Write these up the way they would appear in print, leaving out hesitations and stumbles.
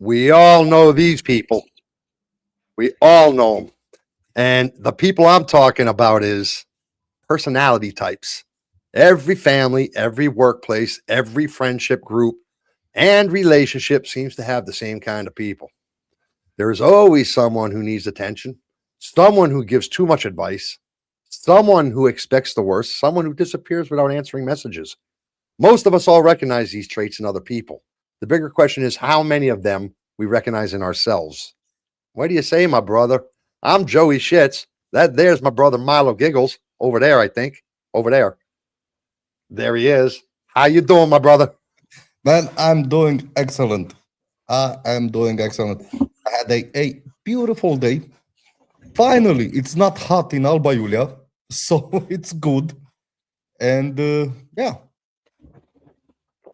We all know these people. We all know them. And the people I'm talking about is personality types. Every family, every workplace, every friendship group, and relationship seems to have the same kind of people. There is always someone who needs attention, someone who gives too much advice, someone who expects the worst, someone who disappears without answering messages. Most of us all recognize these traits in other people. The bigger question is how many of them we recognize in ourselves. What do you say, my brother? I'm Joey Schitz. That there's my brother Milo Giggles over there, I think. Over there. There he is. How you doing, my brother? Man, I'm doing excellent. I am doing excellent. I had a beautiful day. Finally, it's not hot in Alba Iulia, so it's good. And yeah,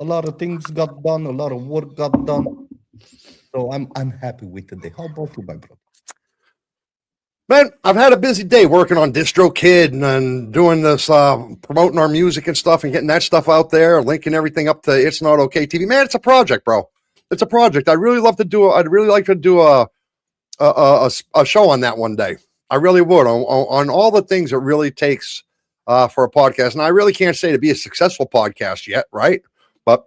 a lot of things got done, a lot of work got done. So I'm happy with the day. How about you, my brother? Man, I've had a busy day working on DistroKid and doing this, promoting our music and stuff and getting that stuff out there, linking everything up to It's Not Okay TV. Man, it's a project, bro. It's a project. I'd really like to do a show on that one day. I really would on all the things it really takes for a podcast. And I really can't say to be a successful podcast yet, right? But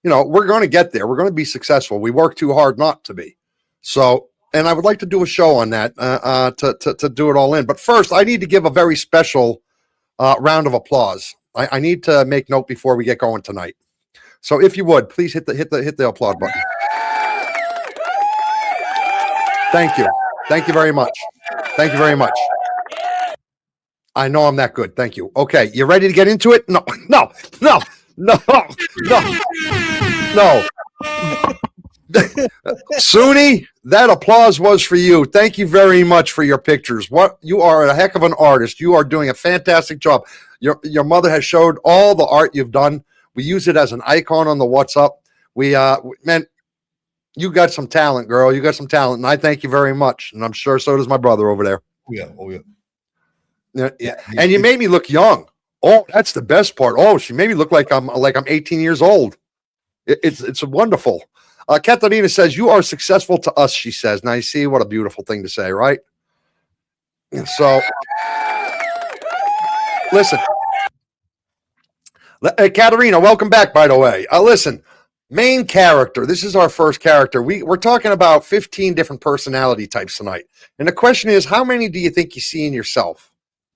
we're going to get there. We're going to be successful. We work too hard not to be. So, and I would like to do a show on that to do it all in. But first, I need to give a very special round of applause. I need to make note before we get going tonight. So, if you would, please hit the applaud button. Thank you. Thank you very much. Thank you very much. I know I'm that good. Thank you. Okay, you ready to get into it? No. Suni, that applause was for you. Thank you very much for your pictures. What you are a heck of an artist. You are doing a fantastic job. Your mother has showed all the art you've done. We use it as an icon on the WhatsApp. Man, you got some talent, girl. You got some talent, and I thank you very much. And I'm sure so does my brother over there. Oh yeah. Yeah. And you made me look young. Oh, that's the best part. Oh, she made me look like I'm 18 years old. It's wonderful. Katarina says, you are successful to us, she says. Now you see what a beautiful thing to say, right? So listen. Katarina, welcome back, by the way. Listen, main character. This is our first character. We're talking about 15 different personality types tonight. And the question is, how many do you think you see in yourself?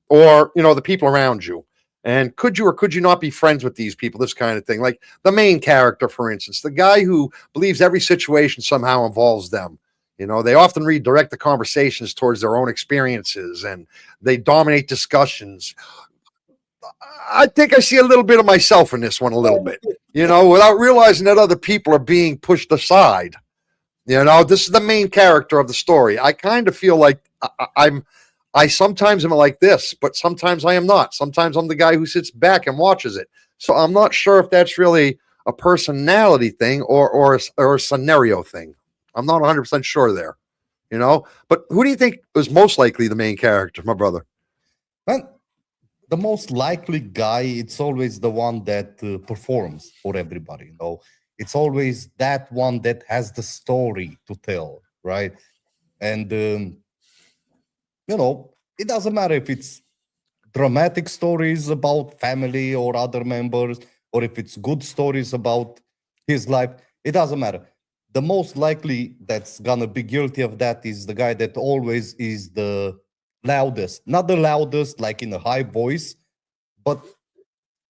Or, the people around you? And could you or could you not be friends with these people? This kind of thing. Like the main character, for instance, the guy who believes every situation somehow involves them. They often redirect the conversations towards their own experiences and they dominate discussions. I think I see a little bit of myself in this one, a little bit, without realizing that other people are being pushed aside. This is the main character of the story. I kind of feel like I sometimes am like this, but sometimes I am not. Sometimes I'm the guy who sits back and watches it. So I'm not sure if that's really a personality thing or a scenario thing. I'm not 100% sure there, But who do you think is most likely the main character, my brother? Well, the most likely guy, it's always the one that performs for everybody, It's always that one that has the story to tell, right? And it doesn't matter if it's dramatic stories about family or other members, or if it's good stories about his life. It doesn't matter. The most likely that's gonna be guilty of that is the guy that always is the loudest. Not the loudest, like in a high voice, but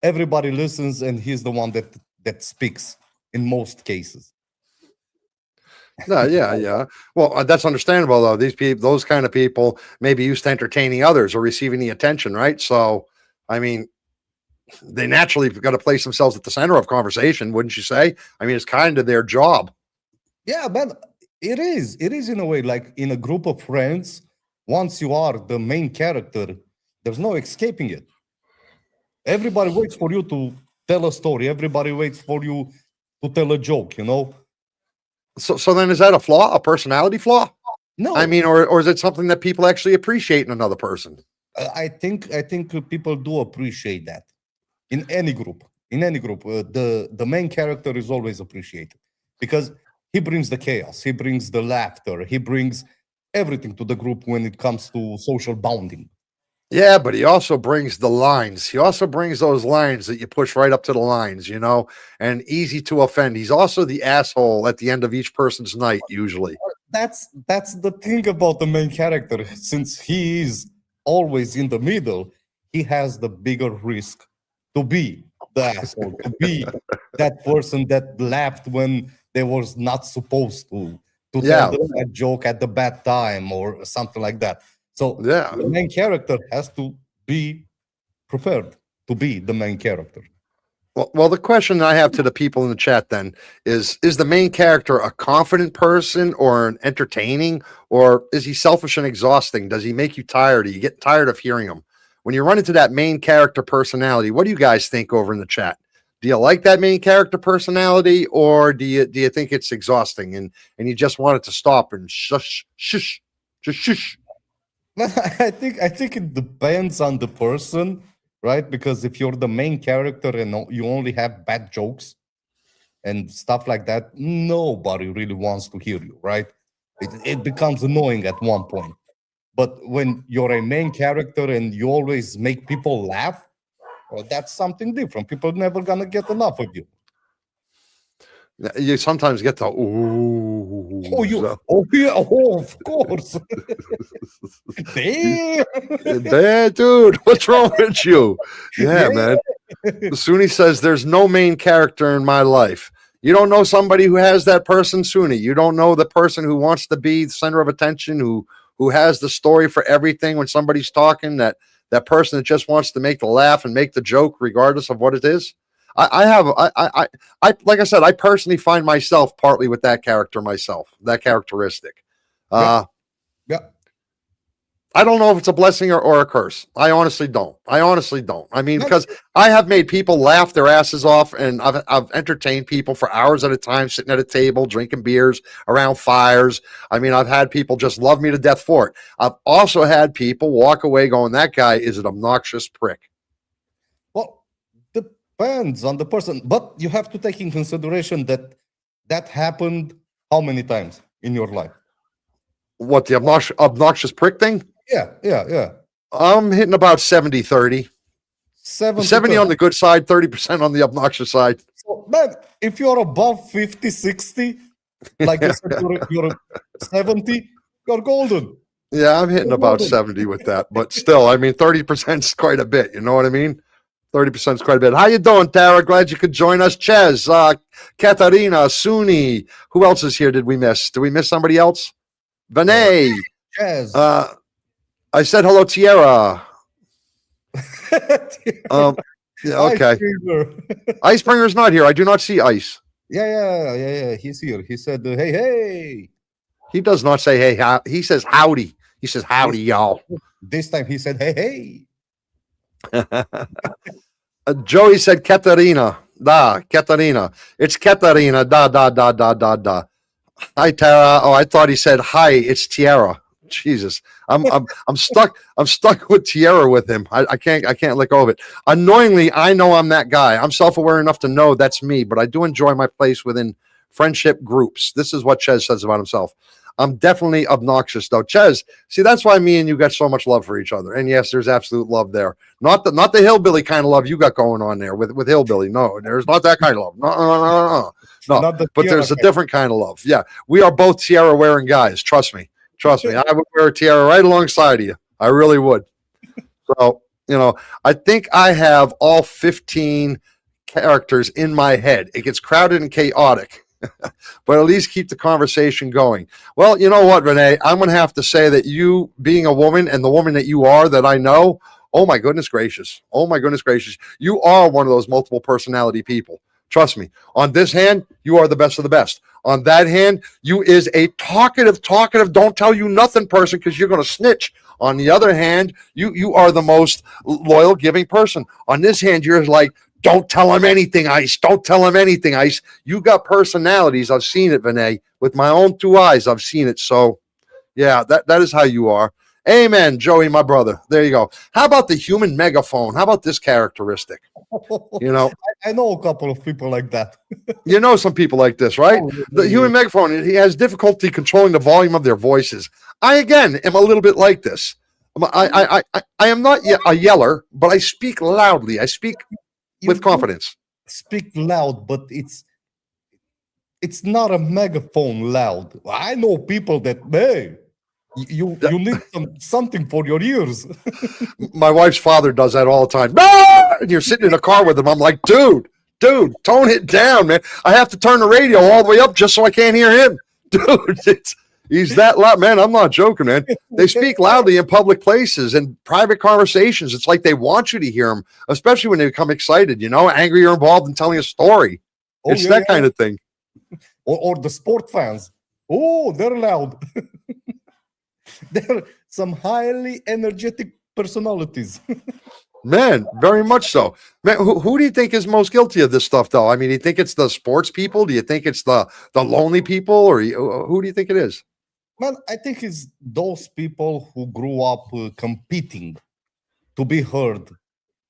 everybody listens and he's the one that speaks in most cases. No, yeah. Well, that's understandable, though. These people, those kind of people, may be used to entertaining others or receiving the attention, right? So, I mean, they naturally got to place themselves at the center of conversation, wouldn't you say? I mean, it's kind of their job. Yeah, but it is. It is in a way like in a group of friends. Once you are the main character, there's no escaping it. Everybody waits for you to tell a story. Everybody waits for you to tell a joke. So then is that a flaw, a personality flaw? No, I mean, or is it something that people actually appreciate in another person? I think people do appreciate that in any group. In any group, the main character is always appreciated because he brings the chaos, he brings the laughter, he brings everything to the group when it comes to social bonding. Yeah, but he also brings the lines. He also brings those lines that you push right up to the lines, and easy to offend. He's also the asshole at the end of each person's night, usually. That's the thing about the main character. Since he is always in the middle, he has the bigger risk to be the asshole, to be that person that laughed when they was not supposed to tell Yeah, the bad joke at the bad time or something like that. So yeah. the main character has to be prepared to be the main character. Well, the question I have to the people in the chat then is the main character a confident person or an entertaining, or is he selfish and exhausting? Does he make you tired? Do you get tired of hearing him? When you run into that main character personality, what do you guys think over in the chat? Do you like that main character personality, or do you think it's exhausting and you just want it to stop and shush, shush, just shush? I think it depends on the person, right? Because if you're the main character and you only have bad jokes and stuff like that, nobody really wants to hear you, right? It becomes annoying at one point. But when you're a main character and you always make people laugh, well, that's something different. People never gonna get enough of you. You sometimes get the ooh. Oh yeah, of course. Damn. Bad dude, what's wrong with you? Yeah, man. Suni says there's no main character in my life. You don't know somebody who has that person, Suni. You don't know the person who wants to be the center of attention, who has the story for everything when somebody's talking, that person that just wants to make the laugh and make the joke regardless of what it is. I like I said, I personally find myself partly with that character myself, that characteristic. Yeah. I don't know if it's a blessing or a curse. I honestly don't. I mean, because I have made people laugh their asses off, and I've entertained people for hours at a time, sitting at a table, drinking beers around fires. I mean, I've had people just love me to death for it. I've also had people walk away going, that guy is an obnoxious prick. Well, depends on the person, but you have to take in consideration that happened how many times in your life? What, the obnoxious prick thing? Yeah. I'm hitting about 70-30. 70 on the good side, 30% on the obnoxious side. So, man, if you're above 50, 60, like you said, you're 70, you're golden. Yeah, I'm hitting about 70 with that. But still, I mean, 30% is quite a bit. You know what I mean? 30% is quite a bit. How you doing, Tara? Glad you could join us. Ches, Katarina, Suni. Who else is here? Did we miss? Did we miss somebody else? Vinay. Ches. I said hello, Tierra. Yeah, okay. Icebringer's not here. I do not see Ice. Yeah. He's here. He said, hey. He does not say hey. He says howdy. He says howdy, y'all. This time he said, hey. Joey said Katarina. Katarina. It's Katarina. Da. Hi, Tara. Oh, I thought he said hi. It's Tierra. Jesus, I'm stuck. I'm stuck with Tierra with him. I can't let go of it. Annoyingly, I know I'm that guy. I'm self-aware enough to know that's me, but I do enjoy my place within friendship groups. This is what Ches says about himself. I'm definitely obnoxious though. Ches, see, that's why me and you got so much love for each other. And yes, there's absolute love there. Not the hillbilly kind of love you got going on there with hillbilly. No, there's not that kind of love. No. But there's a different kind of love. Yeah, we are both Tierra wearing guys. Trust me. I would wear a tiara right alongside of you. I really would. So, I think I have all 15 characters in my head. It gets crowded and chaotic, but at least keep the conversation going. Well, you know what, Renee? I'm going to have to say that you, being a woman and the woman that you are that I know, oh my goodness gracious. You are one of those multiple personality people. Trust me. On this hand, you are the best of the best. On that hand, you is a talkative, don't tell you nothing person because you're going to snitch. On the other hand, you are the most loyal, giving person. On this hand, you're like, don't tell him anything, Ice. Don't tell him anything, Ice. You got personalities. I've seen it, Vinay. With my own two eyes, I've seen it. So, yeah, that is how you are. Amen, Joey, my brother. There you go. How about the human megaphone? How about this characteristic? You know, I know a couple of people like that. you know some people like this, right? The human megaphone, he has difficulty controlling the volume of their voices. I again am a little bit like this. I am not a yeller, but I speak loudly. I speak with confidence. Speak loud, but it's not a megaphone loud. I know people that you need something for your ears. My wife's father does that all the time. Ah! And you're sitting in a car with him. I'm like, dude, tone it down, man. I have to turn the radio all the way up just so I can't hear him. Dude, he's that loud, man. I'm not joking, man. They speak loudly in public places and private conversations. It's like they want you to hear them, especially when they become excited, angry or involved in telling a story. It's that kind of thing. Or the sport fans. Oh, they're loud. They're some highly energetic personalities. Man, very much so. Man, who do you think is most guilty of this stuff, though? I mean, do you think it's the sports people? Do you think it's the lonely people? Or who do you think it is? Man, I think it's those people who grew up competing to be heard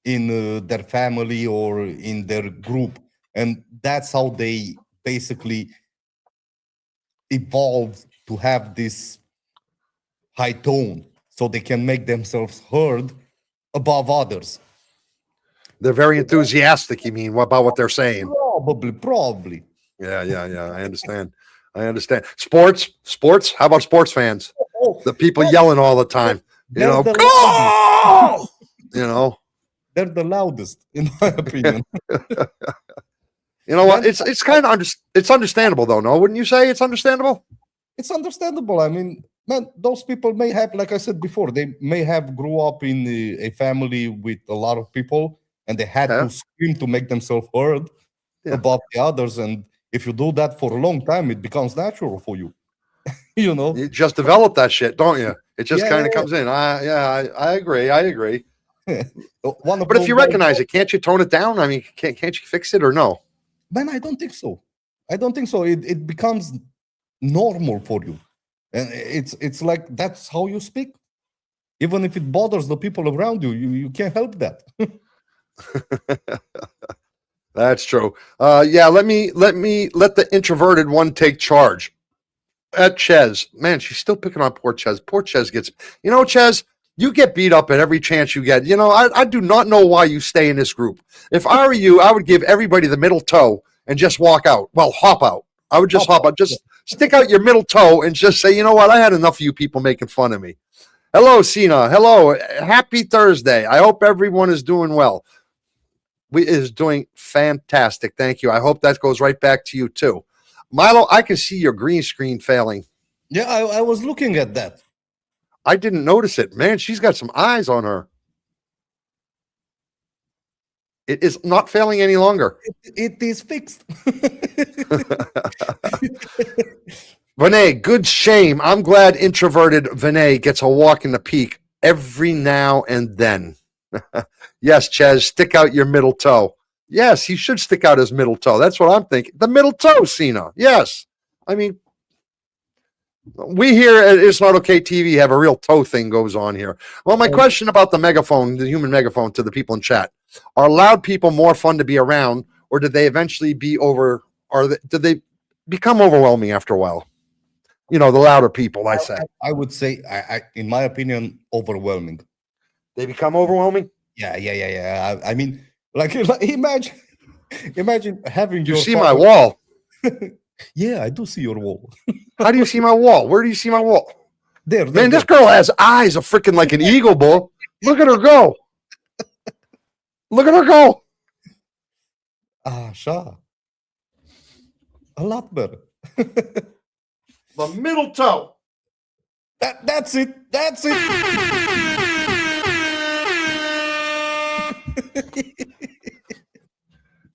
in their family or in their group. And that's how they basically evolved to have this high tone so they can make themselves heard above others. They're very enthusiastic, you mean, about what they're saying? Probably. Yeah. I understand. Sports. How about sports fans? The people yelling all the time. Go! They're the loudest, in my opinion. You know what? It's kind of it's understandable, though. No, wouldn't you say it's understandable? It's understandable. I mean, man, those people may have, like I said before, they may have grew up in a family with a lot of people, and they had to scream to make themselves heard above the others. And if you do that for a long time, it becomes natural for you. You just develop that shit, don't you? It just kind of comes in. I agree. But if you recognize it, can't you tone it down? I mean, can't you fix it or no? Man, I don't think so. It becomes normal for you. And it's like that's how you speak. Even if it bothers the people around you, you can't help that. That's true. Let the introverted one take charge. At Ches, man, she's still picking on poor Ches. Poor Ches gets, Ches, you get beat up at every chance you get. I do not know why you stay in this group. If I were you, I would give everybody the middle toe and just walk out. Well, hop out. I would just hop out. Just stick out your middle toe and just say, you know what? I had enough of you people making fun of me. Hello, Sina. Hello. Happy Thursday. I hope everyone is doing well. Is doing fantastic. Thank you. I hope that goes right back to you, too. Milo, I can see your green screen failing. Yeah, I was looking at that. I didn't notice it. Man, she's got some eyes on her. It is not failing any longer. It is fixed. Vinay, good shame. I'm glad introverted Vinay gets a walk in the peak every now and then. Yes, Ches, stick out your middle toe. Yes, he should stick out his middle toe. That's what I'm thinking. The middle toe, Cena. Yes. I mean, we here at It's Not Okay TV have a real toe thing goes on here. Well, my question about the megaphone, the human megaphone to the people in chat, are loud people more fun to be around, or did they eventually did they become overwhelming after a while? The louder people, I say. I would say, in my opinion, overwhelming. They become overwhelming? Yeah. I mean, like imagine having you see my wall. Yeah, I do see your wall. How do you see my wall? Where do you see my wall? There. Man, this girl has eyes of freaking like an eagle, bull. Look at her go. Look at her go. Sure. A lot better. The middle toe. That's it.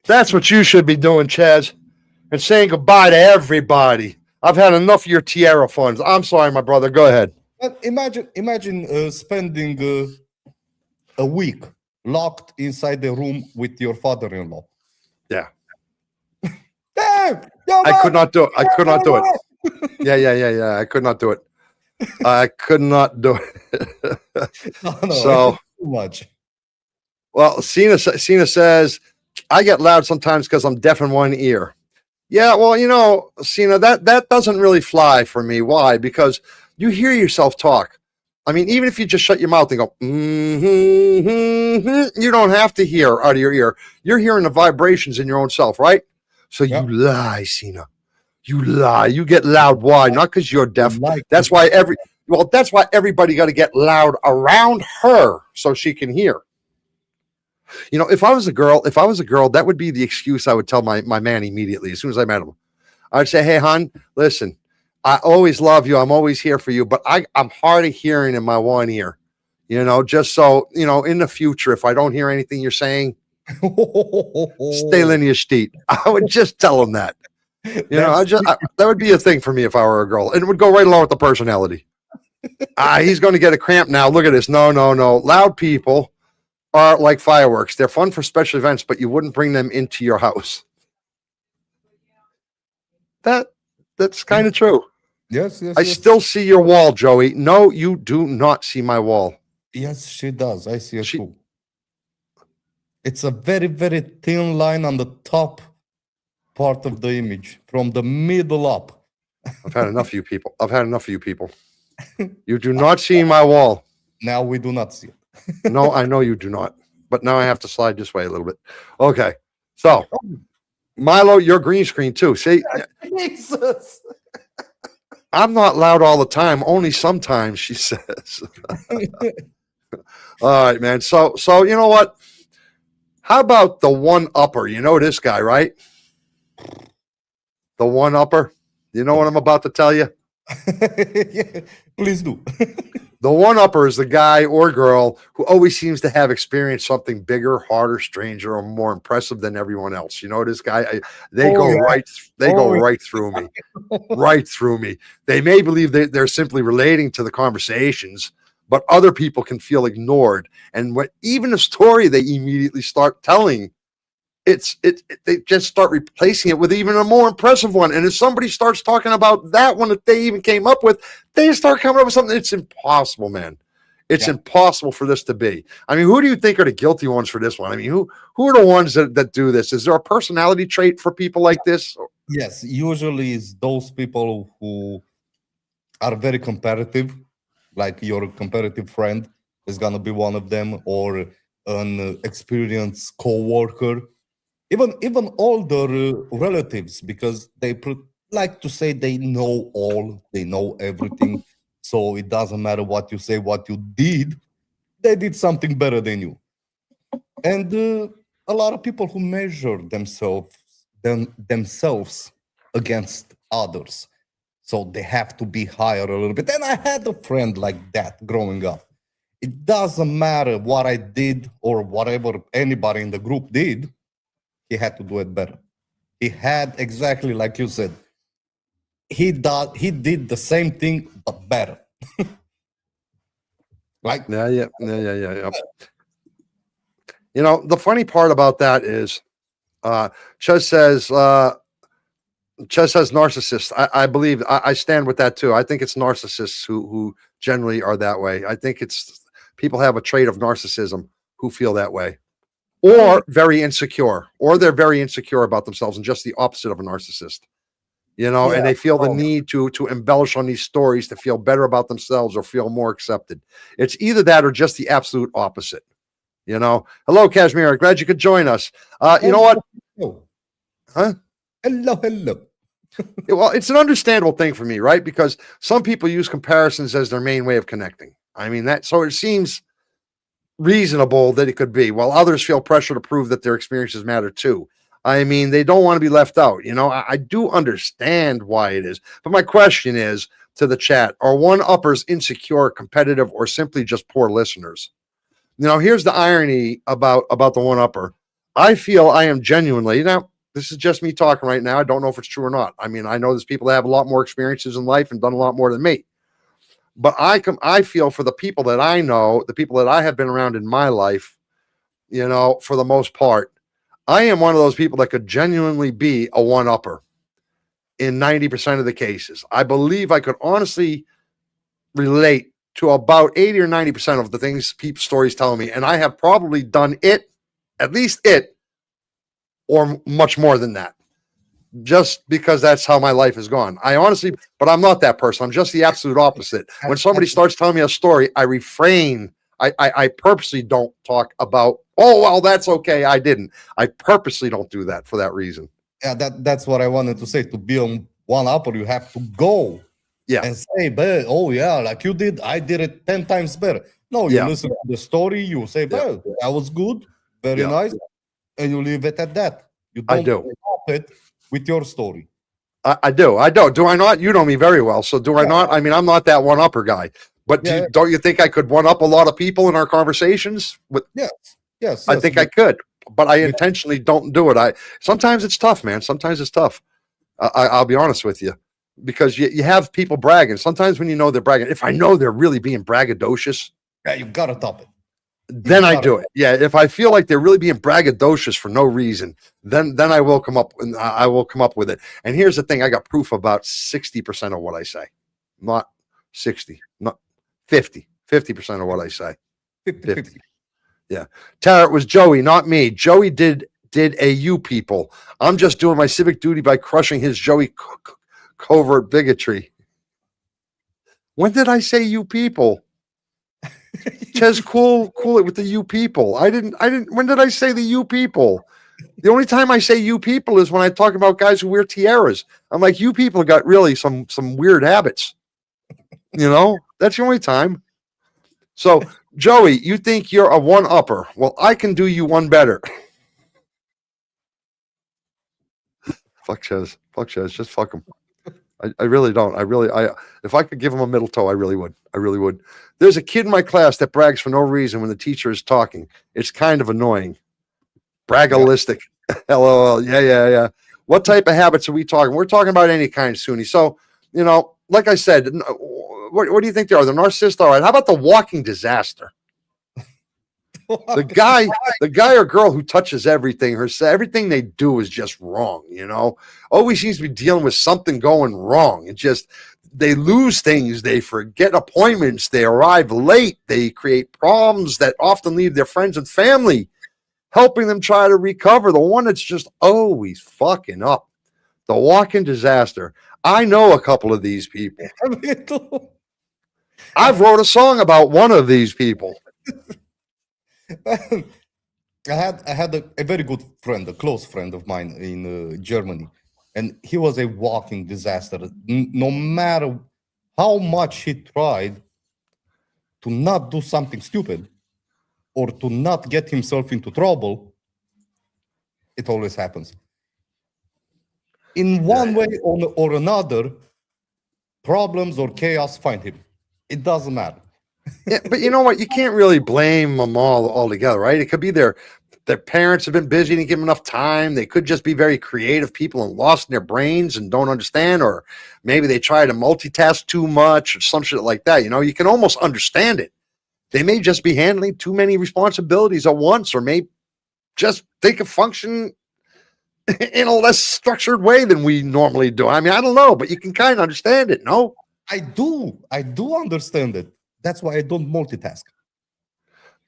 That's what you should be doing, Chaz, and saying goodbye to everybody. I've had enough of your Tierra funds. I'm sorry, my brother. Go ahead. Imagine spending a week locked inside the room with your father-in-law. Yeah. Damn! I could not do it. Yeah. I could not do it. I could not do it. No, it's So, too much. well, Cena says, I get loud sometimes because I'm deaf in one ear. Yeah, well, Cena, that doesn't really fly for me. Why? Because you hear yourself talk. I mean, even if you just shut your mouth and go, you don't have to hear out of your ear. You're hearing the vibrations in your own self, right? So you Yeah, lie, Cena. You lie. You get loud. Why? Not because you're I deaf. like to That's why everybody got to get loud around her so she can hear. If I was a girl, that would be the excuse I would tell my man immediately as soon as I met him. I'd say, hey, hon, listen, I always love you. I'm always here for you, but I'm hard of hearing in my one ear. Just so, in the future, if I don't hear anything you're saying, stay linear steet. I would just tell him that. That's That would be a thing for me if I were a girl. And it would go right along with the personality. He's going to get a cramp now. Look at this. No, no, no. Loud people are like fireworks. They're fun for special events, but you wouldn't bring them into your house. That's kind of true. yes, yes, I yes. still see your wall, Joey. No, you do not see my wall. Yes, she does. I see it She, too. It's a very, very thin line on the top part of the image, from the middle up. I've had enough of you people. I've had enough of you people. You do not see my wall. Now we do not see it. No, I know you do not. But now I have to slide this way a little bit. Okay. So, Milo, you're green screen too. See, Jesus. I'm not loud all the time, only sometimes, she says. All right, man. So you know what? How about the one upper? You know this guy, right? The one upper. You know what I'm about to tell you? Yeah, please do. The one upper is the guy or girl who always seems to have experienced something bigger, harder, stranger, or more impressive than everyone else. You know this guy? They Oh, go yeah. right through me. Right through me. They may believe they're simply relating to the conversations, but other people can feel ignored. And even the story they immediately start telling, they just start replacing it with even a more impressive one. And if somebody starts talking about that one that they even came up with, they start coming up with something. It's impossible, man. It's impossible for this to be. I mean, who do you think are the guilty ones for this one? I mean, who are the ones that do this? Is there a personality trait for people like this? Yes, usually it's those people who are very competitive, like your competitive friend is gonna be one of them, or an experienced co-worker, even older relatives, because like to say they know all, they know everything, so it doesn't matter what you say, what you did, they did something better than you. And a lot of people who measure themselves against others, so they have to be higher a little bit. And I had a friend like that growing up. It doesn't matter what I did or whatever anybody in the group did, he had to do it better. He had, exactly like you said, he did the same thing but better. Like, Yeah. The funny part about that is, Ches says narcissists. I believe I stand with that too. I think it's narcissists who generally are that way. I think it's people have a trait of narcissism who feel that way, or very insecure, or they're very insecure about themselves and just the opposite of a narcissist. And they feel the need to embellish on these stories to feel better about themselves or feel more accepted. It's either that or just the absolute opposite. Hello, Kashmir. Glad you could join us. You know what? Huh? Hello. Well, it's an understandable thing for me, right? Because some people use comparisons as their main way of connecting. I mean, so it seems reasonable that it could be, while others feel pressure to prove that their experiences matter too. I mean, they don't want to be left out. I do understand why it is. But my question is to the chat, are one-uppers insecure, competitive, or simply just poor listeners? Here's the irony about the one-upper. I feel I am genuinely, this is just me talking right now. I don't know if it's true or not. I mean, I know there's people that have a lot more experiences in life and done a lot more than me. But I feel for the people that I know, the people that I have been around in my life, for the most part, I am one of those people that could genuinely be a one-upper in 90% of the cases. I believe I could honestly relate to about 80 or 90% of the things people's stories telling me. And I have probably done it, at least it, or much more than that. Just because that's how my life has gone. I honestly, but I'm not that person. I'm just the absolute opposite. When somebody starts telling me a story, I refrain. I purposely don't talk about, oh, well, that's okay. I didn't. I purposely don't do that for that reason. Yeah, that's what I wanted to say. To be on one upper, you have to go and say, but oh yeah, like you did, I did it 10 times better. No, you listen to the story, you say, well, that was good, very nice, and you leave it at that. You don't stop it with your story. I do. Do I not? You know me very well. So do I not? I mean, I'm not that one upper guy. But don't you think I could one up a lot of people in our conversations? Yes. I think I could, but I intentionally don't do it. Sometimes it's tough, man. Sometimes it's tough. I'll be honest with you, because you have people bragging. Sometimes when you know they're bragging, if I know they're really being braggadocious, you gotta top it. Then I do it. Yeah, if I feel like they're really being braggadocious for no reason, then I will come up and I will come up with it. And here's the thing: I got proof about 60% of what I say, not 60, not 50% of what I say. 50. Yeah, Tara, it was Joey, not me. Joey did a you people. I'm just doing my civic duty by crushing his Joey covert bigotry. When did I say you people? Ches, cool it with the you people. I didn't. When did I say the you people? The only time I say you people is when I talk about guys who wear tiaras. I'm like, you people got really some weird habits. You know, that's the only time. So, Joey, you think you're a one upper? Well, I can do you one better. Fuck Ches. Just fuck him. I really don't. If I could give him a middle toe, I really would. There's a kid in my class that brags for no reason when the teacher is talking. It's kind of annoying. Bragalistic. LOL. Yeah. What type of habits are we talking? We're talking about any kind, Suni. So, like I said, what do you think they are? The narcissist? All right. How about the walking disaster? The guy or girl who touches everything, everything they do is just wrong, always seems to be dealing with something going wrong. It just, they lose things, they forget appointments, they arrive late, they create problems that often leave their friends and family helping them try to recover. The one that's just always fucking up. The walking disaster. I know a couple of these people. I've wrote a song about one of these people. I had a very good friend, a close friend of mine in Germany, and he was a walking disaster. No matter how much he tried to not do something stupid or to not get himself into trouble, it always happens. In one way or another, problems or chaos find him. It doesn't matter. Yeah, but you know what? You can't really blame them all together, right? It could be their parents have been busy, didn't give them enough time. They could just be very creative people and lost in their brains and don't understand, or maybe they try to multitask too much or some shit like that. You can almost understand it. They may just be handling too many responsibilities at once, or may just think of function in a less structured way than we normally do. I mean, I don't know, but you can kind of understand it, no? I do understand it. That's why I don't multitask.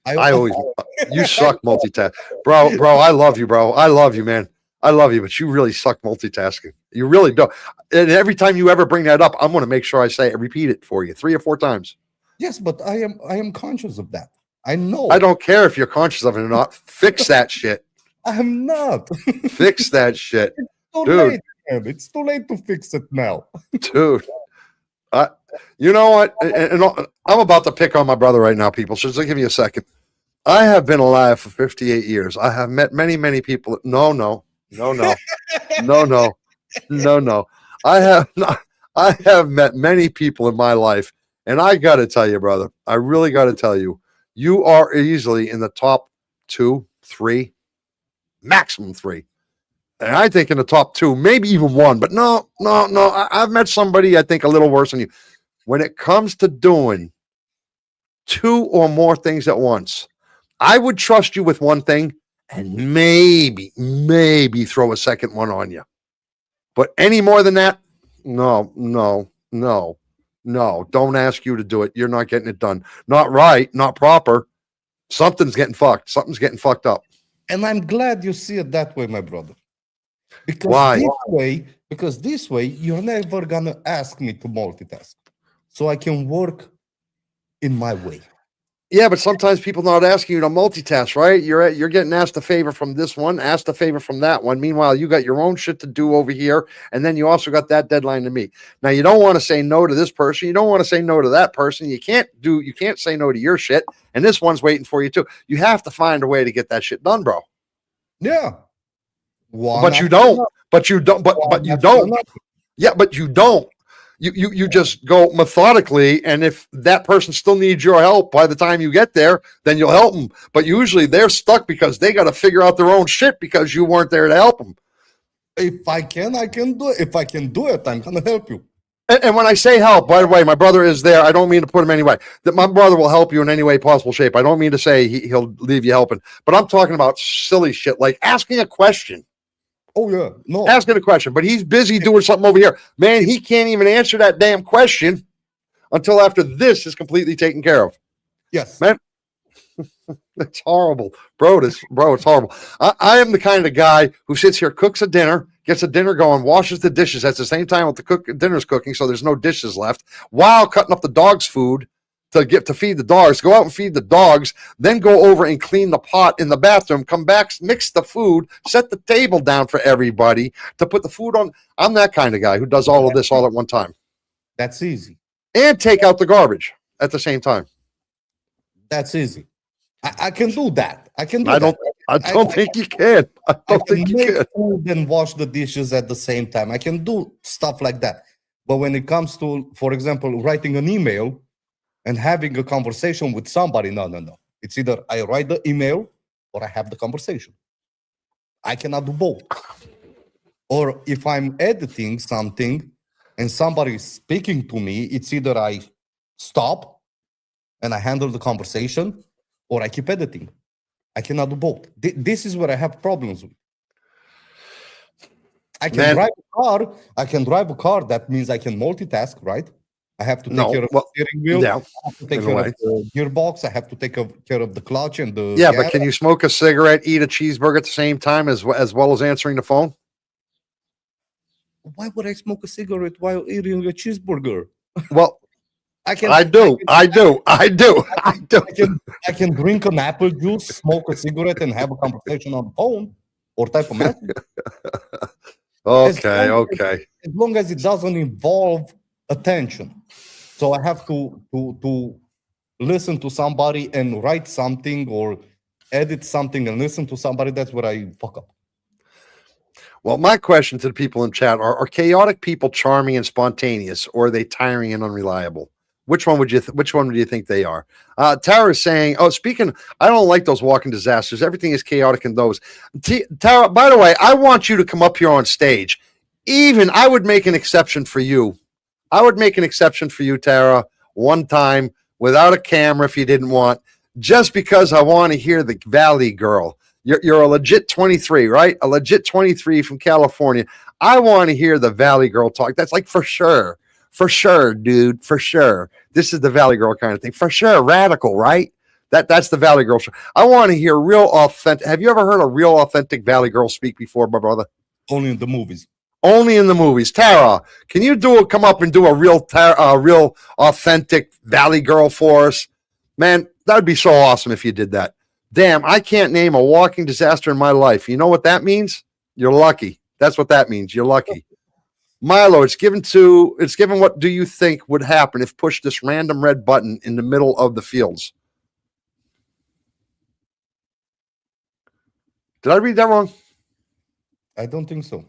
You suck multitask. Bro, I love you, bro. I love you, man. I love you, but you really suck multitasking. You really do. And every time you ever bring that up, I'm going to make sure I repeat it for you 3 or 4 times. Yes, but I am conscious of that. I know. I don't care if you're conscious of it or not. Fix that shit. I'm not. Fix that shit. It's too late. It's too late to fix it now. Dude. You know what? And I'm about to pick on my brother right now, people. So just give me a second. I have been alive for 58 years. I have met many, many people. No. I have met many people in my life. And I got to tell you, brother, I really got to tell you, you are easily in the top 2, 3, maximum 3. And I think in the top 2, maybe even 1, but no. I've met somebody I think a little worse than you. When it comes to doing 2 or more things at once, I would trust you with one thing and maybe throw a second one on you. But any more than that, no. No, don't ask you to do it. You're not getting it done. Not right, not proper. Something's getting fucked. Something's getting fucked up. And I'm glad you see it that way, my brother. Why? Because this way, you're never gonna ask me to multitask. So I can work in my way. Yeah, but sometimes people not asking you to multitask, right? You're getting asked a favor from this one, asked a favor from that one. Meanwhile, you got your own shit to do over here, and then you also got that deadline to meet. Now, you don't want to say no to this person. You don't want to say no to that person. You can't say no to your shit, and this one's waiting for you too. You have to find a way to get that shit done, bro. Yeah. But you don't. Yeah, but you don't. You just go methodically, and if that person still needs your help by the time you get there, then you'll help them. But usually they're stuck because they got to figure out their own shit because you weren't there to help them. If I can do it. If I can do it, I'm gonna help you. And when I say help, by the way, my brother is there. I don't mean to put him anyway. That my brother will help you in any way possible shape. I don't mean to say he'll leave you helping, but I'm talking about silly shit like asking a question. Oh, yeah. No. Asking a question, but he's busy doing something over here. Man, he can't even answer that damn question until after this is completely taken care of. Yes. Man, it's horrible. Bro, it's horrible. I am the kind of guy who sits here, cooks a dinner, gets a dinner going, washes the dishes at the same time with the dinner's cooking, so there's no dishes left, while cutting up the dog's food to feed the dogs, go out and feed the dogs, then go over and clean the pot in the bathroom, come back, mix the food, set the table down for everybody to put the food on. I'm that kind of guy who does all of this all at one time. That's easy. And take out the garbage at the same time. That's easy. I can do that. I can do I that. don't think you can. I don't think you can. Food and wash the dishes at the same time. I can do stuff like that. But when it comes to, for example, writing an email and having a conversation with somebody, no. It's either I write the email or I have the conversation. I cannot do both. Or if I'm editing something and somebody is speaking to me, it's either I stop and I handle the conversation or I keep editing. I cannot do both. This is where I have problems with. I can drive a car. I can drive a car. That means I can multitask, right? I have to take care of the steering wheel. Yeah, I have to take care of the gearbox. I have to take care of the clutch and the. Yeah, but can you smoke a cigarette, eat a cheeseburger at the same time as well as answering the phone? Why would I smoke a cigarette while eating a cheeseburger? Well, I do. I can drink an apple juice, smoke a cigarette, and have a conversation on the phone or type of message. Okay. As long as it doesn't involve attention. So I have to listen to somebody and write something or edit something and listen to somebody. That's where I fuck up. Well, my question to the people in chat are chaotic people charming and spontaneous, or are they tiring and unreliable? Which one do you think they are? Tara is saying, I don't like those walking disasters. Everything is chaotic in those. Tara, by the way, I want you to come up here on stage. I would make an exception for you. Tara, one time without a camera if you didn't want, just because I want to hear the Valley Girl. You're a legit 23, right? A legit 23 from California. I want to hear the Valley Girl talk. That's like for sure. For sure, dude. For sure. This is the Valley Girl kind of thing. For sure. Radical, right? That's the Valley Girl show. I want to hear real authentic. Have you ever heard a real authentic Valley Girl speak before, my brother? Only in the movies. Only in the movies. Tara, can you come up and do a real authentic Valley Girl for us? Man, that would be so awesome if you did that. Damn, I can't name a walking disaster in my life. You know what that means? You're lucky. That's what that means. You're lucky. Milo, it's given what do you think would happen if pushed this random red button in the middle of the fields? Did I read that wrong? I don't think so.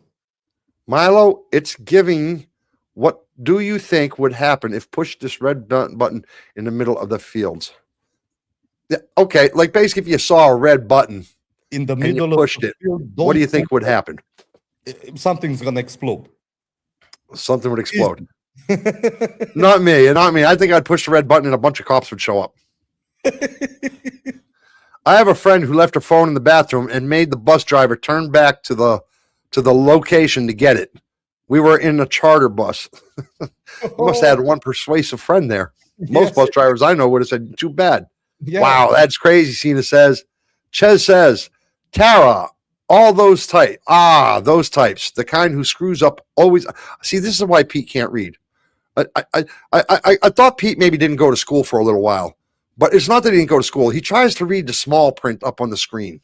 Milo, it's giving what do you think would happen if pushed this red button in the middle of the fields? Yeah, okay, like basically if you saw a red button in the middle and you pushed it, what do you think would happen? Something's gonna explode. Something would explode. Not me. I think I'd push the red button and a bunch of cops would show up. I have a friend who left her phone in the bathroom and made the bus driver turn back to the location to get it. We were in a charter bus. You must have had one persuasive friend there. Most bus drivers I know would have said, too bad. Yeah. Wow, that's crazy, Cena says. Ches says, Tara, all those types. Those types. The kind who screws up always. See, this is why Pete can't read. I thought Pete maybe didn't go to school for a little while. But it's not that he didn't go to school. He tries to read the small print up on the screen.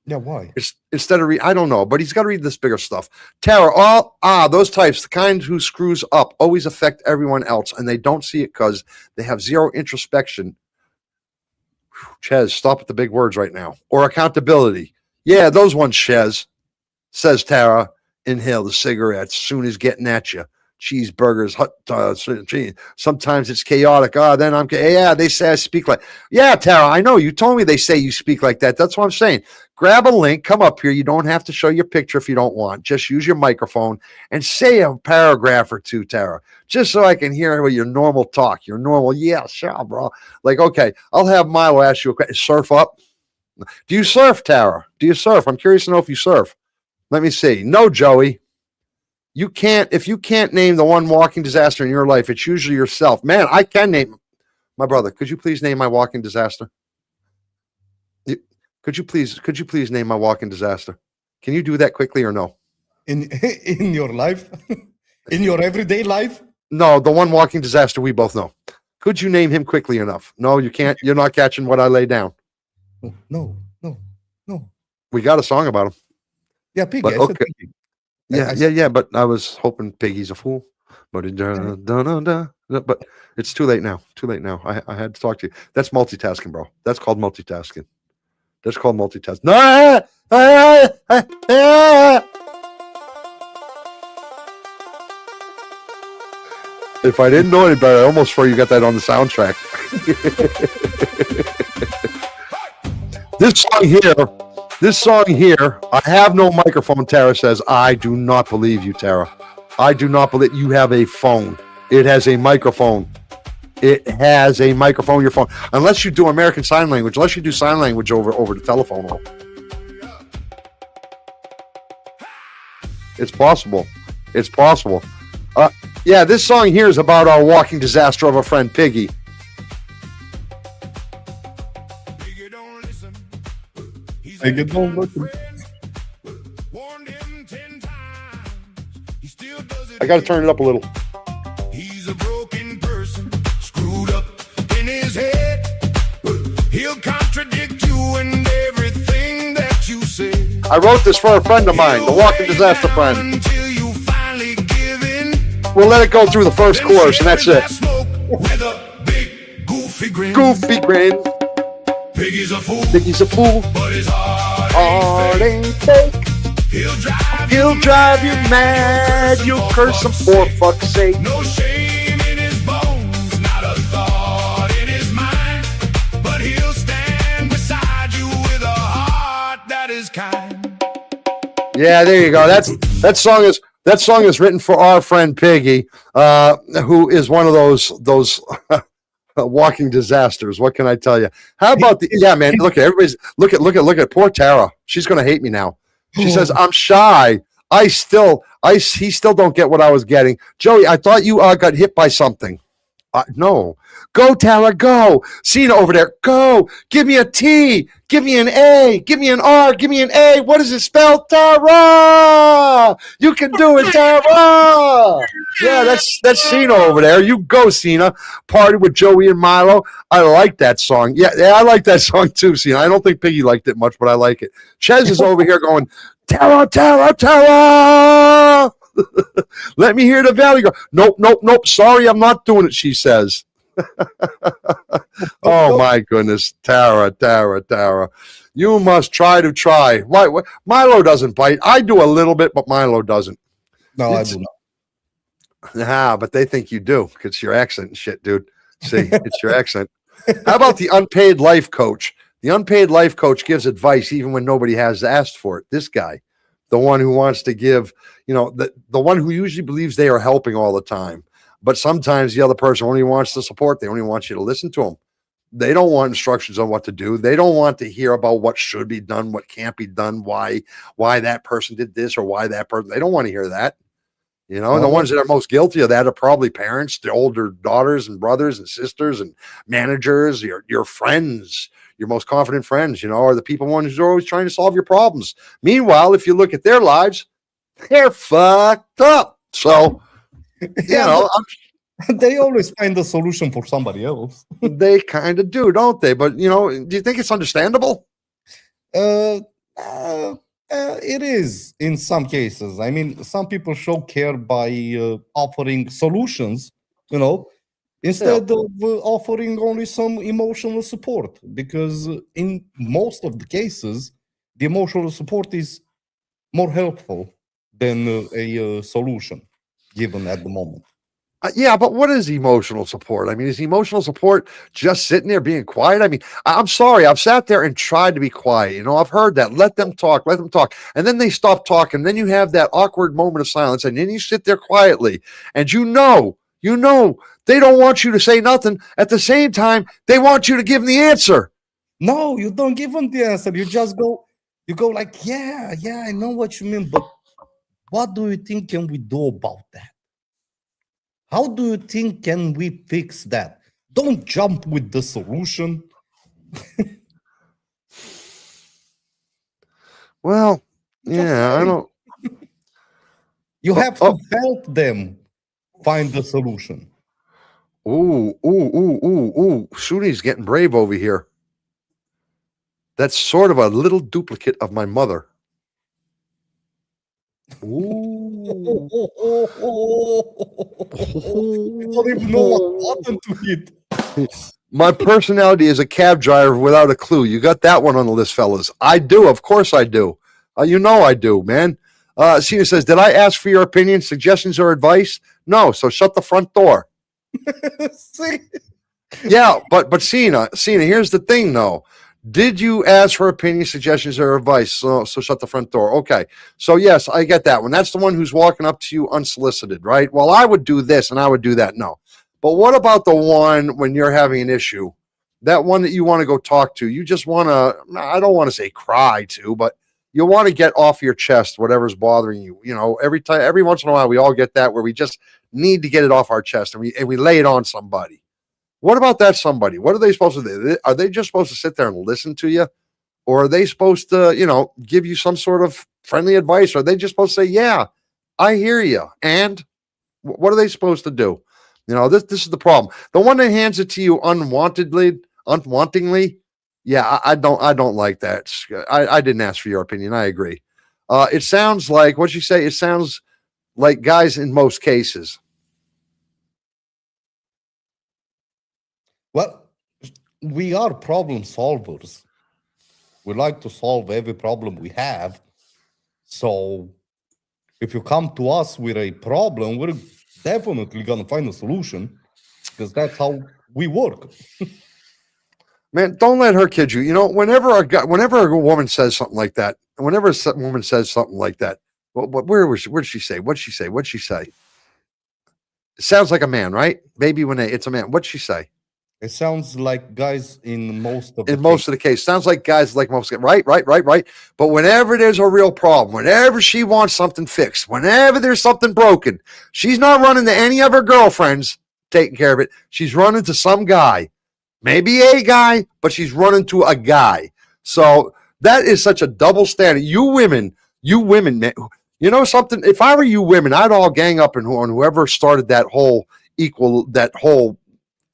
Yeah, why? Instead of I don't know, but he's got to read this bigger stuff. Tara, those types, the kind who screws up, always affect everyone else, and they don't see it because they have zero introspection. Ches, stop at the big words right now. Or accountability. Yeah, those ones, Ches, says Tara. Inhale the cigarettes. Soon as getting at you. Cheeseburgers, sometimes it's chaotic. Then I'm, they say I speak like, yeah, Tara, I know. You told me they say you speak like that. That's what I'm saying. Grab a link, come up here. You don't have to show your picture if you don't want. Just use your microphone and say a paragraph or two, Tara, just so I can hear your normal talk. Your normal, yeah, sure, bro. Like, okay, I'll have Milo ask you a question. Surf up? Do you surf, Tara? Do you surf? I'm curious to know if you surf. Let me see. No, Joey. You can't, if you can't name the one walking disaster in your life, it's usually yourself. Man, I can name my brother. Could you please name my walking disaster? Could you please name my walking disaster? Can you do that quickly or no? In your life? In your everyday life? No, the one walking disaster we both know. Could you name him quickly enough? No, you can't. You're not catching what I lay down. No. We got a song about him. Yeah, Piggy. But, I said okay. Piggy. Yeah, but I was hoping Piggy's a fool. But but it's too late now. I had to talk to you. That's multitasking, bro. That's called multitasking. No. If I didn't know any better, I almost swore you got that on the soundtrack. This song here, I have no microphone, Tara says. I do not believe you, Tara. I do not believe you have a phone. It has a microphone. Your phone. Unless you do American Sign Language, unless you do sign language over the telephone. It's possible. Yeah, this song here is about our walking disaster of a friend, Piggy. Piggy don't listen. I got to turn it up a little. He's a broken person, screwed up in his head. He'll contradict you and everything that you say. I wrote this for a friend of mine, the walking disaster friend. Until you finally give in. We'll let it go through the first chorus, and that's it. With a big goofy grin. Piggy's a fool, but his heart ain't fake. He'll drive you mad. You'll curse him for fuck's sake. No shame in his bones, not a thought in his mind. But he'll stand beside you with a heart that is kind. Yeah, there you go. That song is written for our friend Piggy, who is one of those walking disasters. What can I tell you? How about man? Look at poor Tara. She's gonna hate me now. She says, I'm shy. He still don't get what I was getting. Joey, I thought you got hit by something. No. Go, Tara, go. Cena over there, go. Give me a T. Give me an A. Give me an R. Give me an A. What does it spell? Tara. You can do it, Tara. Yeah, that's Cena over there. You go, Cena. Party with Joey and Milo. I like that song. Yeah, I like that song too, Cena. I don't think Piggy liked it much, but I like it. Ches is over here going, Tara, Tara, Tara. Let me hear the valley go. Nope. Sorry, I'm not doing it, she says. Oh, my goodness. Tara. You must try. Why? Milo doesn't bite. I do a little bit, but Milo doesn't. No, I do not. But they think you do. It's your accent and shit, dude. See, it's your accent. How about the unpaid life coach? The unpaid life coach gives advice even when nobody has asked for it. This guy, the one who wants to give, the one who usually believes they are helping all the time. But sometimes the other person only wants the support. They only want you to listen to them. They don't want instructions on what to do. They don't want to hear about what should be done, what can't be done, why that person did this or why that person. They don't want to hear that. You know, and the ones that are most guilty of that are probably parents, the older daughters and brothers and sisters and managers, your friends, your most confident friends, you know, are the people ones who are always trying to solve your problems. Meanwhile, if you look at their lives, they're fucked up. So, you know, they always find a solution for somebody else. they kind of do, don't they? But, you know, do you think it's understandable? It is in some cases. I mean, some people show care by offering solutions, you know, instead of offering only some emotional support. Because in most of the cases, the emotional support is more helpful than a solution given at the moment. Yeah, but what is emotional support? I mean, is emotional support just sitting there being quiet? I mean, I'm sorry. I've sat there and tried to be quiet. You know, I've heard that. Let them talk. And then they stop talking. Then you have that awkward moment of silence. And then you sit there quietly. And you know, they don't want you to say nothing. At the same time, they want you to give them the answer. No, you don't give them the answer. You just go like, yeah, I know what you mean. But what do you think can we do about that? How do you think can we fix that? Don't jump with the solution. Well, yeah, I don't. You have to help them find the solution. Ooh. Suni's getting brave over here. That's sort of a little duplicate of my mother. Ooh. I don't even know what button to hit. My personality is a cab driver without a clue. You got that one on the list, fellas. I do. Of course I do. You know I do, man. Cena says, did I ask for your opinion, suggestions, or advice? No, so shut the front door. See? Yeah, but Cena, here's the thing, though. Did you ask for opinion, suggestions, or advice? So shut the front door. Okay. So, yes, I get that one. That's the one who's walking up to you unsolicited, right? Well, I would do this and I would do that. No. But what about the one when you're having an issue? That one that you want to go talk to. You just want to, I don't want to say cry to, but you want to get off your chest whatever's bothering you. You know, every once in a while, we all get that where we just need to get it off our chest and we lay it on somebody. What about that somebody? What are they supposed to do? Are they just supposed to sit there and listen to you? Or are they supposed to, you know, give you some sort of friendly advice? Or are they just supposed to say, yeah, I hear you. And what are they supposed to do? You know, this is the problem. The one that hands it to you unwantingly, yeah, I don't like that. I didn't ask for your opinion. I agree. It sounds like, what'd you say? It sounds like guys in most cases. Well, we are problem solvers. We like to solve every problem we have. So if you come to us with a problem, we're definitely going to find a solution because that's how we work. Man, don't let her kid you. You know, whenever a woman says something like that, well, where'd she say? What'd she say? It sounds like a man, right? Maybe when it's a man. What'd she say? It sounds like guys in most of the case. Sounds like guys like most, right. But whenever there's a real problem, whenever she wants something fixed, whenever there's something broken, she's not running to any of her girlfriends taking care of it. She's running to some guy, maybe a guy, but she's running to a guy. So that is such a double standard. You women, man, you know something? If I were you women, I'd all gang up on whoever started that whole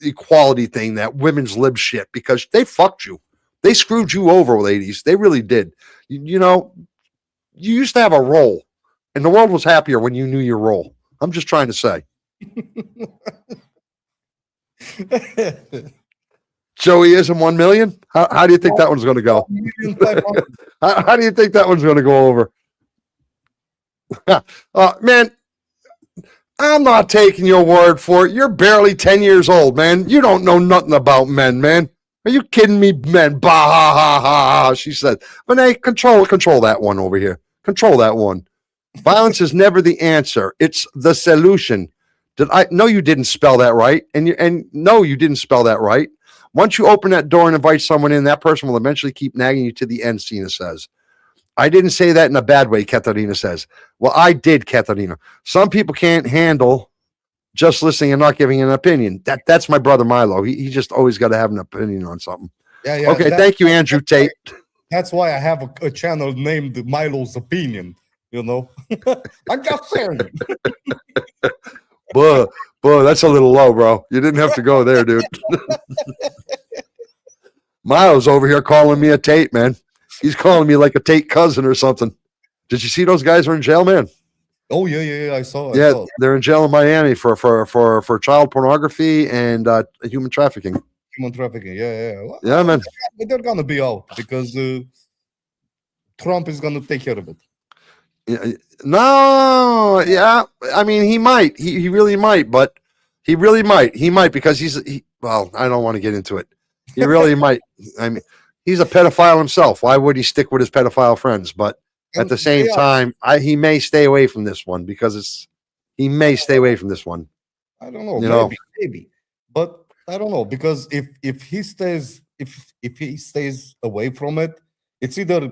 equality thing, that women's lib shit, because they fucked you. They screwed you over, ladies. They really did. You know, you used to have a role, and the world was happier when you knew your role. I'm just trying to say. Joey isn't 1 million? How do you think that one's going to go? How do you think that one's going to go over? Man, I'm not taking your word for it. You're barely 10 years old, man. You don't know nothing about men, man. Are you kidding me, men? Bah, ha, ha, ha, ha, she said. But hey, control that one over here. Control that one. Violence is never the answer. It's the solution. No, you didn't spell that right. And no, you didn't spell that right. Once you open that door and invite someone in, that person will eventually keep nagging you to the end, Cena says. I didn't say that in a bad way, Katarina says. Well, I did, Katarina. Some people can't handle just listening and not giving an opinion. That's my brother Milo. He just always got to have an opinion on something. Yeah. Okay, thank you, Andrew Tate. That's why I have a channel named Milo's Opinion. You know, I got saying. Buh, that's a little low, bro. You didn't have to go there, dude. Milo's over here calling me a Tate, man. He's calling me like a Tate cousin or something. Did you see those guys are in jail, man? Oh yeah. I saw. They're in jail in Miami for child pornography and human trafficking. Human trafficking. Yeah. Well, Yeah, man. They're gonna be out because Trump is gonna take care of it. No, yeah. I mean, he might. He really might, but he really might. He might because well, I don't want to get into it. He really might. I mean, he's a pedophile himself. Why would he stick with his pedophile friends? But at the same time, he may stay away from this one because he may stay away from this one. I don't know. Maybe. But I don't know because if he stays away from it, it's either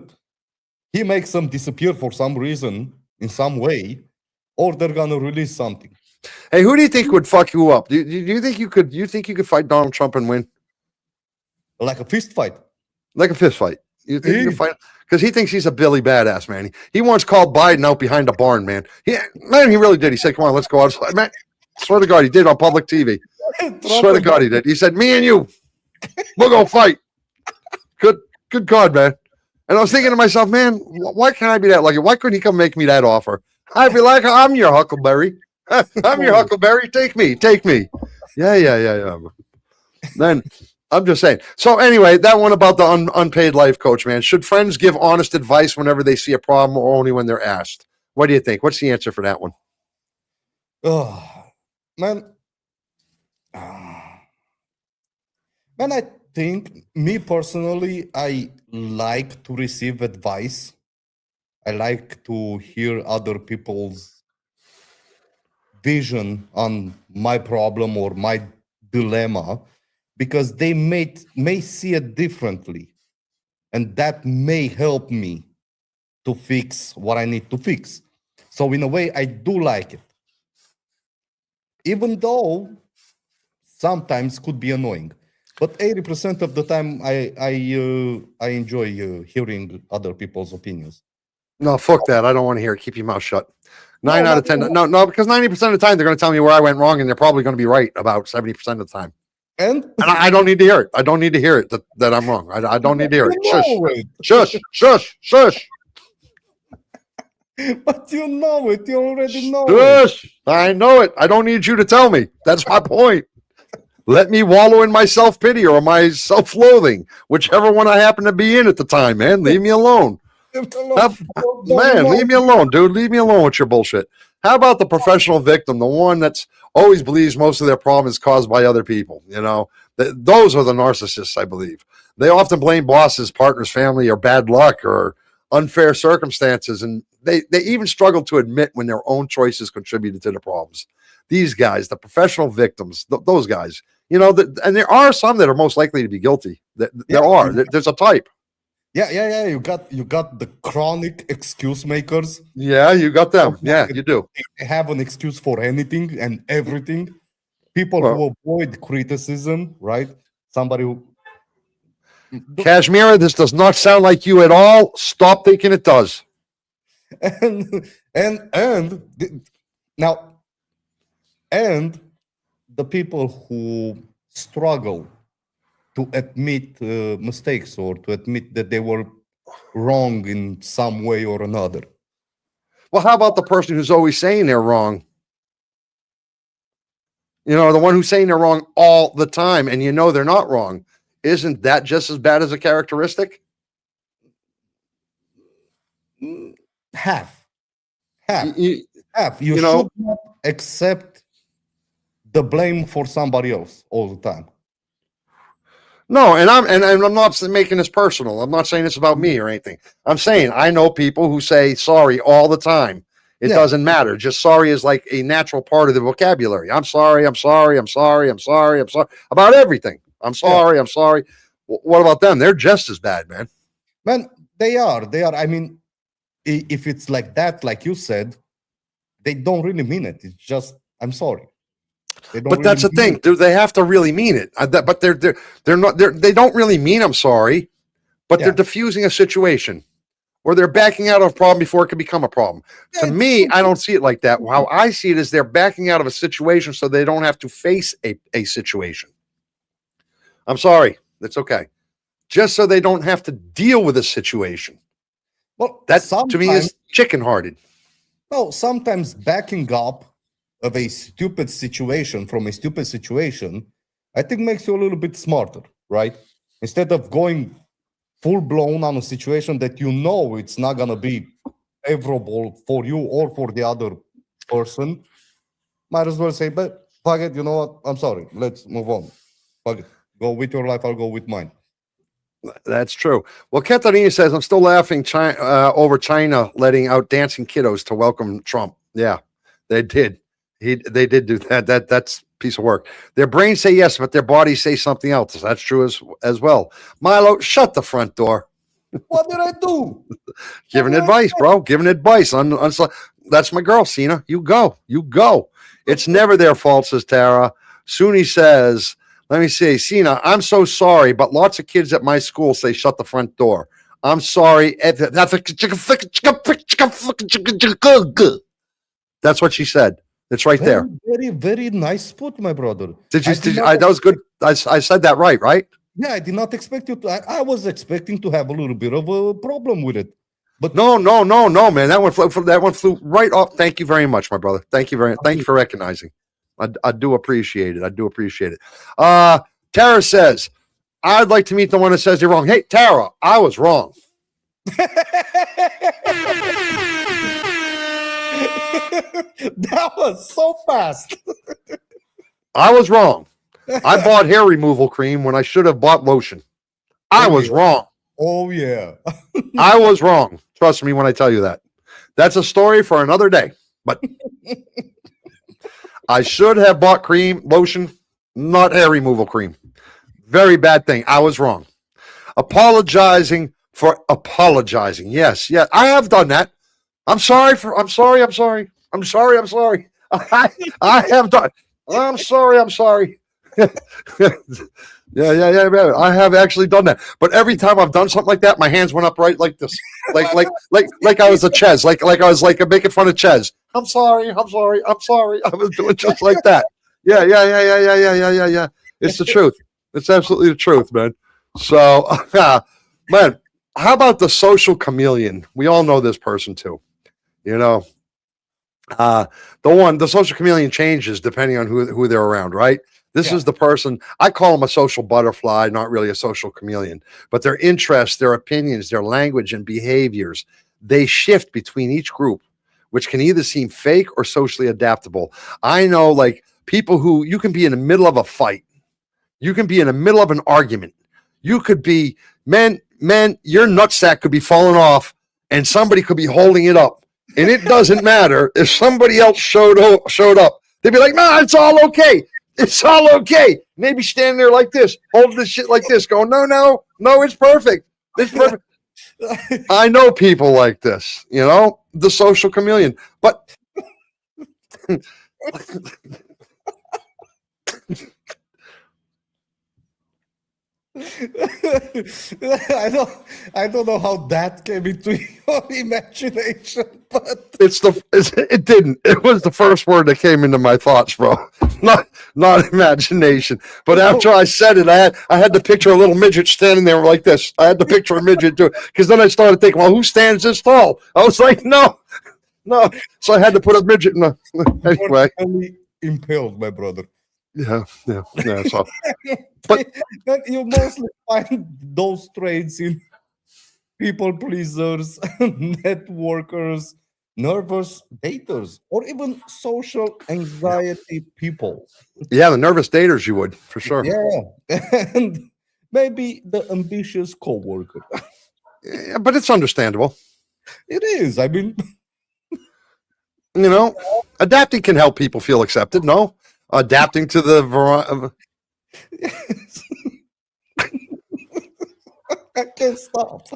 he makes them disappear for some reason in some way, or they're gonna release something. Hey, who do you think would fuck you up? Do you think you could? You think you could fight Donald Trump and win? Like a fist fight. Like a fist fight. You think you could fight? Because he thinks he's a Billy badass, man. He once called Biden out behind a barn, man. He really did. He said, "Come on, let's go outside." Man, swear to God, he did on public TV. Swear to God, he did. He said, "Me and you, we'll go fight." Good God, man. And I was thinking to myself, man, why can't I be that lucky? Why couldn't he come make me that offer? I'd be like, I'm your Huckleberry. I'm your Huckleberry. Take me. Yeah. Then I'm just saying. So anyway, that one about the unpaid life coach, man. Should friends give honest advice whenever they see a problem or only when they're asked? What do you think? What's the answer for that one? Oh, man. Man, I think, me personally, I like to receive advice. I like to hear other people's vision on my problem or my dilemma because they may see it differently, and that may help me to fix what I need to fix. So in a way, I do like it, even though sometimes could be annoying. But 80% of the time, I enjoy hearing other people's opinions. No, fuck that. I don't want to hear it. Keep your mouth shut. 9 out of 10. No, because 90% of the time they're going to tell me where I went wrong, and they're probably going to be right about 70% of the time. And I don't need to hear it. I don't need to hear it that I'm wrong. I don't need to hear it. Shush. But you know it. You already know it. I know it. I don't need you to tell me. That's my point. Let me wallow in my self-pity or my self-loathing, whichever one I happen to be in at the time, man. Leave me alone. Man, leave me alone, dude. Leave me alone with your bullshit. How about the professional victim, the one that's always believes most of their problem is caused by other people? You know, those are the narcissists, I believe. They often blame bosses, partners, family, or bad luck or unfair circumstances, and they even struggle to admit when their own choices contributed to the problems. These guys, the professional victims, those guys, you know, and there are some that are most likely to be guilty. There's a type. Yeah. You got the chronic excuse makers. Yeah, you got them. Yeah, you do. They have an excuse for anything and everything. People who avoid criticism, right? Somebody who. Kashmira, this does not sound like you at all. Stop thinking it does. And the people who struggle to admit mistakes or to admit that they were wrong in some way or another. Well, how about the person who's always saying they're wrong? You know, the one who's saying they're wrong all the time, and you know they're not wrong. Isn't that just as bad as a characteristic? Half. You should not accept the blame for somebody else all the time. No, and I'm not making this personal. I'm not saying it's about me or anything. I'm saying I know people who say sorry all the time. It doesn't matter. Just sorry is like a natural part of the vocabulary. I'm sorry about everything. I'm sorry. What about them? They're just as bad, man. Man, they are. I mean, if it's like that, like you said, they don't really mean it. It's just, I'm sorry. They don't But that's the really mean thing. Do they have to really mean it? But they're not. They don't really mean I'm sorry, but they're Yeah. diffusing a situation, or they're backing out of a problem before it can become a problem. Yeah, To it's me, stupid. I don't see it like that. How I see it is they're backing out of a situation so they don't have to face a situation. I'm sorry. That's okay. Just so they don't have to deal with a situation. Well, That to me is chicken-hearted. no, sometimes backing up of a stupid situation from a stupid situation, I think makes you a little bit smarter, right? Instead of going full blown on a situation that you know it's not gonna be favorable for you or for the other person, might as well say, but fuck it, you know what? I'm sorry. Let's move on. Fuck it. Go with your life, I'll go with mine. That's true. Well, Katarina says, I'm still laughing over China letting out dancing kiddos to welcome Trump. Yeah, they did. They did do that. That's a piece of work. Their brains say yes, but their bodies say something else. That's true as well. Milo, shut the front door. What did I do? Giving advice, bro. Giving advice. That's my girl, Cena. You go. You go. It's never their fault, says Tara. Suni says, let me see. Cena, I'm so sorry, but lots of kids at my school say shut the front door. I'm sorry. That's what she said. It's right there. Very, very nice put, my brother. That was good. I said that right? Yeah, I did not expect you to. I was expecting to have a little bit of a problem with it. But No, man. That one flew right off. Thank you very much, my brother. Thank you for recognizing. I do appreciate it. Tara says, I'd like to meet the one that says you're wrong. Hey, Tara, I was wrong. that was so fast. I was wrong. I bought hair removal cream when I should have bought lotion. I was wrong. Oh, yeah. I was wrong. Trust me when I tell you that. That's a story for another day. But I should have bought lotion, not hair removal cream. Very bad thing. I was wrong. Apologizing for apologizing. Yes. I have done that. I'm sorry. I have done. I'm sorry. Yeah. I have actually done that. But every time I've done something like that, my hands went up right like this, like I was a Ches, like I was like making fun of Ches. I'm sorry. I was doing just like that. Yeah. It's the truth. It's absolutely the truth, man. So, man, how about the social chameleon? We all know this person too. You know, the social chameleon changes depending on who they're around, right? This is the person, I call them a social butterfly, not really a social chameleon, but their interests, their opinions, their language and behaviors, they shift between each group, which can either seem fake or socially adaptable. I know like people who you can be in the middle of a fight. You can be in the middle of an argument. You could be, man, your nutsack could be falling off and somebody could be holding it up. And it doesn't matter if somebody else showed up. They'd be like, no, it's all okay. It's all okay. Maybe standing there like this, holding this shit like this, going, no, it's perfect. It's perfect. I know people like this, you know, the social chameleon. But I don't know how that came into your imagination, but it didn't. It was the first word that came into my thoughts, bro. Not imagination. But after I said it, I had to picture a little midget standing there like this. I had to picture a midget too, because then I started thinking, well, who stands this tall? I was like, no. So I had to put a midget in the anyway. Impaled, my brother. Yeah. So, but you mostly find those traits in people pleasers, networkers, nervous daters, or even social anxiety people. yeah, the nervous daters you would for sure. Yeah, and maybe the ambitious coworker. Yeah, but it's understandable. It is. I mean, you know, adapting can help people feel accepted. No, adapting to the variety. I can't stop.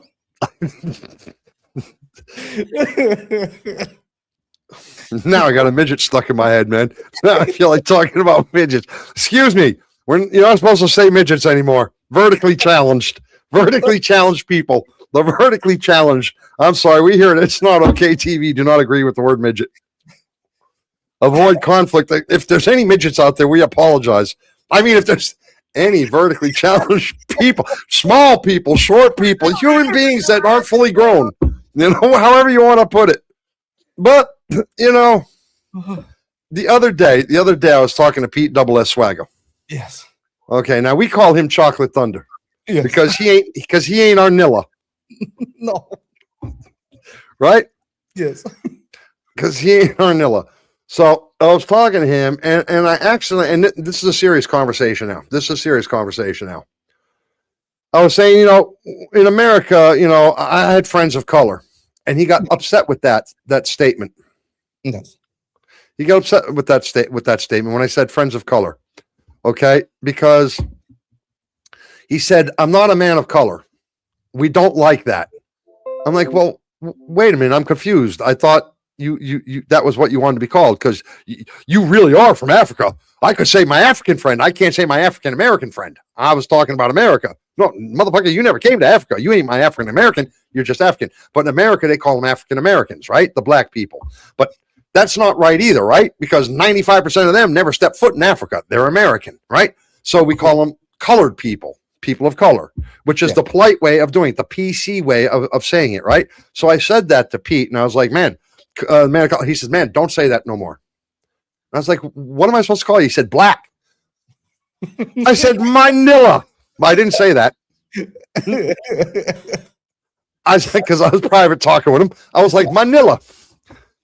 Now I got a midget stuck in my head, man. Now I feel like talking about midgets. Excuse me. You're not supposed to say midgets anymore. Vertically challenged people. The vertically challenged. I'm sorry. We hear it. It's not okay. TV do not agree with the word midget. Avoid conflict. If there's any midgets out there, we apologize. I mean, if there's any vertically challenged people, small people, short people, human beings that aren't fully grown, however you want to put it. But, the other day I was talking to Pete Double S Swaggo. Yes. Okay, now we call him Chocolate Thunder. Yes. Because he ain't our Nilla. No. Right? Yes. Because he ain't our Nilla. So I was talking to him, and I actually, and this is a serious conversation now. I was saying, in America, I had friends of color, and he got upset with that statement. Yes. He got upset with that statement when I said friends of color. Okay, because he said, I'm not a man of color. We don't like that. I'm like, well, wait a minute. I'm confused. I thought you that was what you wanted to be called, because you really are from Africa. I could say my African friend. I can't say my African American friend. I was talking about America. No, motherfucker, you never came to Africa. You ain't my African American. You're just African. But in America, they call them African Americans, right? The black people. But that's not right either, right? Because 95% of them never stepped foot in Africa. They're American, right? So we call them colored people of color, which is the polite way of doing it, the PC way of saying it, right? So I said that to Pete, and I was like, man, he says, man, don't say that no more. And I was like, what am I supposed to call you? He said, black. I said, Manila. But I didn't say that. I said, because I was private talking with him. I was like, Manila,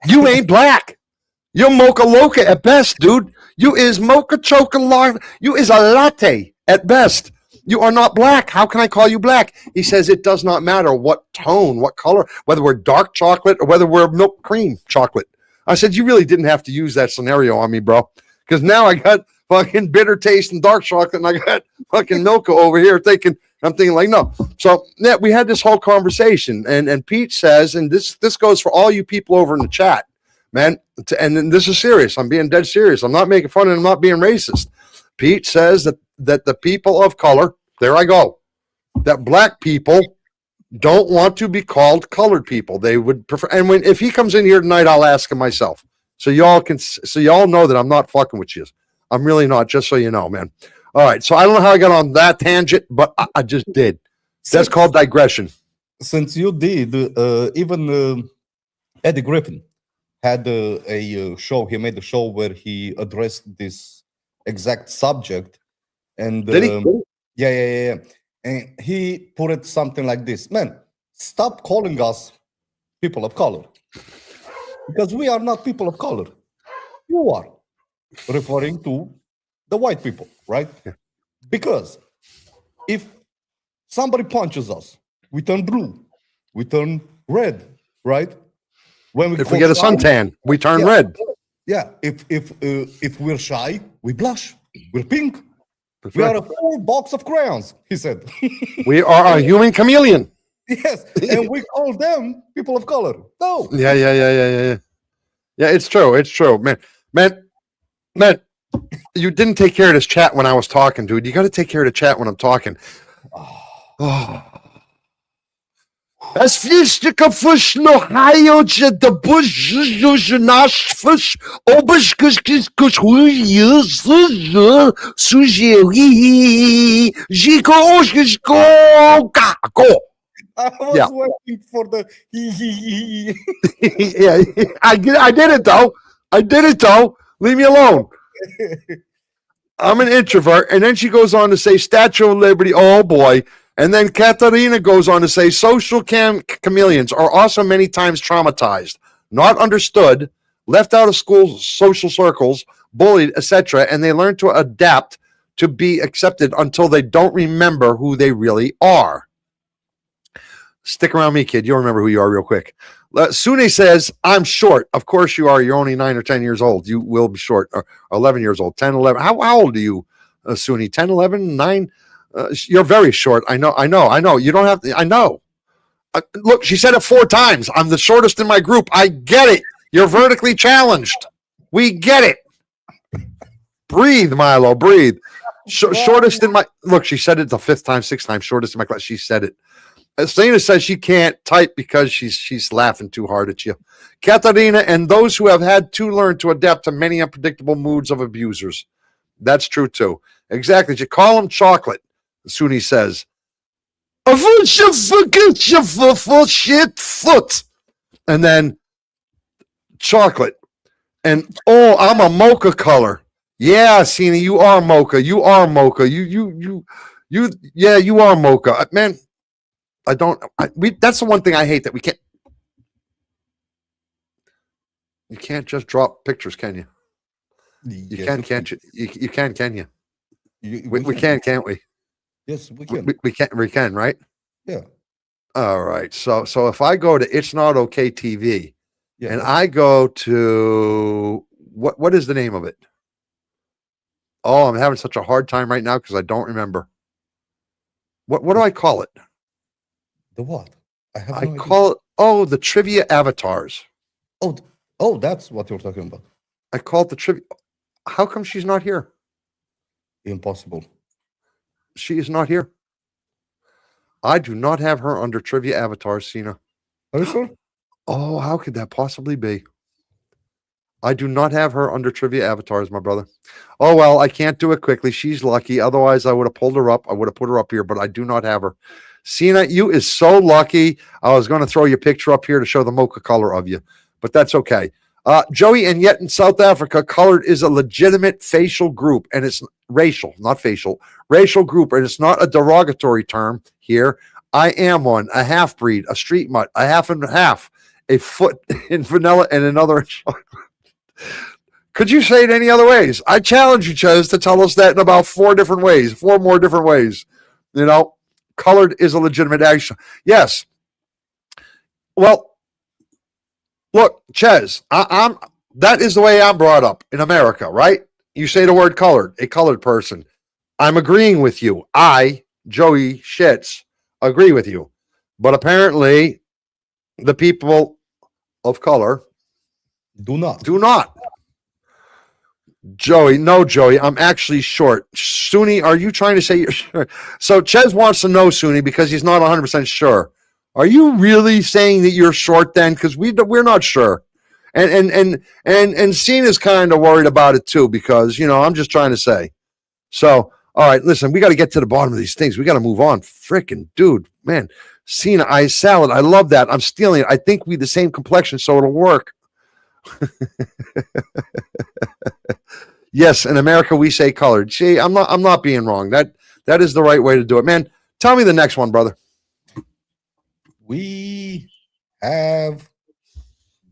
you ain't black. You're mocha loca at best, dude. You is mocha chocolate. You is a latte at best. You are not black. How can I call you black? He says, it does not matter what tone, what color, whether we're dark chocolate or whether we're milk cream chocolate. I said, you really didn't have to use that scenario on me, bro. Because now I got fucking bitter taste and dark chocolate, and I got fucking Milka over here I'm thinking like, no. So yeah, we had this whole conversation, and Pete says, and this goes for all you people over in the chat, man, and this is serious. I'm being dead serious. I'm not making fun and I'm not being racist. Pete says that the people of color, there I go, that black people don't want to be called colored people. They would prefer, and if he comes in here tonight, I'll ask him myself. So y'all know that I'm not fucking with you. I'm really not, just so you know, man. All right. So I don't know how I got on that tangent, but I just did. That's called digression. Since you did, even Eddie Griffin had a show. He made a show where he addressed this exact subject. And did he? Yeah. And he put it something like this: man, stop calling us people of color, because we are not people of color. You are, referring to the white people, right? Yeah. Because if somebody punches us, we turn blue, we turn red, right? If we get a suntan, we turn red. Yeah. If we're shy, we blush. We're pink. That's we right. are a full box of crayons, he said. We are a human chameleon. Yes, and we call them people of color. No. Yeah. Yeah, it's true, man. You didn't take care of this chat when I was talking, dude. You got to take care of the chat when I'm talking. Oh. Es fischtige Fisch noch heilje de busch nasch fisch obisch sujeri go. I was waiting for the Yeah, I did it though. Leave me alone. I'm an introvert. And then she goes on to say Statue of Liberty. Oh boy. And then Katarina goes on to say social chameleons are also many times traumatized, not understood, left out of school social circles, bullied, etc. And they learn to adapt to be accepted until they don't remember who they really are. Stick around me, kid. You'll remember who you are real quick. Sune says, I'm short. Of course you are. You're only 9 or 10 years old. You will be short. Or 11 years old. 10, 11. How old are you, Sune? 10, 11, 9? You're very short. I know. You don't have to. I know. Look, she said it 4 times. I'm the shortest in my group. I get it. You're vertically challenged. We get it. Breathe, Milo. Breathe. Shortest in my look. She said it the 5th time, 6th time. Shortest in my class. She said it. Selena says she can't type because she's laughing too hard at you. Katarina, and those who have had to learn to adapt to many unpredictable moods of abusers. That's true too. Exactly. You call them chocolate. Suni says. Shit. And then chocolate. And I'm a mocha color. Yeah, Cena, you are mocha. You are mocha. You are mocha. Man, that's the one thing I hate that we can't. You can't just drop pictures, can you? You can, can't you? You can you? We can, can't we? Yes, we can. We can, right? Yeah. All right. So if I go to It's Not Okay TV, Yeah. and I go to what is the name of it? Oh, I'm having such a hard time right now because I don't remember. What do I call it? The what? I call it the trivia avatars. Oh, that's what you're talking about. I call it the trivia. How come she's not here? Impossible. She is not here. I do not have her under trivia avatars, Cena. Are you sure? Oh, how could that possibly be? I do not have her under trivia avatars, my brother. Oh, well, I can't do it quickly. She's lucky. Otherwise, I would have pulled her up. I would have put her up here, but I do not have her. Cena, you is so lucky. I was going to throw your picture up here to show the mocha color of you, but that's okay. Joey, and yet in South Africa, colored is a legitimate facial group, and it's racial, not facial, racial group, and it's not a derogatory term here. I am one, a half-breed, a street mutt, a half and a half, a foot in vanilla, and another in chocolate. Could you say it any other ways? I challenge you, Ches, to tell us that in about 4 more different ways. You know, colored is a legitimate action. Yes. Well, look, Ches, that is the way I'm brought up in America, right? You say the word colored, a colored person. I'm agreeing with you. I, Joey Schitz, agree with you. But apparently, the people of color Do not. Joey, no, Joey, I'm actually short. Suni, are you trying to say you're short? So Ches wants to know, Suni, because he's not 100% sure. Are you really saying that you're short then? Because we're not sure. And Cena's kind of worried about it too, because, I'm just trying to say. So, all right, listen, we got to get to the bottom of these things. We got to move on. Freaking dude, man. Cena, ice salad. I love that. I'm stealing it. I think we the same complexion, so it'll work. Yes, in America we say colored. See, I'm not being wrong. That is the right way to do it, man. Tell me the next one, brother. We have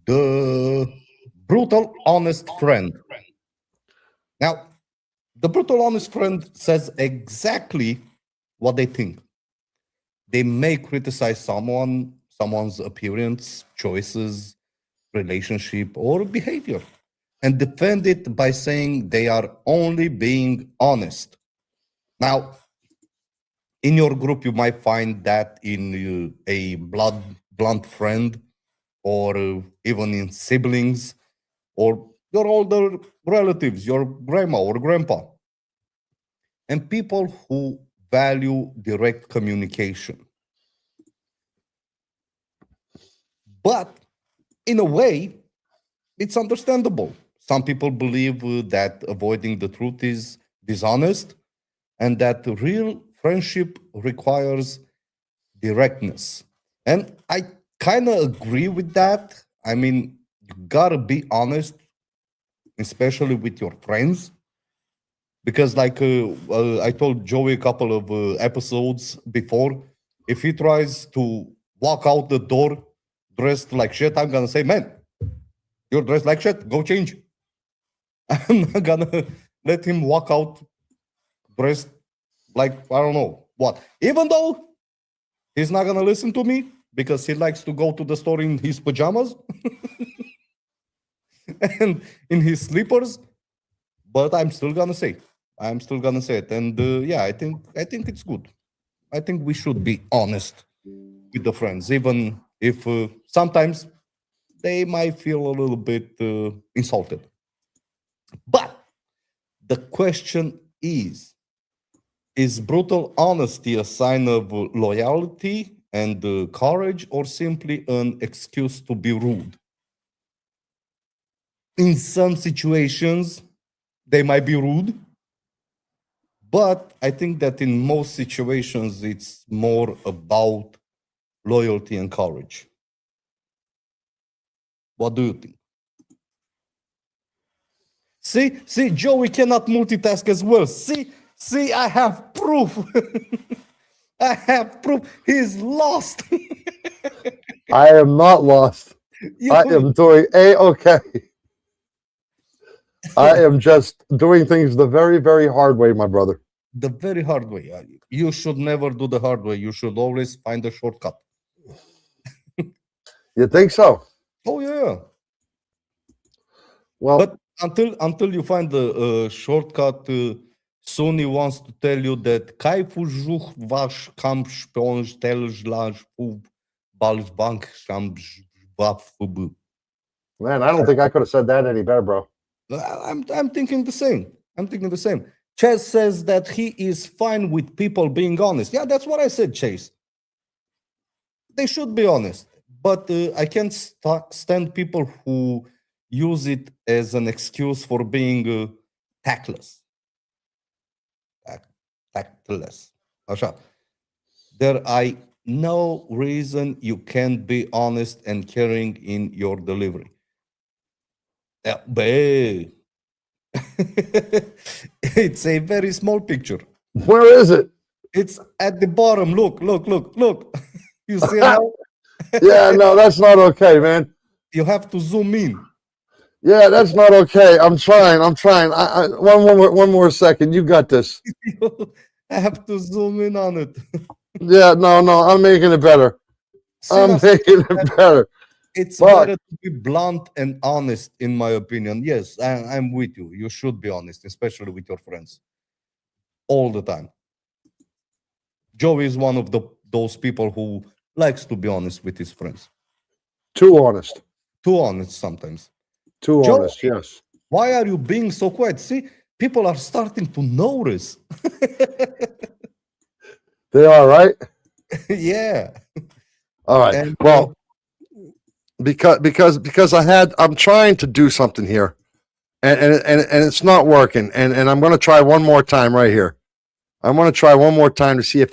the brutal honest friend. Now, the brutal honest friend says exactly what they think. They may criticize someone's appearance, choices, relationship, or behavior, and defend it by saying they are only being honest. Now, in your group, you might find that in a blunt friend, or even in siblings, or your older relatives, your grandma or grandpa, and people who value direct communication. But in a way, it's understandable. Some people believe that avoiding the truth is dishonest, and that real friendship requires directness. And I kind of agree with that. I mean, you gotta be honest, especially with your friends. Because, like I told Joey a couple of episodes before, if he tries to walk out the door dressed like shit, I'm gonna say, man, you're dressed like shit, go change. I'm not gonna let him walk out dressed like, I don't know what. Even though he's not gonna listen to me because he likes to go to the store in his pajamas and in his slippers, but I'm still gonna say it. And yeah, I think it's good. I think we should be honest with the friends, even if sometimes they might feel a little bit insulted. But the question is brutal honesty a sign of loyalty and courage, or simply an excuse to be rude? In some situations, they might be rude, but I think that in most situations, it's more about loyalty and courage. What do you think? See, Joey cannot multitask as well. See, I have proof. I have proof. He's lost. I am not lost. I am doing A-okay. I am just doing things the very, very hard way, my brother. The very hard way. You should never do the hard way. You should always find a shortcut. You think so? Oh yeah. Well, But until you find the shortcut, Sony wants to tell you that Kai fujuh vash kamp sponge telj laj fu balj bank sham bafub. man, I don't think I could have said that any better, bro. I'm thinking the same. I'm thinking the same. Chase says that he is fine with people being honest. Yeah, that's what I said, Chase. They should be honest. But I can't stand people who use it as an excuse for being tactless. Tactless. Așa. There are no reason you can't be honest and caring in your delivery. Babe. It's a very small picture. Where is it? It's at the bottom. Look. You see now? Yeah, no, that's not okay, man. You have to zoom in. Yeah, that's not okay. I'm trying. One more second. You got this. You have to zoom in on it. Yeah, no, I'm making it better. I'm making it better. It's But- better to be blunt and honest, in my opinion. Yes, I'm with you. You should be honest, especially with your friends. All the time. Joey is one of those people who likes to be honest with his friends. Too honest. Too honest sometimes. Too Joe- honest, yes. Why are you being so quiet? See, people are starting to notice. They are, right? Yeah. All right. And, Well, because I'm trying to do something here, and it's not working, and I'm going to try one more time right here. I'm going to try one more time to see if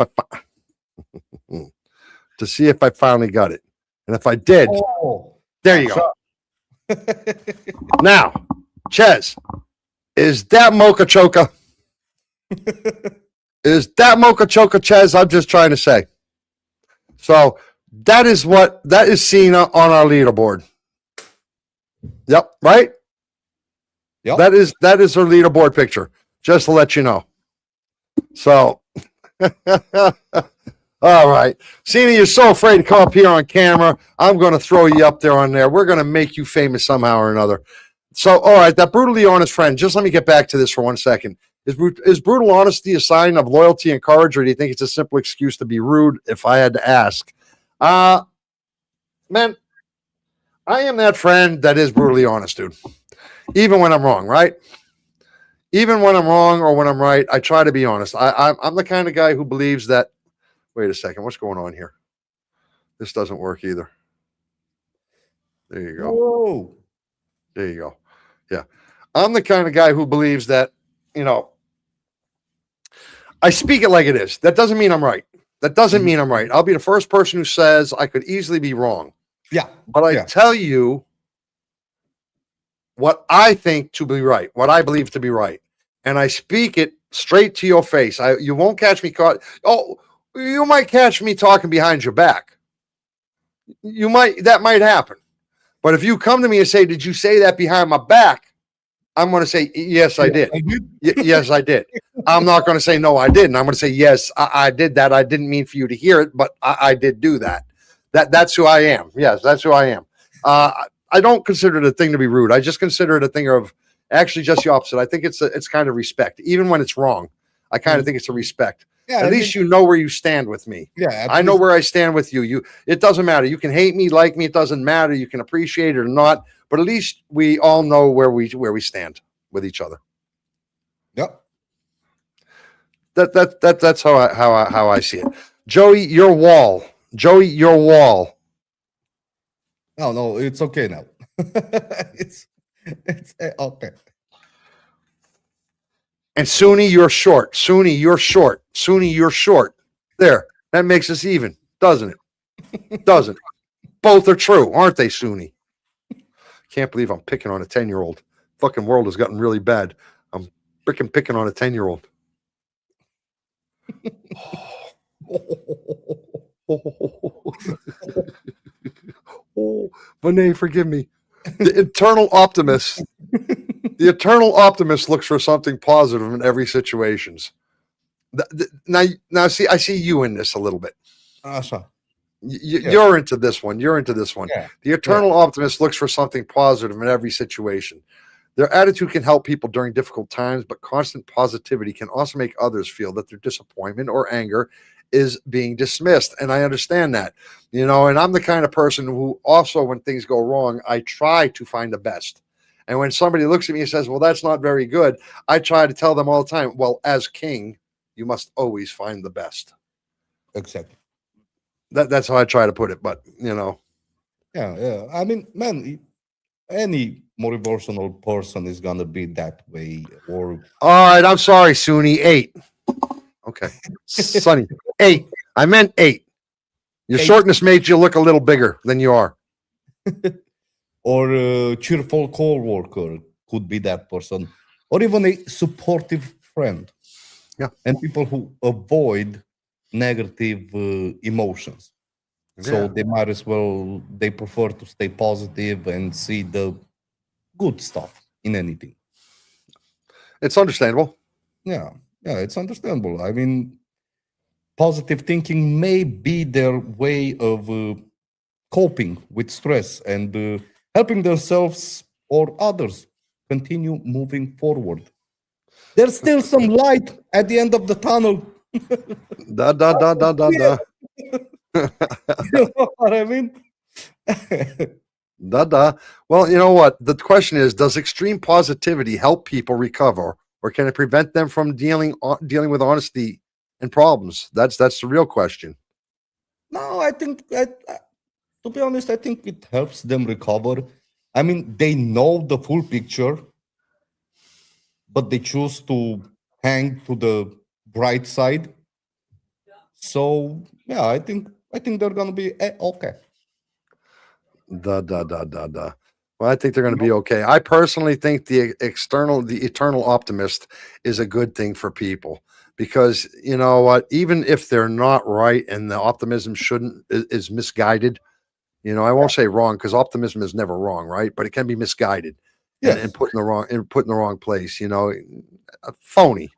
I finally got it, and if I did, oh, there you go. Now, Ches, is that Mocha Choca? Is that Mocha Choca, Ches? I'm just trying to say. So that is seen on our leaderboard. Yep, right? Yep. That is her leaderboard picture, just to let you know. So all right. Seeing you're so afraid to come up here on camera, I'm going to throw you up there on there. We're going to make you famous somehow or another. So, all right, that brutally honest friend, just let me get back to this for 1 second. Is brutal honesty a sign of loyalty and courage, or do you think it's a simple excuse to be rude, if I had to ask? Man, I am that friend that is brutally honest, dude. Even when I'm wrong, right? Even when I'm wrong or when I'm right, I try to be honest. I'm the kind of guy who believes that. Wait a second. What's going on here? This doesn't work either. There you go. Whoa. There you go. Yeah. I'm the kind of guy who believes that, I speak it like it is. That doesn't mean I'm right. That doesn't mean I'm right. I'll be the first person who says I could easily be wrong. Yeah. But I tell you what I think to be right, what I believe to be right. And I speak it straight to your face. You won't catch me caught. Oh, you might catch me talking behind your back. That might happen. But if you come to me and say, did you say that behind my back? I'm going to say, yes, I did. Yes, I did. I'm not going to say, no, I didn't. I'm going to say, yes, I did that. I didn't mean for you to hear it, but I did do that. That's who I am. Yes, that's who I am. I don't consider it a thing to be rude. I just consider it a thing of actually just the opposite. I think it's kind of respect. Even when it's wrong, I kind of think it's a respect. Yeah, At least you know where you stand with me. yeah, I know where I stand with you. It doesn't matter. You can hate me, like me. It doesn't matter. You can appreciate it or not. But at least we all know where we stand with each other. Yep. That's how I see it. Joey, your wall. Joey, your wall. No, it's okay now. it's okay. And Sunni, you're short. Sunni, you're short. Sunni, you're short. There. That makes us even, doesn't it? Doesn't it? Both are true, aren't they, Sunni? Can't believe I'm picking on a 10-year-old. Fucking world has gotten really bad. I'm freaking picking on a 10-year-old. Oh, Vinay, forgive me. The eternal optimist. The eternal optimist looks for something positive in every situations. Now, see, I see you in this a little bit. You're into this one. You're into this one. Yeah. The eternal optimist looks for something positive in every situation. Their attitude can help people during difficult times, but constant positivity can also make others feel that their disappointment or anger is being dismissed. And I understand that, and I'm the kind of person who also, when things go wrong, I try to find the best. And when somebody looks at me and says, well, that's not very good, I try to tell them all the time, well, as king, you must always find the best. Exactly. That's how I try to put it, but Yeah. I mean, man, any motivational person is gonna be that way. Or all right, I'm sorry, Sunni. 8. Okay. Sonny, 8. I meant 8. Your 8. shortness made you look a little bigger than you are. Or a cheerful co-worker could be that person. Or even a supportive friend. Yeah. And people who avoid negative emotions. So they might as well, they prefer to stay positive and see the good stuff in anything. It's understandable. Yeah, it's understandable. I mean, positive thinking may be their way of coping with stress and helping themselves or others continue moving forward. There's still some light at the end of the tunnel. Da. You know what I mean? Well, you know what? The question is, does extreme positivity help people recover, or can it prevent them from dealing with honesty and problems? That's the real question. No, I think, to be honest, I think it helps them recover. I mean, they know the full picture, but they choose to hang to the bright side. So, yeah, I think they're gonna be okay. Well, I think they're going to be okay. I personally think the eternal optimist is a good thing for people, because you know what? Even if they're not right and the optimism is misguided, I won't say wrong, because optimism is never wrong, right? But it can be misguided and put in the wrong place. Phony.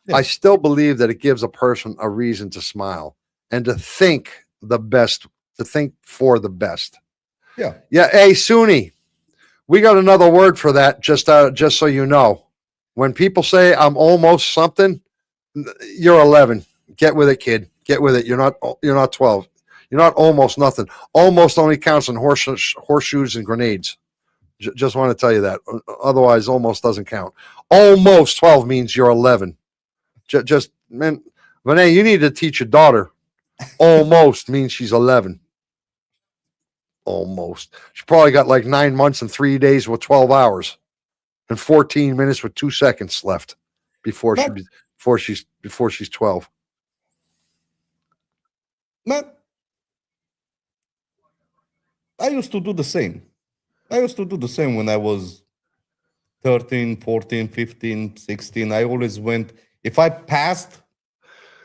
Yes. I still believe that it gives a person a reason to smile and to think the best, to think for the best. Yeah. Hey, Sunni, we got another word for that. Just so you know, when people say I'm almost something, you're 11. Get with it, kid. Get with it. You're not 12. You're not almost nothing. Almost only counts in horseshoes and grenades. Just want to tell you that. Otherwise, almost doesn't count. Almost 12 means you're 11. Man, Vinay, you need to teach your daughter. Almost means she's 11. Almost. She probably got like 9 months and 3 days with 12 hours and 14 minutes with 2 seconds left before she's 12. Man, I used to do the same. When I was 13, 14, 15, 16. I always went, if I passed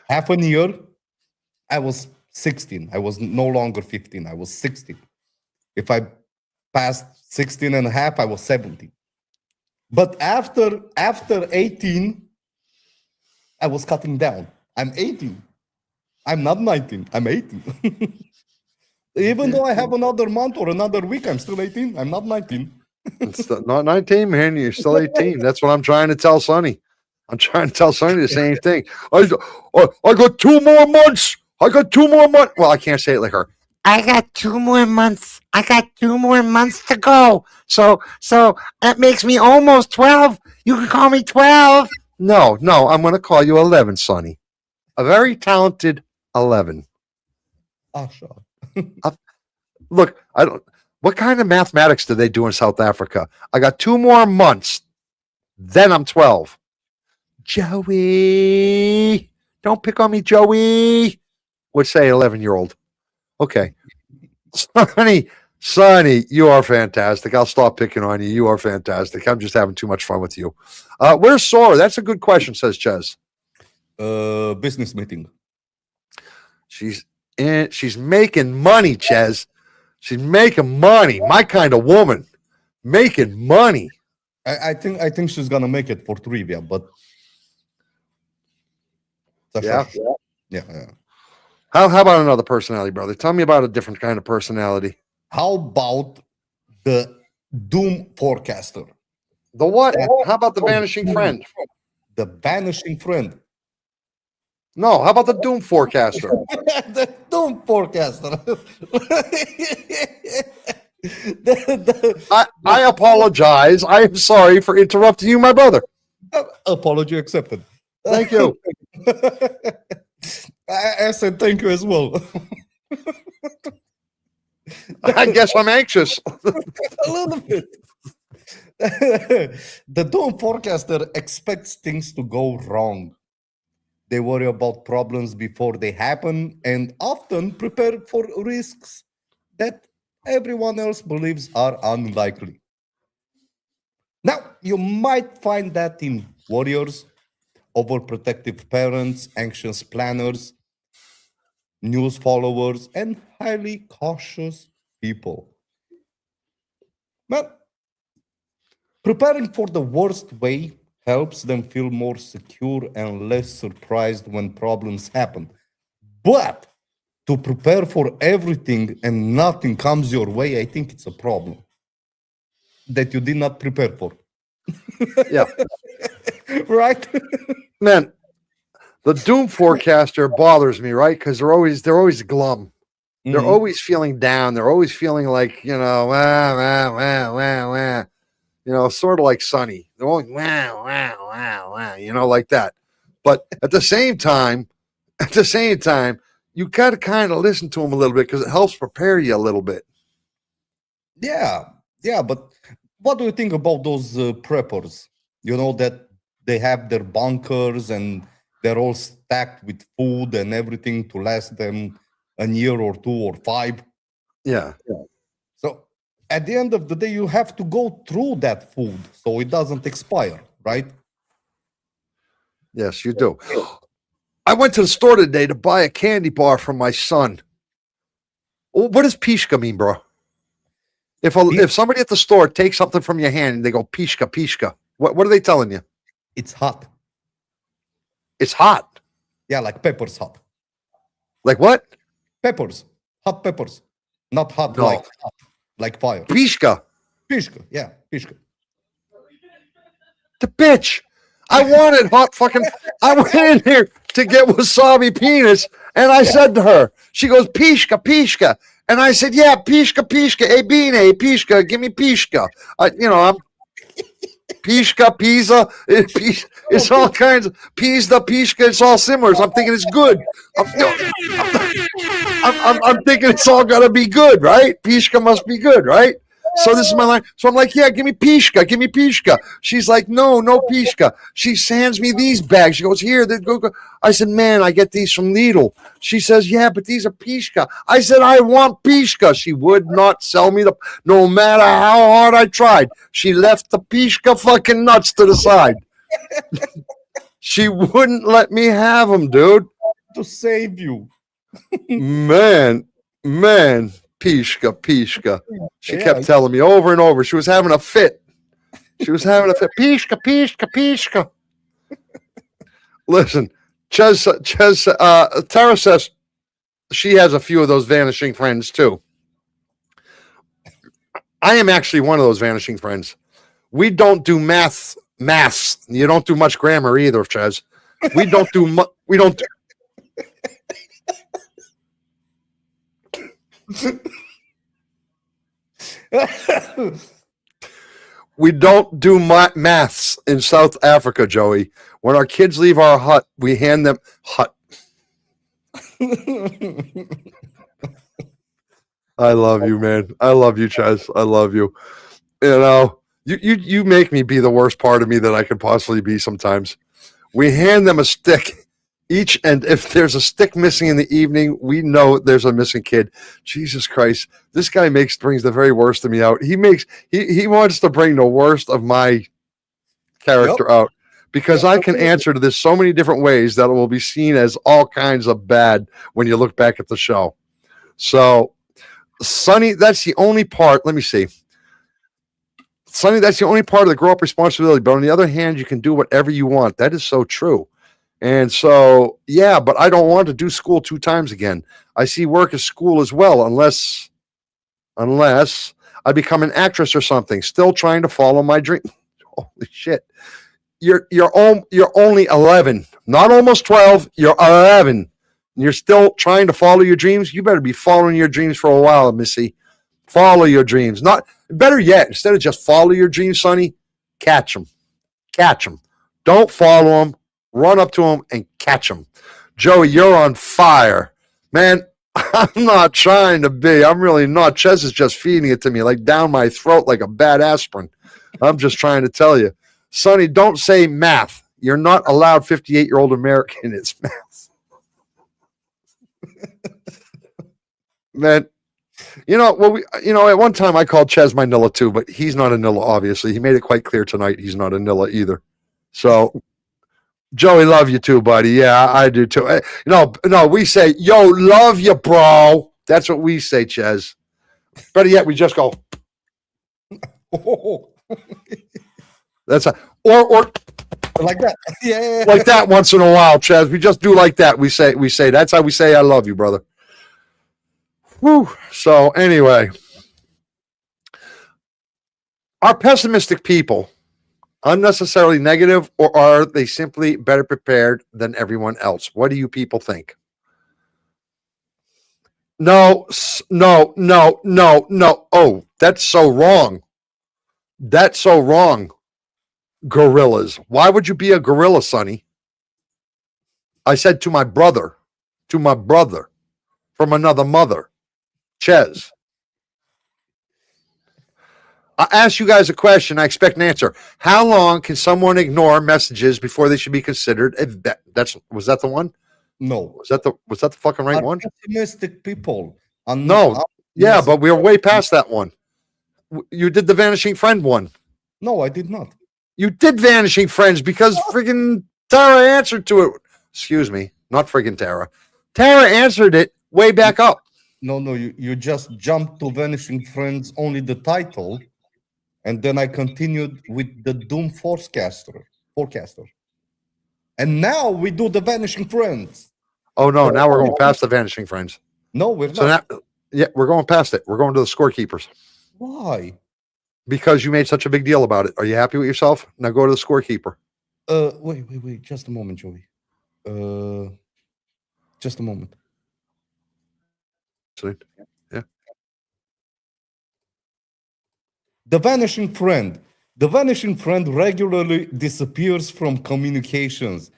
half a year, I was 16. I was no longer 15. I was 16. If I passed 16 and a half, I was 17. But after 18, I was cutting down. I'm 18. I'm not 19. I'm 18. Even though I have another month or another week, I'm still 18. I'm not 19. It's not 19, man. You're still 18. That's what I'm trying to tell Sonny. I'm trying to tell Sonny the same thing. I got 2 more months. I got 2 more months. Well, I can't say it like her. I got 2 more months. I got 2 more months to go. So that makes me almost 12. You can call me 12. No, I'm going to call you 11, Sonny. A very talented 11. Sure. Look, I don't. What kind of mathematics do they do in South Africa? I got 2 more months. Then I'm 12. Joey, don't pick on me, Joey. Would say 11-year-old. Okay. Sonny, you are fantastic. I'll stop picking on you. You are fantastic. I'm just having too much fun with you. Where's Sora? That's a good question, says Ches. Business meeting. She's making money, Ches. She's making money. My kind of woman. Making money. I think she's gonna make it for trivia, but Yeah. Yeah. How about another personality, brother? Tell me about a different kind of personality. How about the doom forecaster? The what? How about the vanishing friend? The vanishing friend. No, how about the doom forecaster? The doom forecaster. I apologize. I am sorry for interrupting you, my brother. Apology accepted. Thank you. I said thank you as well. I guess I'm anxious. A little bit. The doom forecaster expects things to go wrong. They worry about problems before they happen and often prepare for risks that everyone else believes are unlikely. Now, you might find that in warriors, overprotective parents, anxious planners, news followers, and highly cautious people. But preparing for the worst way helps them feel more secure and less surprised when problems happen. But to prepare for everything and nothing comes your way, I think it's a problem that you did not prepare for. Yeah. Right? Man, the doom forecaster bothers me, right? Because they're always glum. They're always feeling down. They're always feeling like, sort of like Sonny. They're always like that. But at the same time, you got to kind of listen to them a little bit because it helps prepare you a little bit. Yeah, but what do you think about those preppers? You know that they have their bunkers and they're all stacked with food and everything to last them a year or 2 or 5. Yeah. So at the end of the day, you have to go through that food so it doesn't expire, right? Yes, you do. I went to the store today to buy a candy bar for my son. What does pishka mean, bro? If somebody at the store takes something from your hand and they go pishka, what are they telling you? It's hot. It's hot. Yeah, like peppers hot. Like what? Peppers. Hot peppers. Not hot No. like fire. Pishka. Pishka. Yeah, pishka. The bitch. I wanted hot fucking. I went in here to get wasabi penis, and I said to her, she goes, pishka. And I said, yeah, pishka, bine, pishka, give me pishka. I'm pishka, pizza, it's all kinds of pizza, pishka, it's all similars. I'm thinking it's good. I'm thinking it's all gotta be good, right? Pishka must be good, right? So this is my line. So I'm like, yeah, give me pishka. She's like, no pishka. She hands me these bags. She goes, here, go. I said, man, I get these from Lidl. She says, yeah, but these are pishka. I said, I want pishka. She would not sell me no matter how hard I tried. She left the pishka fucking nuts to the side. She wouldn't let me have them, dude. To save you. Man. Pishka. She kept telling me over and over. She was having a fit. Pishka. Listen, Tara says she has a few of those vanishing friends too. I am actually one of those vanishing friends. We don't do math maths. You don't do much grammar either, Chaz. We don't do we don't do we don't do maths in South Africa, Joey. When our kids leave our hut, we hand them hut. I love you, man. I love you, Chaz. I love you. You know, you make me be the worst part of me that I could possibly be sometimes. We hand them a stick each, and if there's a stick missing in the evening, we know there's a missing kid. Jesus Christ. This guy brings the very worst of me out. He wants to bring the worst of my character out because I can answer to this so many different ways that it will be seen as all kinds of bad when you look back at the show. So, Sonny, that's the only part. Let me see. Sonny, that's the only part of the grow up responsibility. But on the other hand, you can do whatever you want. That is so true. And so, yeah, but I don't want to do school 2 times again. I see work as school as well, unless I become an actress or something. Still trying to follow my dream. Holy shit! You're only 11, not almost 12. You're 11. You're still trying to follow your dreams. You better be following your dreams for a while, Missy. Follow your dreams. Not better yet. Instead of just follow your dreams, Sonny, catch them. Catch them. Don't follow them. Run up to them and catch them. Joey, you're on fire. Man, I'm not trying to be. I'm really not. Ches is just feeding it to me like down my throat like a bad aspirin. I'm just trying to tell you. Sonny, don't say math. You're not allowed 58-year-old American. It's math. Man, at one time I called Ches my Nilla too, but he's not a Nilla, obviously. He made it quite clear tonight he's not a Nilla either. So, Joey, love you too, buddy. Yeah, I do too. No, we say, yo, love you, bro. That's what we say, Ches. Better yet, we just go. That's or like that. Yeah. Like that once in a while, Ches. We just do like that. We say that's how we say I love you, brother. Whew. So anyway, are pessimistic people unnecessarily negative, or are they simply better prepared than everyone else? What do you people think? No. Oh, that's so wrong. That's so wrong. Gorillas. Why would you be a gorilla, Sonny? I said to my brother from another mother. Ches. I asked you guys a question. I expect an answer. How long can someone ignore messages before they should be considered? Was that the one? No. Was that the fucking right one? Pessimistic people. No. Yeah, but we were way past that one. You did the Vanishing Friend one. No, I did not. You did Vanishing Friends because friggin' Tara answered to it. Excuse me, not friggin' Tara. Tara answered it way back up. No, you just jumped to Vanishing Friends, only the title, and then I continued with the Doom Forecaster. And now we do the Vanishing Friends. Oh, no, now we're going past the Vanishing Friends. No, we're not. So now, yeah, we're going past it. We're going to the scorekeepers. Why? Because you made such a big deal about it. Are you happy with yourself? Now go to the scorekeeper. Wait. Just a moment, Joey. Just a moment. Yeah. The Vanishing Friend. The Vanishing Friend regularly disappears from communications.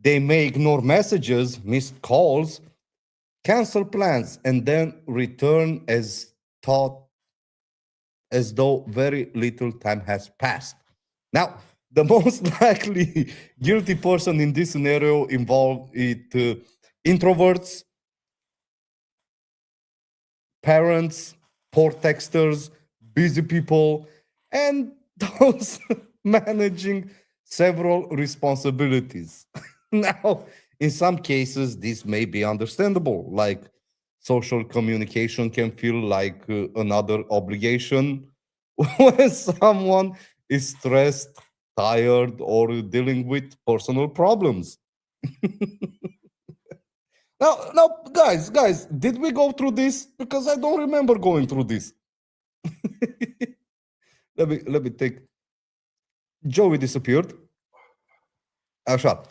They may ignore messages, missed calls, cancel plans, and then return as though very little time has passed. Now, the most likely guilty person in this scenario involved introverts, parents, poor texters, busy people, and those managing several responsibilities. Now, in some cases, this may be understandable, like social communication can feel like another obligation when someone is stressed, tired, or dealing with personal problems. Now, guys, did we go through this? Because I don't remember going through this. Let me take. Joey disappeared. Așa.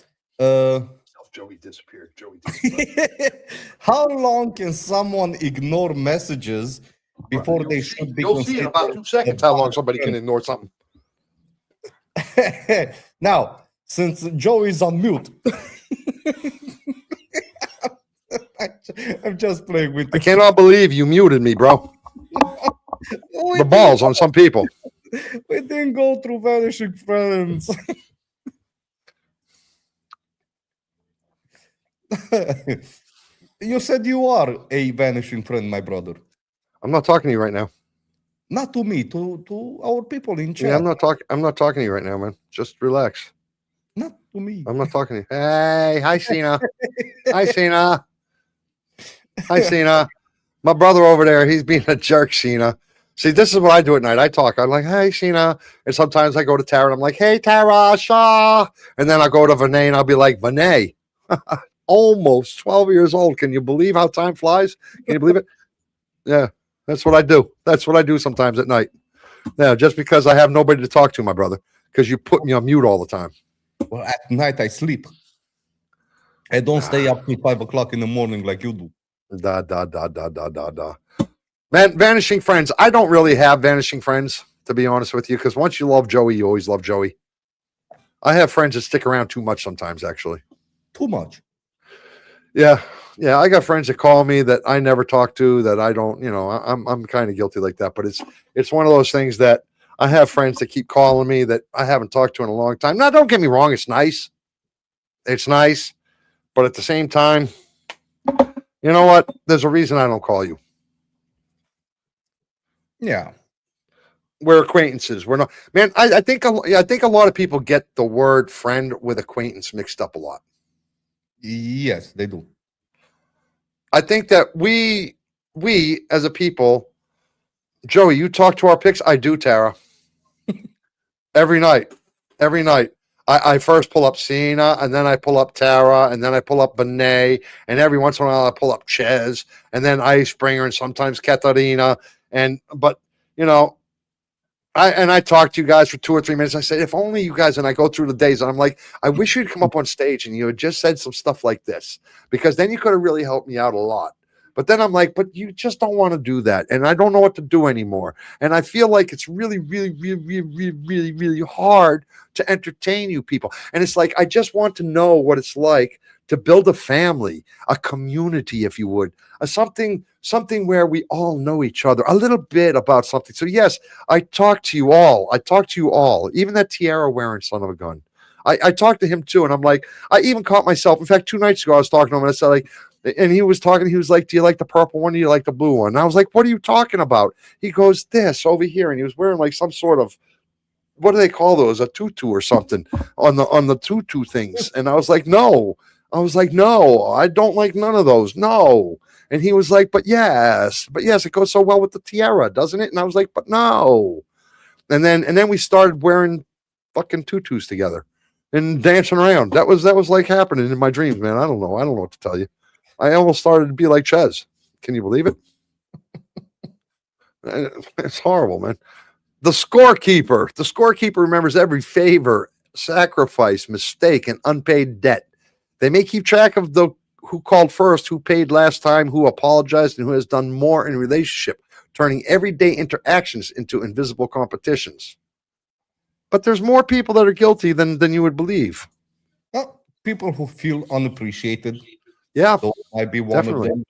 Joey disappeared. Joey disappeared. How long can someone ignore messages before they should be You'll see in about 2 seconds how long somebody can ignore something. Now, since Joey is on mute, I'm just playing with I cannot believe you muted me, bro. The balls on some people. We didn't go through Vanishing Friends. You said you are a vanishing friend, my brother. I'm not talking to you right now. Not to me, to our people in chat. Yeah, I'm not talking to you right now, man. Just relax. Not to me. I'm not talking to you. Hey, hi, Cena. Hi, Cena. Hi, Cena. My brother over there, he's being a jerk, Cena. See, this is what I do at night. I talk. I'm like, hey, Cena. And sometimes I go to Tara and I'm like, hey, Tara, Shaw. And then I'll go to Vinay and I'll be like, Vinay, almost 12 years old. Can you believe how time flies? Can you believe it? Yeah, that's what I do. That's what I do sometimes at night. Yeah, just because I have nobody to talk to, my brother, because you put me on mute all the time. Well, at night I sleep. I don't stay up till 5 o'clock in the morning like you do. Da. Man, Vanishing Friends. I don't really have Vanishing Friends, to be honest with you, because once you love Joey, you always love Joey. I have friends that stick around too much sometimes, actually. Too much. Yeah. I got friends that call me that I never talk to, that I don't, I'm kind of guilty like that. But it's one of those things that I have friends that keep calling me that I haven't talked to in a long time. Now, don't get me wrong, it's nice. It's nice. But at the same time, you know what? There's a reason I don't call you. Yeah. We're acquaintances. We're not, man. I think a lot of people get the word friend with acquaintance mixed up a lot. Yes, they do. I think that we as a people, Joey, you talk to our picks. I do, Tara. Every night. I first pull up Cena, and then I pull up Tara, and then I pull up Benet, and every once in a while I pull up Ches, and then Ice Springer, and sometimes Katarina. But I talked to you guys for 2 or 3 minutes. I said, if only you guys, and I go through the days, and I'm like, I wish you'd come up on stage and you had just said some stuff like this, because then you could have really helped me out a lot. But then I'm like, but you just don't want to do that. And I don't know what to do anymore. And I feel like it's really, really, really, really, really, really hard to entertain you people. And it's like, I just want to know what it's like to build a family, a community, if you would, something where we all know each other, a little bit about something. So yes, I talk to you all. Even that tiara wearing son of a gun. I talked to him too. And I'm like, I even caught myself. In fact, 2 nights ago, I was talking to him and I said, like, and he was like, do you like the purple one? Do you like the blue one? And I was like, what are you talking about? He goes, this over here. And he was wearing like some sort of, what do they call those? A tutu or something on the tutu things. And I was like, no, I don't like none of those. No. And he was like, but yes, it goes so well with the tiara, doesn't it? And I was like, but no. And then we started wearing fucking tutus together and dancing around. That was like happening in my dreams, man. I don't know what to tell you. I almost started to be like Ches. Can you believe it? It's horrible, man. The scorekeeper remembers every favor, sacrifice, mistake, and unpaid debt. They may keep track of who called first, who paid last time, who apologized, and who has done more in relationship, turning everyday interactions into invisible competitions. But there's more people that are guilty than you would believe. Well, people who feel unappreciated. Yeah, so might be one of them.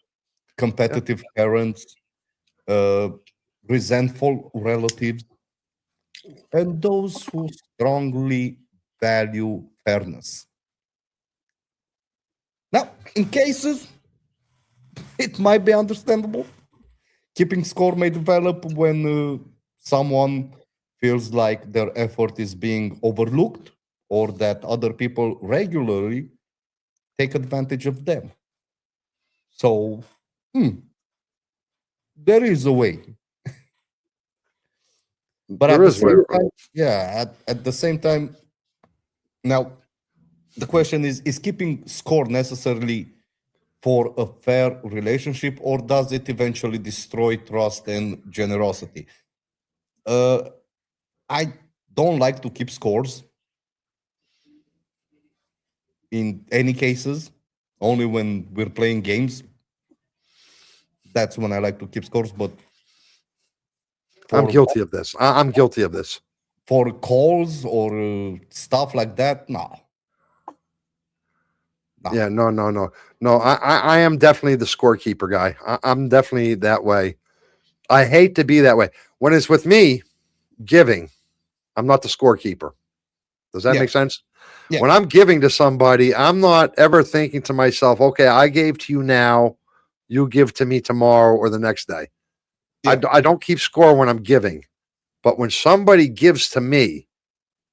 Competitive parents, resentful relatives, and those who strongly value fairness. Now, in cases, it might be understandable. Keeping score may develop when someone feels like their effort is being overlooked, or that other people regularly take advantage of them. So, there is a way. But at the same time, now, the question is keeping score necessarily for a fair relationship, or does it eventually destroy trust and generosity? I don't like to keep scores in any cases. Only when we're playing games, that's when I like to keep scores. But I'm guilty of this. I'm guilty of this. for calls or stuff like that, no. Yeah, no. I am definitely the scorekeeper guy. I'm definitely that way. I hate to be that way. When it's with me, giving, I'm not the scorekeeper. Does that Yeah. make sense? Yeah. When I'm giving to somebody, I'm not ever thinking to myself, okay, I gave to you now, you give to me tomorrow or the next day. Yeah. I don't keep score when I'm giving. But when somebody gives to me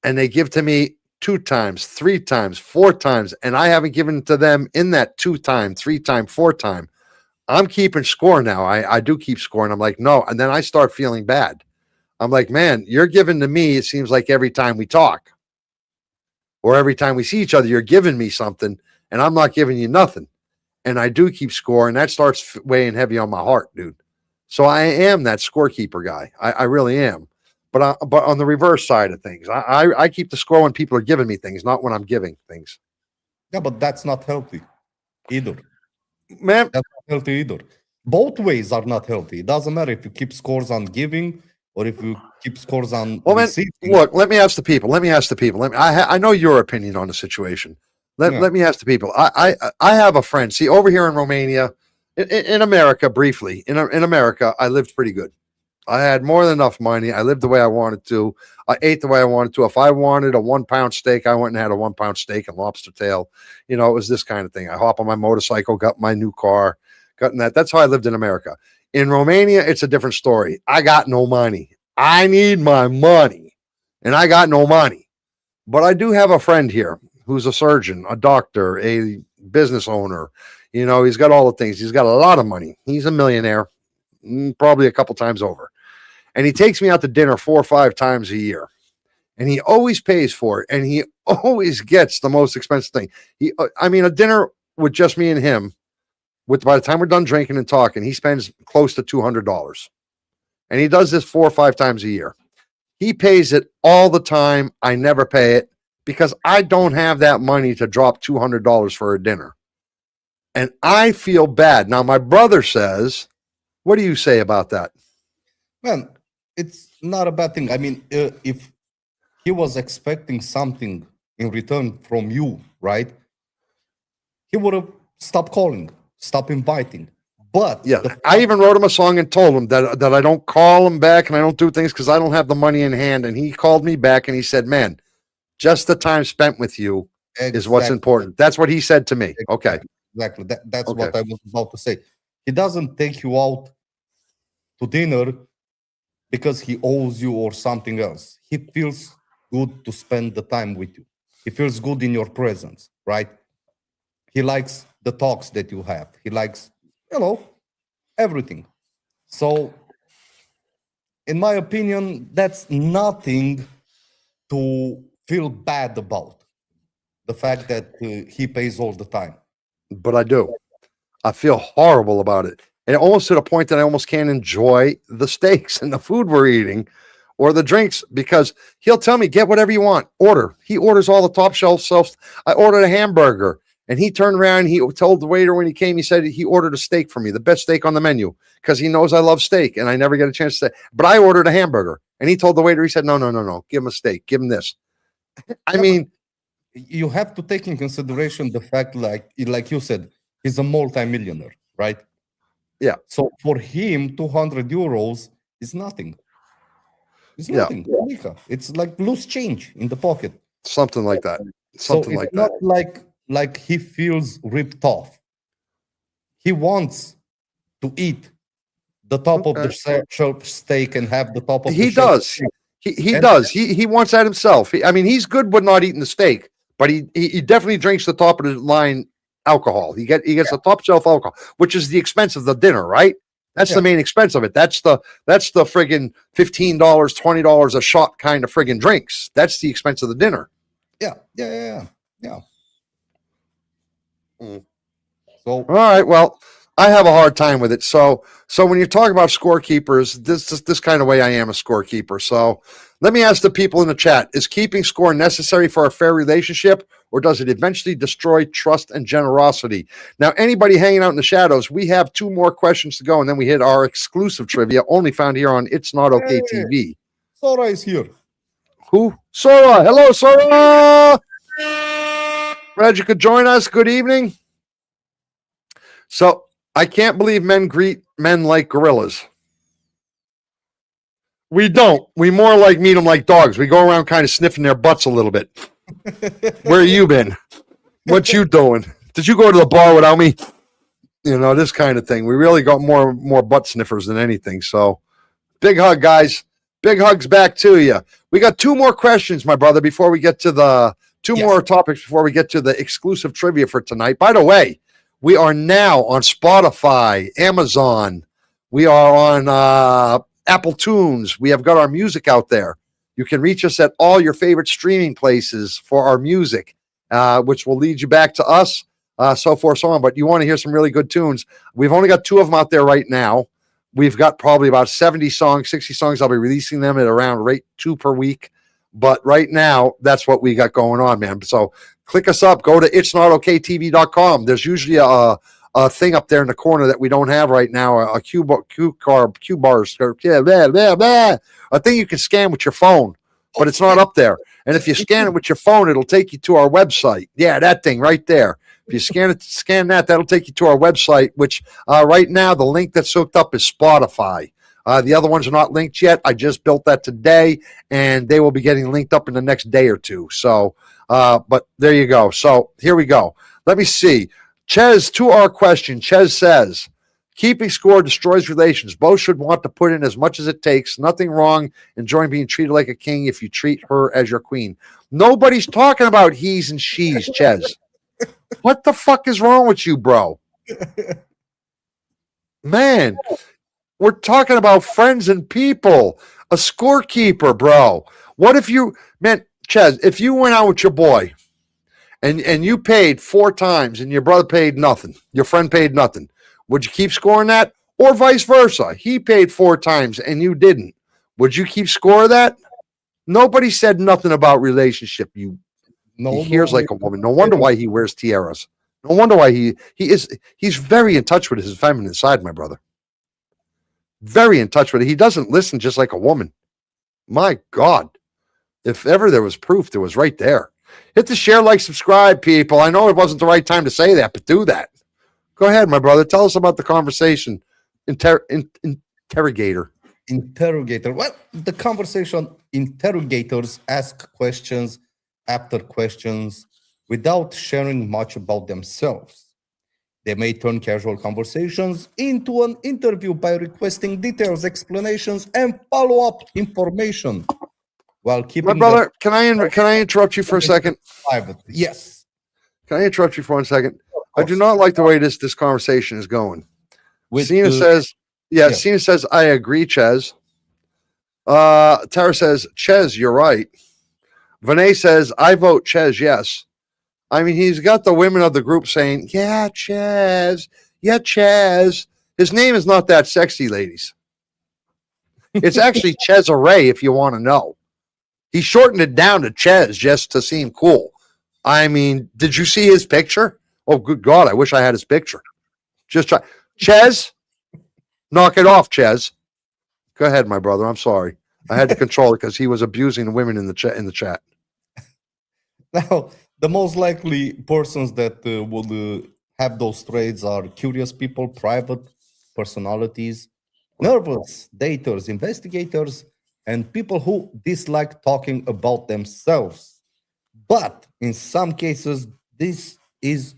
and they give to me 2 times, 3 times, 4 times, and I haven't given to them in that 2 time, 3 time, 4 time, I'm keeping score now. I do keep score. And I'm like, no. And then I start feeling bad. I'm like, man, you're giving to me, it seems like every time we talk or every time we see each other, you're giving me something and I'm not giving you nothing. And I do keep score, and that starts weighing heavy on my heart, dude. So I am that scorekeeper guy. I really am. But on the reverse side of things, I keep the score when people are giving me things, not when I'm giving things. Yeah, but that's not healthy either. Man, That's not healthy either. Both ways are not healthy. It doesn't matter if you keep scores on giving or if you keep scores on well, man, receiving. look, let me ask the people. I know your opinion on the situation. Let me ask the people. I have a friend. See, over here in Romania, in America, briefly, in America, I lived pretty good. I had more than enough money. I lived the way I wanted to. I ate the way I wanted to. If I wanted a 1 pound steak, I went and had a 1 pound steak and lobster tail. You know, it was this kind of thing. I hop on my motorcycle, got my new car, got in that. That's how I lived in America. In Romania, it's a different story. I got no money. I need my money, and I got no money. But I do have a friend here who's a surgeon, a doctor, a business owner. You know, he's got all the things. He's got a lot of money. He's a millionaire, probably a couple times over. And he takes me out to dinner 4 or 5 times a year. And he always pays for it. And he always gets the most expensive thing. A dinner with just me and him, by the time we're done drinking and talking, he spends close to $200. And he does this 4 or 5 times a year. He pays it all the time. I never pay it because I don't have that money to drop $200 for a dinner. And I feel bad. Now, my brother says, what do you say about that? Man, it's not a bad thing. I mean, if he was expecting something in return from you, right? He would have stopped calling, stopped inviting. But yeah, I even wrote him a song and told him that I don't call him back and I don't do things because I don't have the money in hand. And he called me back and he said, man, just the time spent with you is what's important. That's what he said to me. Okay. Exactly. That's okay. What I was about to say. He doesn't take you out to dinner because he owes you or something else. He feels good to spend the time with you. He feels good in your presence, right? He likes the talks that you have. He likes, everything. So, in my opinion, that's nothing to feel bad about. The fact that he pays all the time. But I do. I feel horrible about it. And almost to the point that I almost can't enjoy the steaks and the food we're eating or the drinks because he'll tell me, get whatever you want, order. He orders all the top shelf stuff. I ordered a hamburger and he turned around. He told the waiter when he came, he said he ordered a steak for me, the best steak on the menu because he knows I love steak and I never get a chance to say, but I ordered a hamburger and he told the waiter, he said, no, give him a steak, give him this. I mean, you have to take in consideration the fact, like you said, he's a multi-millionaire, right? Yeah. So for him, 200 euros is nothing. It's nothing. Yeah. It's like loose change in the pocket. Something like that. Something like that. Not like he feels ripped off. He wants to eat the top of the shelf steak and have the top of the shelf. He does. He wants that himself. He's good with not eating the steak, but he definitely drinks the top of the line alcohol. He gets the top shelf alcohol, which is the expense of the dinner, right? That's the main expense of it. That's the friggin' $15, $20 a shot kind of friggin' drinks. That's the expense of the dinner. Yeah. So all right, well, I have a hard time with it. So when you talk about scorekeepers, this kind of way I am a scorekeeper. So Let me ask the people in the chat, is keeping score necessary for a fair relationship, or does it eventually destroy trust and generosity? Now, anybody hanging out in the shadows, we have 2 more questions to go, and then we hit our exclusive trivia, only found here on It's Not Okay TV. Sora is here. Who? Sora. Hello, Sora. Glad you could join us. Good evening. So, I can't believe men greet men like gorillas. We don't. We more like meet them like dogs. We go around kind of sniffing their butts a little bit. Where you been? What you doing? Did you go to the bar without me? You know, this kind of thing. We really got more butt sniffers than anything. So, big hug, guys. Big hugs back to you. We got 2 more questions, my brother, before we get to the more topics before we get to the exclusive trivia for tonight. By the way, we are now on Spotify, Amazon. We are on Apple Tunes. We have got our music out there. You can reach us at all your favorite streaming places for our music, which will lead you back to us, so forth, so on. But you want to hear some really good tunes. We've only got 2 of them out there right now. We've got probably about 70 songs, 60 songs. I'll be releasing them at around rate 2 per week. But right now, that's what we got going on, man. So click us up. Go to itsnotokaytv.com. There's usually a thing up there in the corner that we don't have right now, a Q bar, a thing you can scan with your phone, but it's not up there. And if you scan it with your phone, it'll take you to our website. Yeah, that thing right there. If you scan that, that'll take you to our website, which right now the link that's hooked up is Spotify. The other ones are not linked yet. I just built that today, and they will be getting linked up in the next day or 2. So, but there you go. So here we go. Let me see. Ches, to our question, Ches says, keeping score destroys relations. Both should want to put in as much as it takes. Nothing wrong enjoying being treated like a king if you treat her as your queen. Nobody's talking about he's and she's, Ches. What the fuck is wrong with you, bro? Man, we're talking about friends and people. A scorekeeper, bro. What if you, man, Ches, if you went out with your boy and you paid 4 times and your brother paid nothing, your friend paid nothing, would you keep scoring that? Or vice versa. He paid 4 times and you didn't. Would you keep score of that? Nobody said nothing about relationship. He hears like a woman. No wonder why he wears tiaras. No wonder why he's very in touch with his feminine side, my brother. Very in touch with it. He doesn't listen just like a woman. My God. If ever there was proof, there was right there. Hit the share, like, subscribe, people. I know it wasn't the right time to say that, but do that. Go ahead, my brother. Tell us about the conversation. Interrogator. Well, the conversation, interrogators ask questions after questions without sharing much about themselves. They may turn casual conversations into an interview by requesting details, explanations, and follow-up information while keeping. My brother, can I interrupt you for a second? Private. Yes. Can I interrupt you for 1 second? I do not like the way this conversation is going. Cena says, Cena says, I agree, Ches. Tara says, Ches, you're right. Vinay says, I vote Ches, yes. I mean, he's got the women of the group saying, yeah, Ches. Yeah, Ches. His name is not that sexy, ladies. It's actually Cesare, if you want to know. He shortened it down to Ches just to seem cool. I mean, did you see his picture? Oh, good God, I wish I had his picture. Just try. Ches, knock it off, Ches. Go ahead, my brother. I'm sorry. I had to control it because he was abusing the women in the chat. Now, the most likely persons that would have those traits are curious people, private personalities, nervous daters, investigators, and people who dislike talking about themselves. But in some cases, this is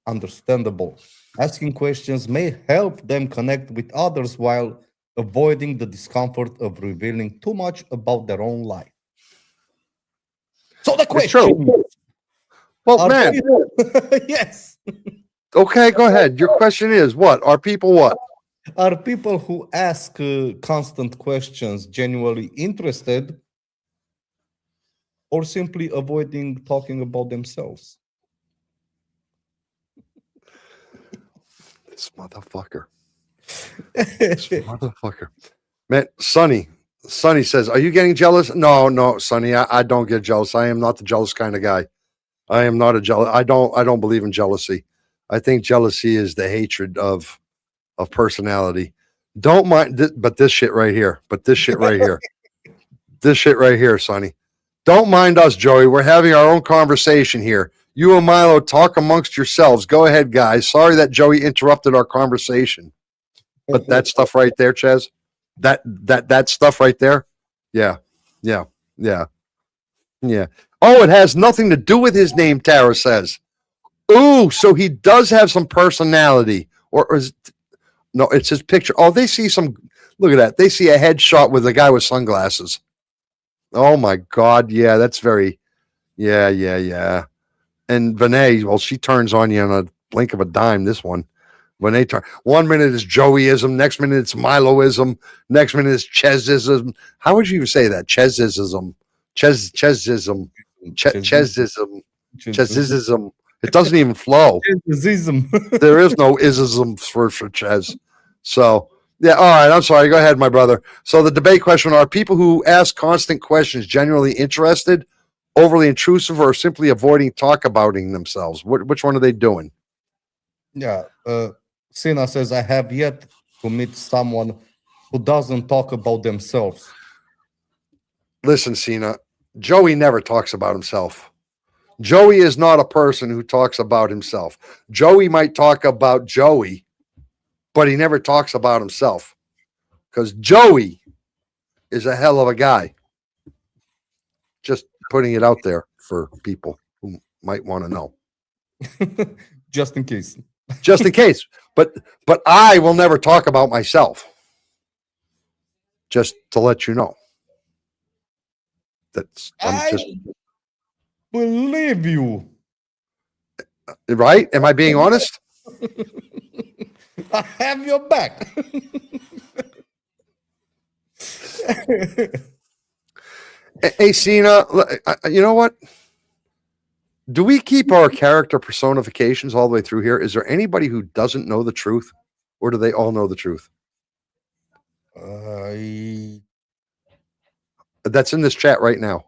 understandable. Asking questions may help them connect with others while avoiding the discomfort of revealing too much about their own life. So the question. Well, man. Yes. Okay, go ahead. Your question is what? Are people what? Are people who ask constant questions genuinely interested or simply avoiding talking about themselves? This motherfucker. Man, Sonny, Sonny says, "Are you getting jealous?" No, Sonny. I don't get jealous. I am not the jealous kind of guy. I am not a jealous. I don't believe in jealousy. I think jealousy is the hatred of personality. Don't mind, but this shit right here. This shit right here, Sonny. Don't mind us, Joey. We're having our own conversation here. You and Milo talk amongst yourselves. Go ahead, guys. Sorry that Joey interrupted our conversation. But that stuff right there, Ches, that stuff right there, yeah. Oh, it has nothing to do with his name, Tara says. Ooh, so he does have some personality. Or is no, it's his picture. Oh, they see some, look at that. They see a headshot with a guy with sunglasses. Oh my God, yeah, that's very, yeah. And Vinay, well, she turns on you in a blink of a dime, this one. When they turn, 1 minute is Joeyism, next minute it's Miloism, next minute is Chezism. How would you even say that? Chezism. Chezism. It doesn't even flow. There is no isism for Ches. So, yeah, all right, I'm sorry. Go ahead, my brother. So the debate question, are people who ask constant questions genuinely interested, overly intrusive, or simply avoiding talk abouting themselves? Which one are they doing? Yeah, Sina says, I have yet to meet someone who doesn't talk about themselves. Listen, Sina, Joey never talks about himself. Joey is not a person who talks about himself. Joey might talk about Joey, but he never talks about himself because Joey is a hell of a guy. Just putting it out there for people who might want to know. Just in case. Just in case. But I will never talk about myself. Just to let you know. I believe you. Right? Am I being honest? I have your back. Hey, Sina, you know what? Do we keep our character personifications all the way through here? Is there anybody who doesn't know the truth? Or do they all know the truth? That's in this chat right now.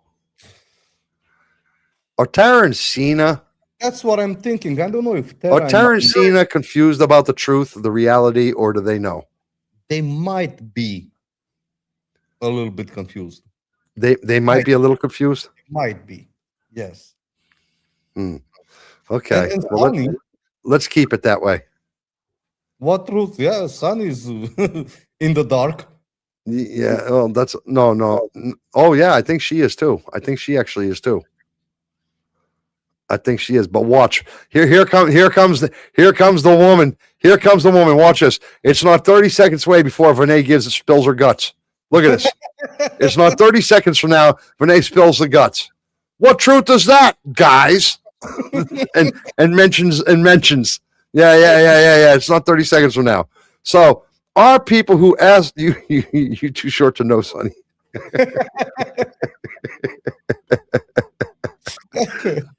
Are Tara and Sina? That's what I'm thinking. I don't know if Are Tara and Sina confused about the truth, the reality, or do they know? They might be a little bit confused. They might be a little confused? Might be, yes. Okay. And Well, Sunny, let's keep it that way. what truth? Yeah, Sunny is in the dark. Yeah. Oh, that's no. Oh, yeah. I think she is too. I think she actually is too. I think she is. But watch. Here comes the woman. Here comes the woman. Watch this. It's not 30 seconds away before Vinay spills her guts. Look at this. It's not 30 seconds from now. Vinay spills the guts. What truth is that, guys? and mentions. Yeah. It's not 30 seconds from now. So are people who ask you too short to know, Sonny.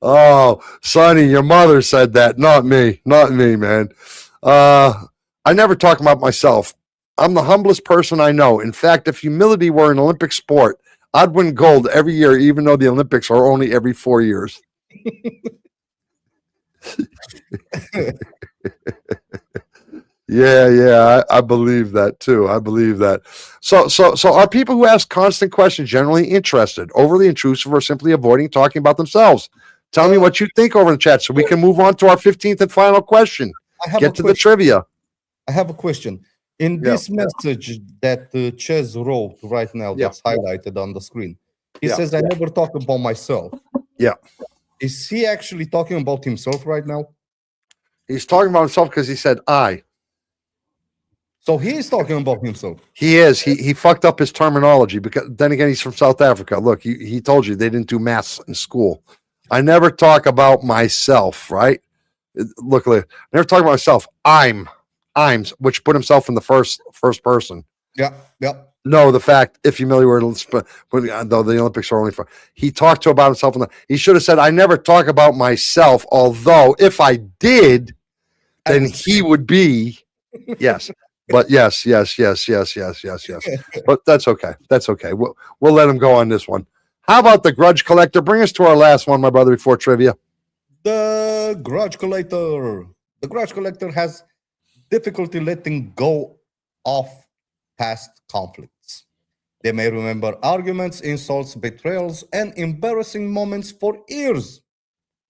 Oh, Sonny, your mother said that, not me, man. I never talk about myself. I'm the humblest person I know. In fact, if humility were an Olympic sport, I'd win gold every year, even though the Olympics are only every 4 years. Yeah, I believe that too. I believe that. So are people who ask constant questions generally interested, overly intrusive, or simply avoiding talking about themselves? Tell me what you think over in the chat so we can move on to our 15th and final question. Get to the trivia. I have a question. In this message that Ches wrote right now, that's highlighted on the screen, he says, I never talk about myself. Yeah. Is he actually talking about himself right now? He's talking about himself because he said I. So he is talking about himself. He is. He fucked up his terminology because then again, he's from South Africa. Look, he told you they didn't do maths in school. I never talk about myself, right? Look, I never talk about myself. I'm, which put himself in the first person. Yeah. No, the fact, if humility were, though the Olympics are only for, he talked about himself. He should have said, I never talk about myself, although if I did, then he would be, yes. But yes. But that's okay. That's okay. We'll let him go on this one. How about the Grudge Collector? Bring us to our last one, my brother, before trivia. The Grudge Collector. The Grudge Collector has difficulty letting go of past conflicts. They may remember arguments, insults, betrayals, and embarrassing moments for years,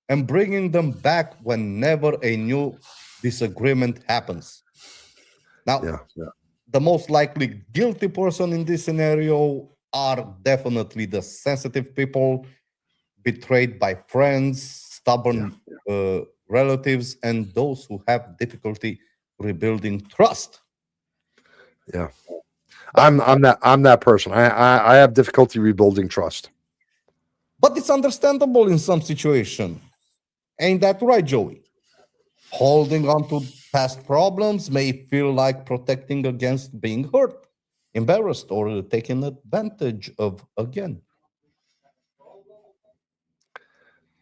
and bringing them back whenever a new disagreement happens. Now, Yeah. the most likely guilty person in this scenario are definitely the sensitive people betrayed by friends, stubborn relatives, and those who have difficulty rebuilding trust. Yeah. I'm that person. I have difficulty rebuilding trust. But it's understandable in some situation. Ain't that right, Joey? Holding on to past problems may feel like protecting against being hurt, embarrassed, or taken advantage of again.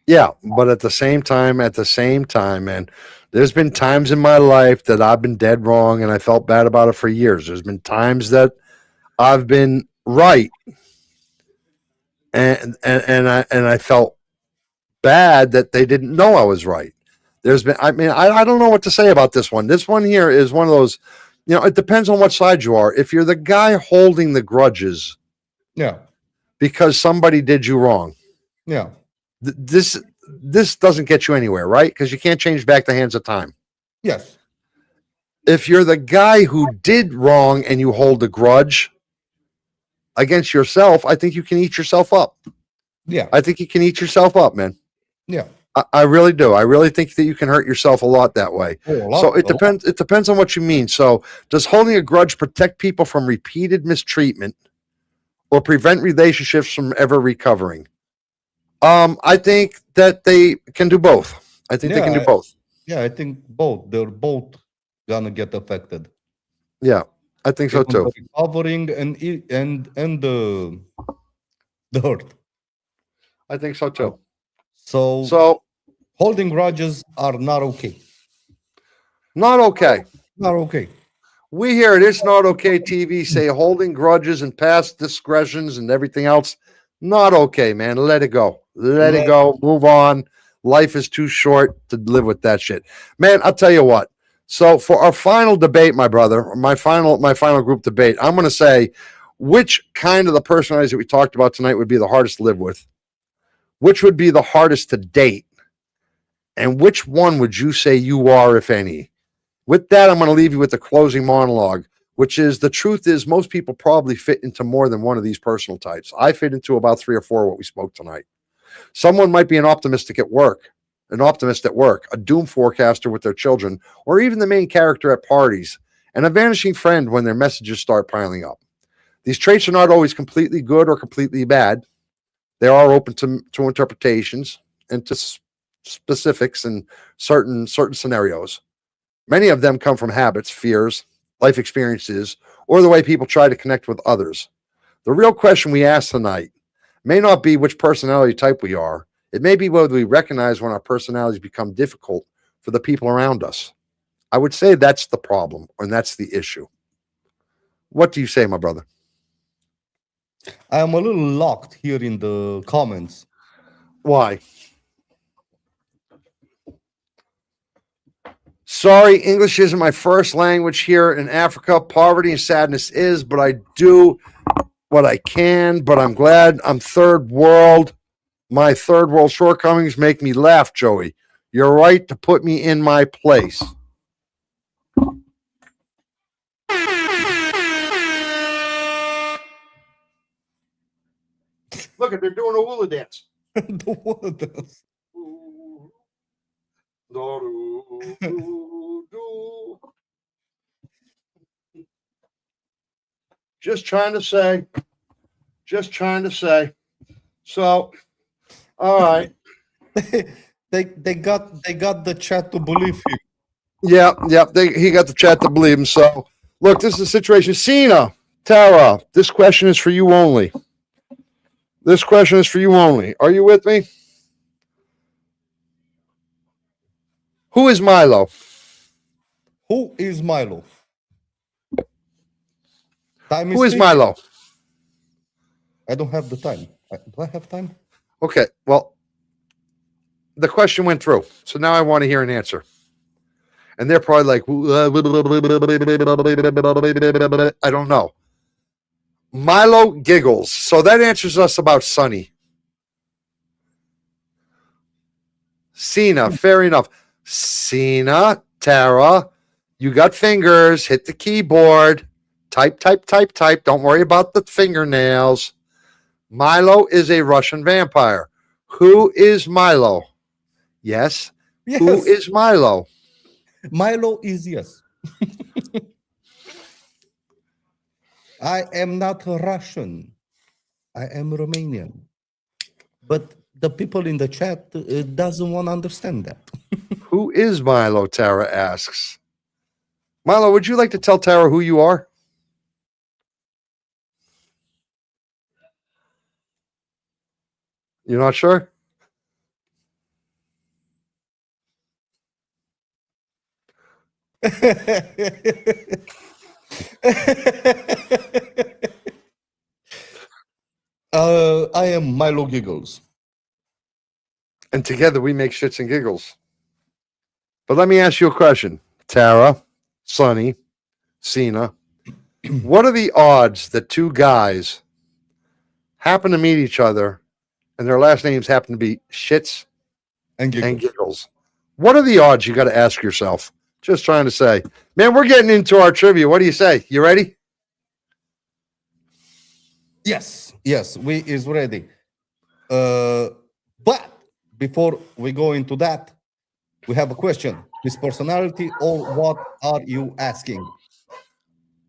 Yeah, but at the same time, man, there's been times in my life that I've been dead wrong and I felt bad about it for years. There's been times that I've been right and I felt bad that they didn't know I was right. There's been I don't know what to say about this one. This one here is one of those, it depends on what side you are. If you're the guy holding the grudges Yeah, because somebody did you wrong, yeah, this doesn't get you anywhere, right? Because you can't change back the hands of time. yes, If you're the guy who did wrong and you hold a grudge against yourself, I think you can eat yourself up. yeah, I think you can eat yourself up, man. yeah. I really do. I really think that you can hurt yourself a lot that way. So it depends. It depends on what you mean. So does holding a grudge protect people from repeated mistreatment or prevent relationships from ever recovering? I think that they can do both. I think they can do both. Yeah, I think both. They're both gonna get affected. Yeah, I think so too. Recovering and the hurt. I think so too. So holding grudges are not okay. Not okay. Not okay. We here at It's Not Okay TV say holding grudges and past discretions and everything else, not okay, man. Let it go. Let it go. Move on. Life is too short to live with that shit. Man, I'll tell you what. So for our final debate, my brother, my final group debate, I'm going to say which kind of the personalities that we talked about tonight would be the hardest to live with, which would be the hardest to date, and which one would you say you are, if any? With that, I'm going to leave you with the closing monologue, which is the truth is most people probably fit into more than one of these personal types. I fit into about 3 or 4 what we spoke tonight. Someone might be an optimist at work, a doom forecaster with their children, or even the main character at parties, and a vanishing friend when their messages start piling up. These traits are not always completely good or completely bad. They are open to interpretations and to specifics in certain scenarios. Many of them come from habits, fears, life experiences, or the way people try to connect with others. The real question we ask tonight may not be which personality type we are. It may be whether we recognize when our personalities become difficult for the people around us. I would say that's the problem, and that's the issue. What do you say, my brother? I am a little locked here in the comments. Why? Sorry, English isn't my first language here in Africa. Poverty and sadness is, but I do what I can. But I'm glad I'm third world. My third world shortcomings make me laugh, Joey. You're right to put me in my place. Look, they're doing a hula dance. The one does. Just trying to say. So, all right. They got the chat to believe him. Yeah. He got the chat to believe him. So, look, this is the situation. Cena, Tara, this question is for you only. Are you with me? Who is Milo? Who is Milo? Time Who is ticking. Milo? I don't have the time. Do I have time? Okay, well, the question went through, so now I want to hear an answer. And they're probably like, I don't know. Milo Giggles. So that answers us about Sonny. Cena, fair enough. Cena, Tara, you got fingers. Hit the keyboard. Type, type, type, type. Don't worry about the fingernails. Milo is a Russian vampire. Who is Milo? Yes. Yes. Who is Milo? Milo is yes. I am not Russian. I am Romanian. But the people in the chat doesn't want to understand that. Who is Milo? Tara asks. Milo, would you like to tell Tara who you are? You're not sure? I am Milo Giggles. And together we make Schitz and Giggles. But let me ask you a question. Tara, Sonny, Cena, what are the odds that two guys happen to meet each other and their last names happen to be Schitz And Giggles. and Giggles? What are the odds? You got to ask yourself. Just trying to say. Man, we're getting into our trivia. What do you say? You ready? Yes, we is ready. But before we go into that, we have a question. His personality, or what are you asking?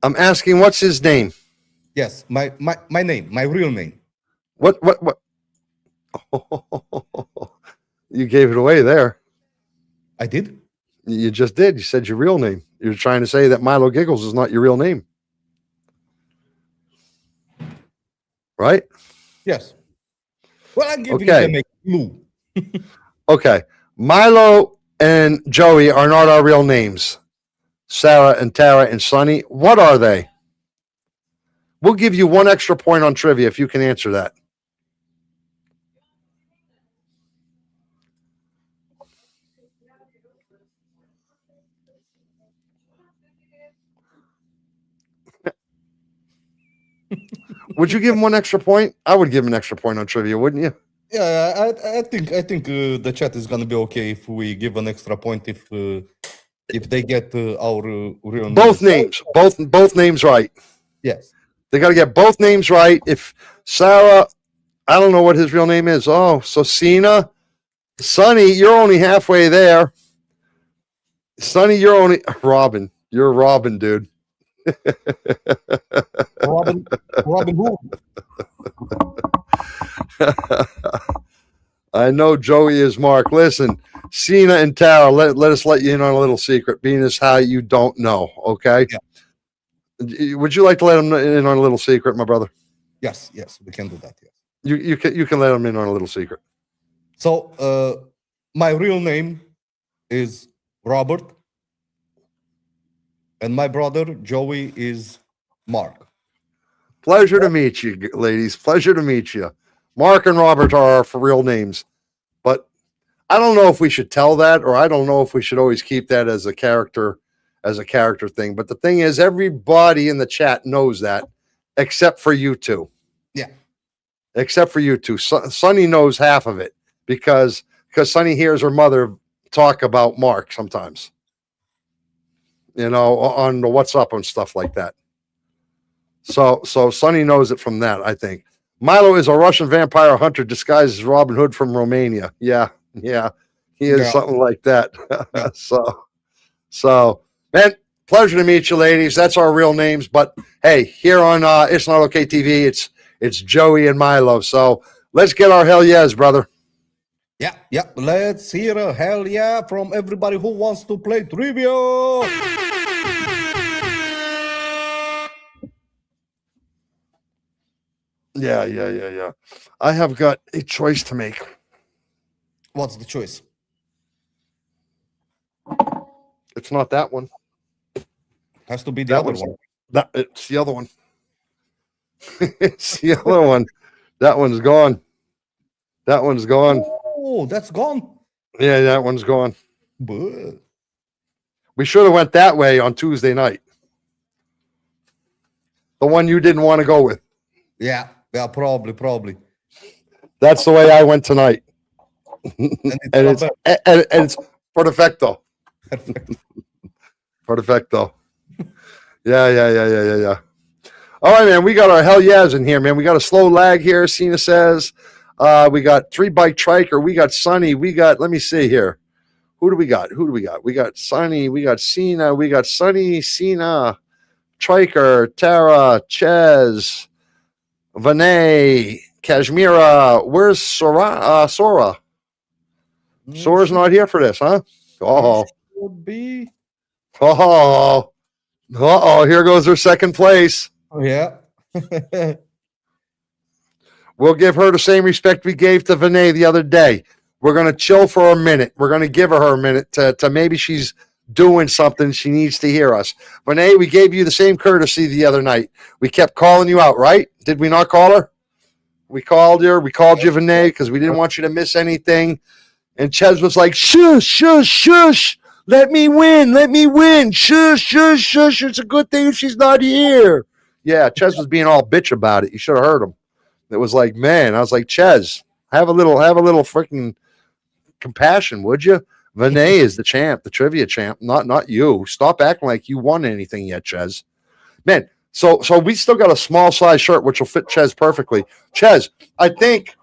I'm asking, what's his name? Yes, my name, my real name. What? You gave it away there. I did? You just did. You said your real name. You're trying to say that Milo Giggles is not your real name. Right? Yes. Well, I'm giving Okay. them a clue. Okay. Milo and Joey are not our real names. Sarah and Tara and Sonny. What are they? We'll give you one extra point on trivia if you can answer that. Would you give him one extra point? I would give him an extra point on trivia, wouldn't you? Yeah, I think the chat is gonna be okay if we give an extra point if they get our real Both names. names. Both names right. Yes. They got to get both names right. If Sarah, I don't know what his real name is. Oh, so Cena, Sonny, you're only halfway there. Sonny, you're only Robin. You're Robin, dude. Robin Hood. I know Joey is Mark. Listen, Cena and Tara, let us let you in on a little secret, being as how you don't know, okay? Yeah. Would you like to let him in on a little secret, my brother? Yes, we can do that. Yes. You can let him in on a little secret. So my real name is Robert, and my brother Joey is Mark. Pleasure to meet you, ladies. Pleasure to meet you. Mark and Robert are our for real names, but I don't know if we should tell that, or I don't know if we should always keep that as a character thing. But the thing is, everybody in the chat knows that, except for you two. Yeah. Except for you two. Sonny knows half of it because Sonny hears her mother talk about Mark sometimes. You know, on the What's Up and stuff like that. So Sonny knows it from that, I think. Milo is a Russian vampire hunter disguised as Robin Hood from Romania. Yeah. He is something like that. So, man, pleasure to meet you, ladies. That's our real names. But hey, here on It's Not Okay TV, it's Joey and Milo. So let's get our hell yes, brother. Yeah. Let's hear a hell yeah from everybody who wants to play trivia. Yeah. I have got a choice to make. What's the choice? It's not that one. Has to be the That other one's- one. It's the other one. It's the other one. That one's gone. That one's gone. Oh, that's gone. Yeah, that one's gone. Buh. We should have went that way on Tuesday night. The one you didn't want to go with. Yeah, probably. That's the way I went tonight. And it's and it's perfecto. Perfecto. Yeah. All right, man. We got our hell yeahs in here, man. We got a slow lag here. Cena says. We got 3-bike triker. We got Sonny. We got, let me see here. Who do we got? We got Sonny. We got Cena. We got Sonny, Cena, Triker, Tara, Ches, Vinay, Kashmira. Where's Sora? Sora. Sora's not here for this, huh? Oh. Would be. Oh. Here goes her second place. Oh, yeah. We'll give her the same respect we gave to Vinay the other day. We're going to chill for a minute. We're going to give her a minute to maybe she's doing something. She needs to hear us. Vinay, we gave you the same courtesy the other night. We kept calling you out, right? Did we not call her? We called her. We called you, Vinay, because we didn't want you to miss anything. And Ches was like, shush. Let me win. Shush. It's a good thing she's not here. Yeah, Ches was being all bitch about it. You should have heard him. It was like, man, I was like, Ches, have a little freaking compassion, would you? Vinay is the champ, the trivia champ, not you. Stop acting like you won anything yet, Ches. Man, so we still got a small size shirt which will fit Ches perfectly. Ches, I think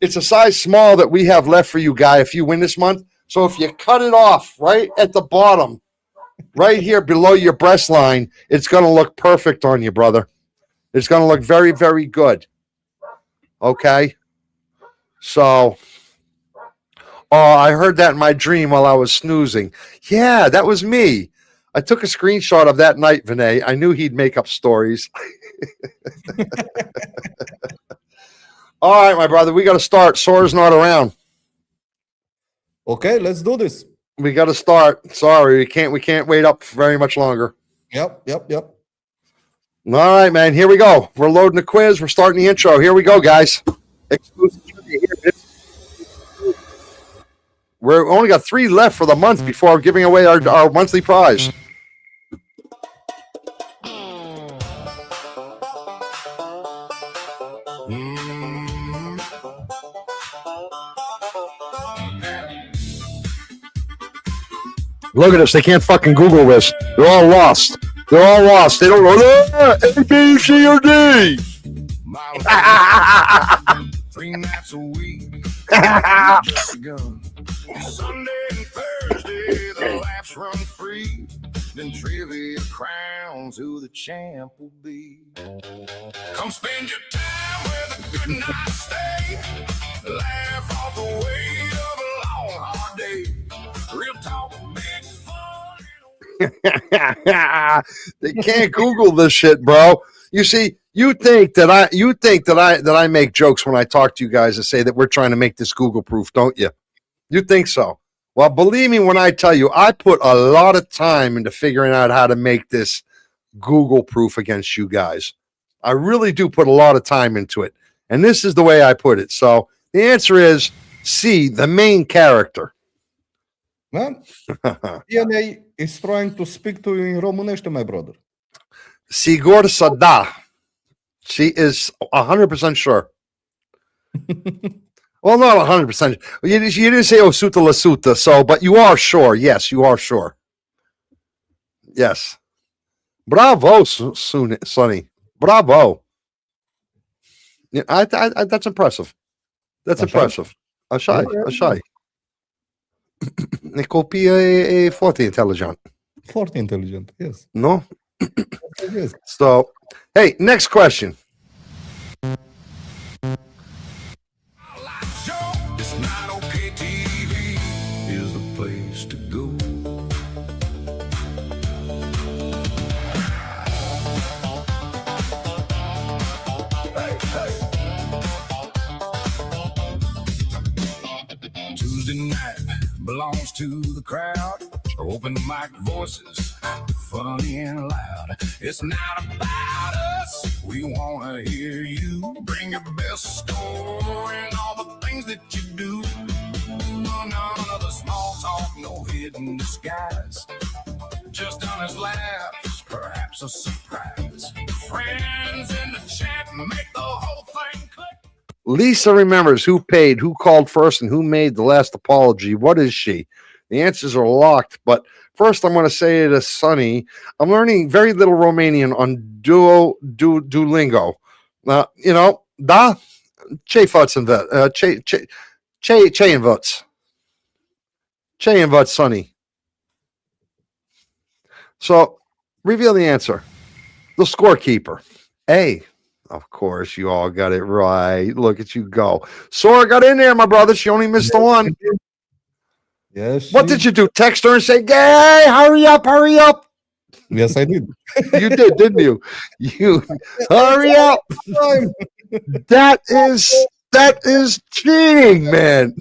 it's a size small that we have left for you, guy, if you win this month. So if you cut it off right at the bottom, right here below your breast line, it's going to look perfect on you, brother. It's going to look very, very good. Okay? So, I heard that in my dream while I was snoozing. Yeah, that was me. I took a screenshot of that night, Vinay. I knew he'd make up stories. All right, my brother, we got to start. Sora's not around. Okay, let's do this. We got to start. Sorry, we can't wait up very much longer. Yep. All right, man. Here we go. We're loading the quiz. We're starting the intro. Here we go, guys. Exclusive trivia here. We're only got 3 left for the month before giving away our monthly prize. Look at this. They can't fucking Google this. They're all lost. They don't know. A, B, C, or D. Milo, 3 nights a week. Sunday and Thursday, the laughs run free. Then trivia crowns who the champ will be. Come spend your time with a good night stay. Laugh off the weight of a long, hard day. Real talk, big fun. They can't Google this shit, bro. You see, you think that I make jokes when I talk to you guys and say that we're trying to make this Google proof, don't you? You think so? Well, believe me when I tell you, I put a lot of time into figuring out how to make this Google proof against you guys. I really do put a lot of time into it. And this is the way I put it. So the answer is C, the main character. Man, DNA is trying to speak to you in Românește, my brother. Sigur să da. She is 100% sure. Well, not 100%. You didn't say 100%, so, but you are sure. Yes, you are sure. Yes. Bravo, Sonny. Bravo. Yeah, I that's impressive. That's impressive. Așa. Copii e foarte inteligent. Foarte intelligent, yes. No? Yes. So, hey, next question. belongs to the crowd. Open mic voices, funny and loud. It's not about us, we wanna hear you. Bring your best story and all the things that you do. None of the small talk, no hidden disguise. Just honest laughs, perhaps a surprise. Friends in the chat make the whole thing click. Lisa remembers who paid, who called first, and who made the last apology. What is she? The answers are locked, but first I'm going to say to Sonny, I'm learning very little Romanian on Duolingo. You know, da ce faci învăț, ce învăț. Ce învăț, Sonny. So, reveal the answer. The scorekeeper. A. Of course, you all got it right. Look at you go. Sora got in there, my brother. She only missed the one. Yes. What did you do? Text her and say, "Gay, hurry up, hurry up." Yes, I did. You did, didn't you? You hurry up. That is cheating, man.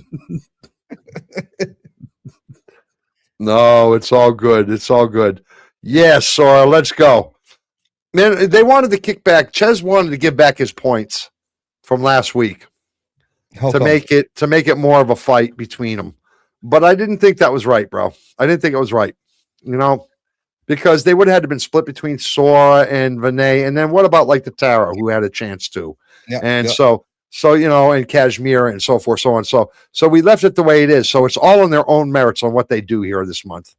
No, it's all good. It's all good. Yes, Sora, let's go. Man, they wanted to kick back. Ches wanted to give back his points from last week to make it more of a fight between them. But I didn't think that was right, bro. I didn't think it was right. You know, because they would have had to been split between Sora and Vinay. And then what about like the Tara, who had a chance to? Yeah, and so you know, and Kashmir and so forth, so on. So we left it the way it is. So it's all on their own merits on what they do here this month.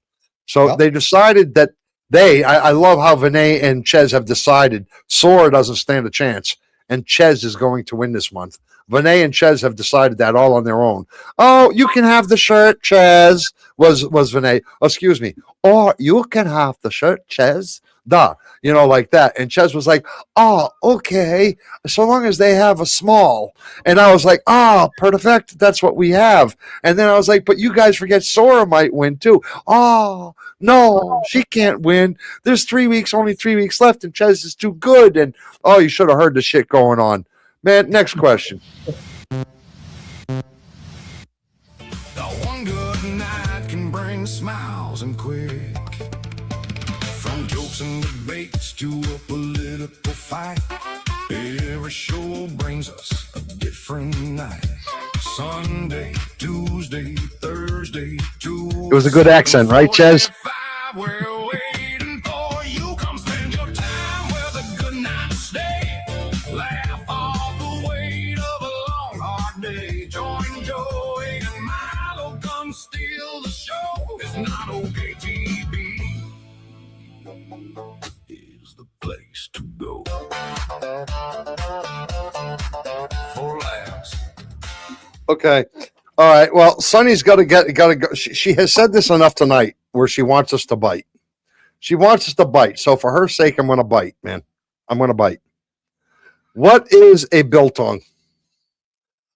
So they decided that I love how Vinay and Ches have decided Sora doesn't stand a chance and Ches is going to win this month. Vinay and Ches have decided that all on their own. Oh, you can have the shirt, Ches, was Vinay. Oh, excuse me. Or you can have the shirt, Ches. Duh. You know, like that. And Ches was like, oh, okay. So long as they have a small. And I was like, oh, perfect. That's what we have. And then I was like, but you guys forget Sora might win too. Oh, no, she can't win. There's 3 weeks, only 3 weeks left, and Ches is too good. And oh, you should have heard the shit going on. Man, next question. The one good night can bring smiles and quick. From jokes and debates to a political fight. Every show brings us a different night. Sunday, Tuesday, Thursday, It was a good accent, right, Ches? We're waiting for you. Come spend your time with a good night's stay. Laugh off the weight of a long, hard day. Join Joey and Milo. Come steal the show. It's not okay, TV is the place to go. For laughs. Okay. All right. Well, Sonny's got to go. She has said this enough tonight where she wants us to bite. She wants us to bite. So for her sake, I'm going to bite, man. I'm going to bite. What is a biltong?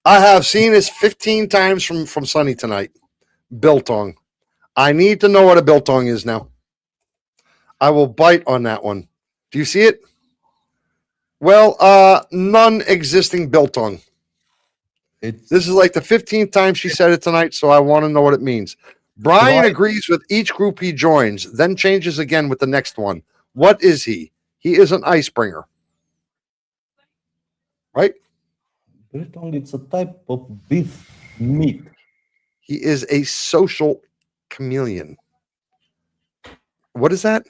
I have seen this 15 times from Sonny tonight. Biltong. I need to know what a biltong is now. I will bite on that one. Do you see it? Well, non-existing biltong. This is like the 15th time she said it tonight, so I want to know what it means. Brian agrees with each group he joins, then changes again with the next one. What is he? He is an ice bringer. Right? Biltong, it's a type of beef meat. He is a social chameleon. What is that?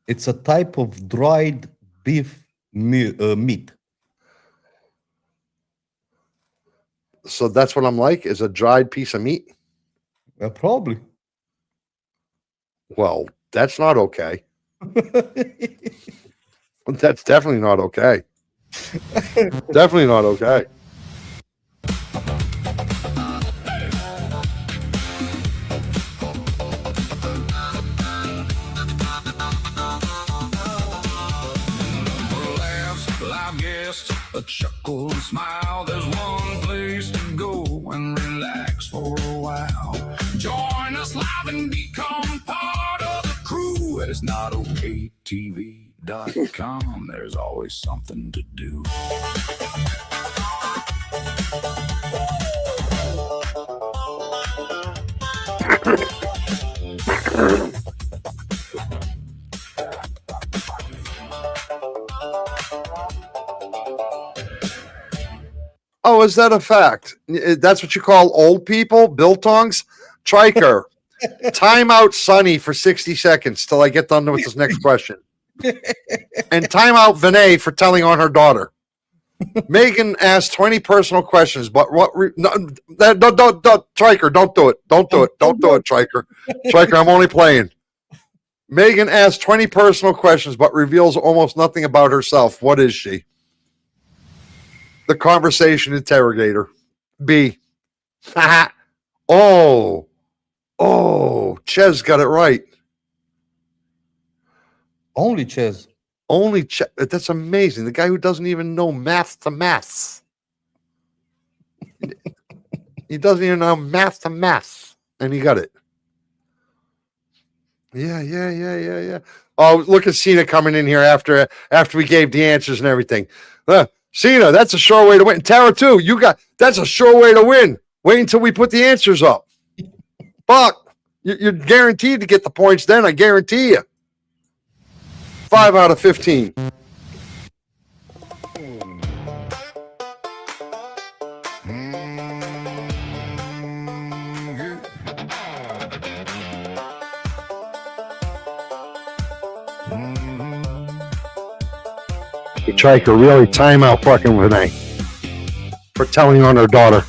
It's a type of dried beef meat. So that's what I'm like, is a dried piece of meat? Probably. Well, that's not okay. That's definitely not okay. Definitely not okay. A chuckle and smile. There's one place to go and relax for a while. Join us live and become part of the crew. It's not okay TV.com. There's always something to do. Oh, is that a fact? That's what you call old people? Biltongs? Triker. Time out Sonny for 60 seconds till I get done with this next question. And time out Vinay for telling on her daughter. Megan asked 20 personal questions, but what? Don't, Triker, don't do it. Don't do it. Don't do it, Triker. Triker, I'm only playing. Megan asked 20 personal questions, but reveals almost nothing about herself. What is she? The conversation interrogator. B. Oh, Ches got it right. Only Ches. Only Ches. That's amazing. The guy who doesn't even know math to maths. He doesn't even know math to maths. And he got it. Yeah. Oh, look at Cena coming in here after we gave the answers and everything. Cena, that's a sure way to win. Tara, too, that's a sure way to win. Wait until we put the answers up. Buck, you're guaranteed to get the points then, I guarantee you. 5 out of 15. Triker really time out fucking Renee for telling on her daughter.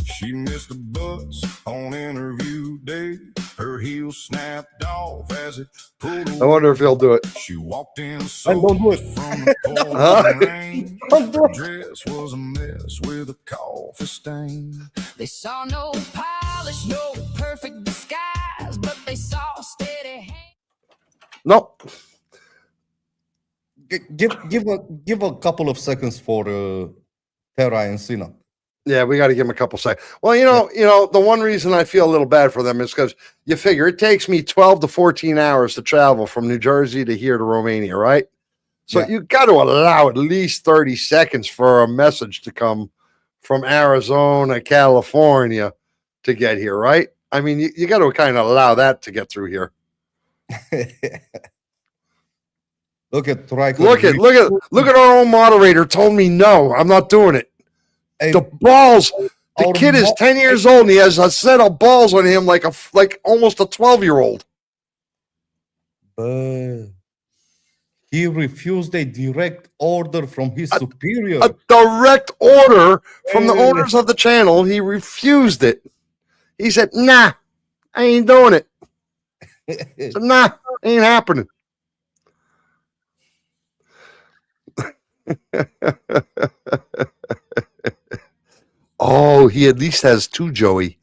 She missed a bus on interview day. Her heel snapped off as it pulled away. I wonder if he'll do it. She walked in so don't do it. from the pouring rain. Her dress was a mess with a coffee stain. They saw no polish, no perfect disguise, but they saw steady hand. Nope. Give a couple of seconds for Tara and Cena. Yeah, we got to give him a couple seconds. Well, you know, the one reason I feel a little bad for them is because you figure it takes me 12 to 14 hours to travel from New Jersey to here to Romania, right? So you got to allow at least 30 seconds for a message to come from Arizona, California to get here, right? I mean, you got to kind of allow that to get through here. Look at Triker. Look at our own moderator told me no, I'm not doing it. Hey, The balls. The kid is 10 years old and he has a set of balls on him like almost a 12-year-old. But he refused a direct order from his superior. A direct order from the owners of the channel. He refused it. He said, nah, I ain't doing it. So, nah, ain't happening. Oh, he at least has 2, Joey.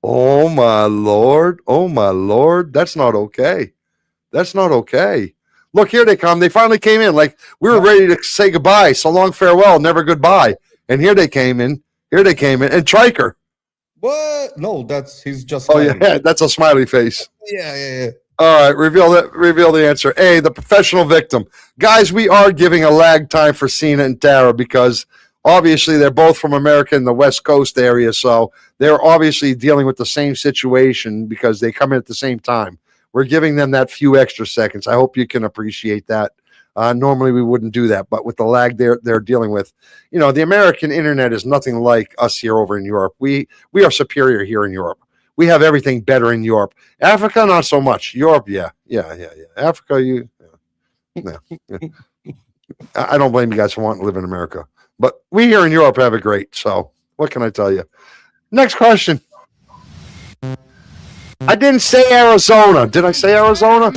Oh my Lord. Oh my Lord. That's not okay. That's not okay. Look, here they come. They finally came in. Like we were ready to say goodbye. So long, farewell, never goodbye. And here they came in. And Triker. What? No, he's just. Oh, yeah, that's a smiley face. Yeah. All right, reveal the answer. A, the professional victim. Guys, we are giving a lag time for Cena and Tara because obviously they're both from America in the West Coast area, so they're obviously dealing with the same situation because they come in at the same time. We're giving them that few extra seconds. I hope you can appreciate that. Normally we wouldn't do that, but with the lag they're dealing with, the American internet is nothing like us here over in Europe. We are superior here in Europe. We have everything better in Europe. Africa, not so much. Europe, yeah. Africa, yeah. I don't blame you guys for wanting to live in America. But we here in Europe have it great. So what can I tell you? Next question. I didn't say Arizona. Did I say Arizona?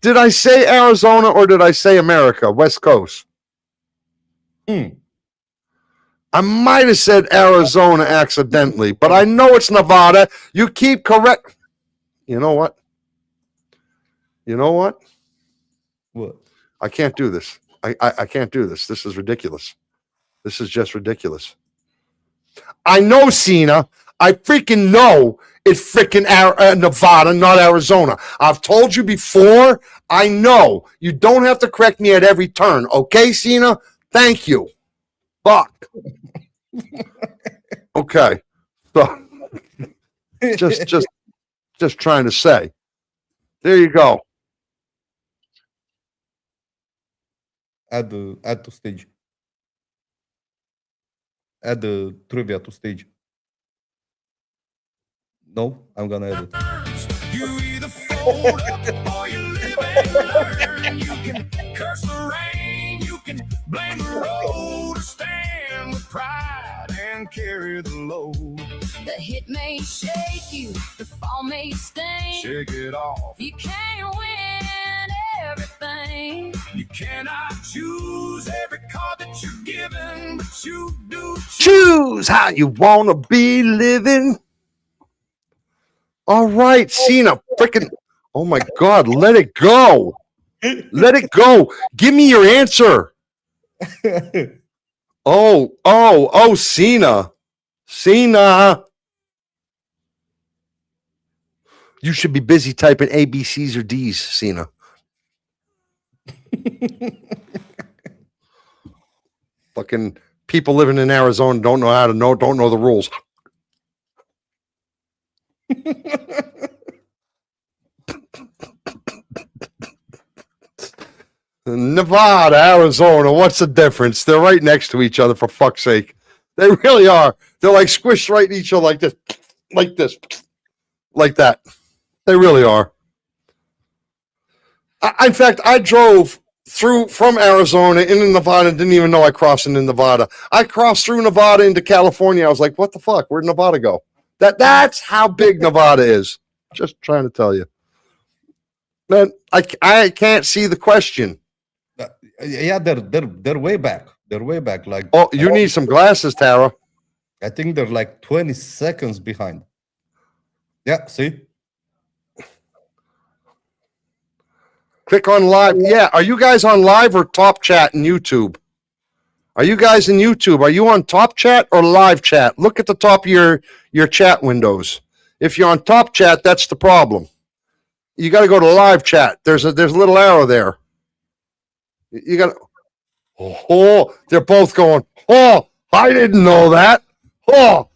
Did I say Arizona or did I say America? West Coast. I might have said Arizona accidentally, but I know it's Nevada. You keep correct. You know what? What? I can't do this. I can't do this. This is ridiculous. This is just ridiculous. I know, Cena. I freaking know It's freaking Nevada, not Arizona. I've told you before. I know. You don't have to correct me at every turn. Okay, Cena? Thank you. Fuck. Okay. So, just trying to say. There you go. Add to stage. Add the trivia to stage. No, I'm gonna add it. You either fold up or you live and learn. You can curse the rain, you can blame the road, or stand with pride and carry the load. The hit may shake you, the fall may sting. Shake it off. You can't win everything. You cannot choose every card that you're given, but you do Choose how you want to be living. All right, Cena. Freaking. Oh my God. Let it go. Let it go. Give me your answer. Oh, Cena. Cena. You should be busy typing A, B, C's, or D's, Cena. Fucking people living in Arizona don't know the rules. Nevada, Arizona, what's the difference? They're right next to each other, for fuck's sake. They really are. They're like squished right in each other like this, like that. They really are. In fact, I drove from Arizona into Nevada, didn't even know I crossed into Nevada. I crossed through Nevada into California. I was like, what the fuck? Where'd Nevada go? That's how big Nevada is. Just trying to tell you. Man, I can't see the question. Yeah, they're way back. They're way back. Like, oh, you need some glasses, Tara. I think they're like 20 seconds behind. Yeah, see? Click on live. Yeah, are you guys on live or top chat in YouTube? Are you guys in YouTube? Are you on top chat or live chat? Look at the top of your chat windows. If you're on top chat, that's the problem. You got to go to live chat. There's a little arrow there. You got to. Oh, they're both going. Oh, I didn't know that. Oh,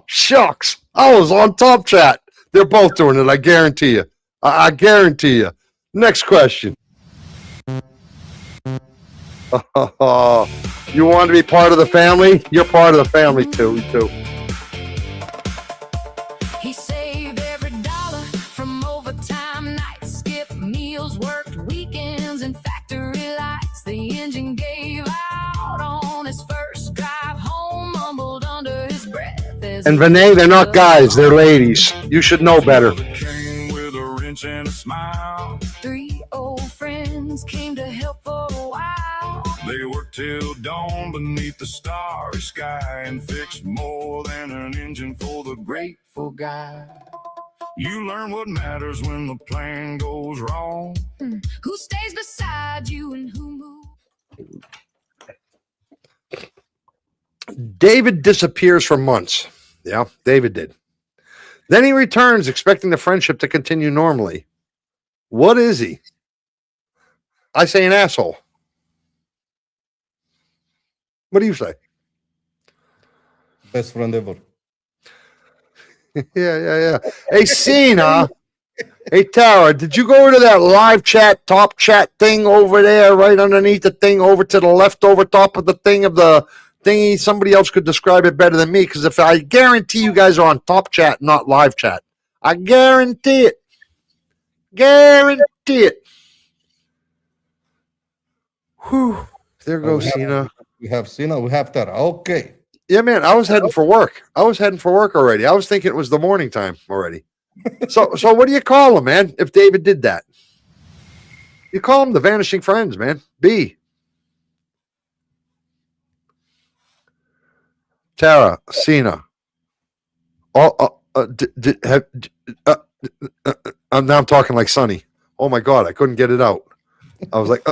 shucks. I was on top chat. They're both doing it. I guarantee you. I guarantee you. Next question. You want to be part of the family? You're part of the family too. He saved every dollar from overtime nights, skipped meals, worked weekends, and factory lights. The engine gave out on his first drive home, mumbled under his breath. And Vinay, they're not guys, they're ladies. You should know better. Came with a wrench and a smile. 3 old friends came to help for a while. They worked till dawn beneath the starry sky and fixed more than an engine for the grateful guy. You learn what matters when the plan goes wrong. Who stays beside you and who moves? David disappears for months. Yeah, David did. Then he returns, expecting the friendship to continue normally. What is he? I say an asshole. What do you say? Best friend ever. Yeah. Hey, Cena. Hey, Tara, did you go to that live chat, top chat thing over there, right underneath the thing, over to the left, over top of the thing of the thingy? Somebody else could describe it better than me, because if I guarantee you guys are on top chat, not live chat. I guarantee it. Guarantee it. Whew. There goes Cena. We have Cena, we have Tara. Okay. Yeah, man, I was heading for work. Already. I was thinking it was the morning time already. So what do you call him, man, if David did that? You call him the Vanishing Friends, man. B. Tara, Cena. Now I'm talking like Sonny. Oh, my God, I couldn't get it out. I was like,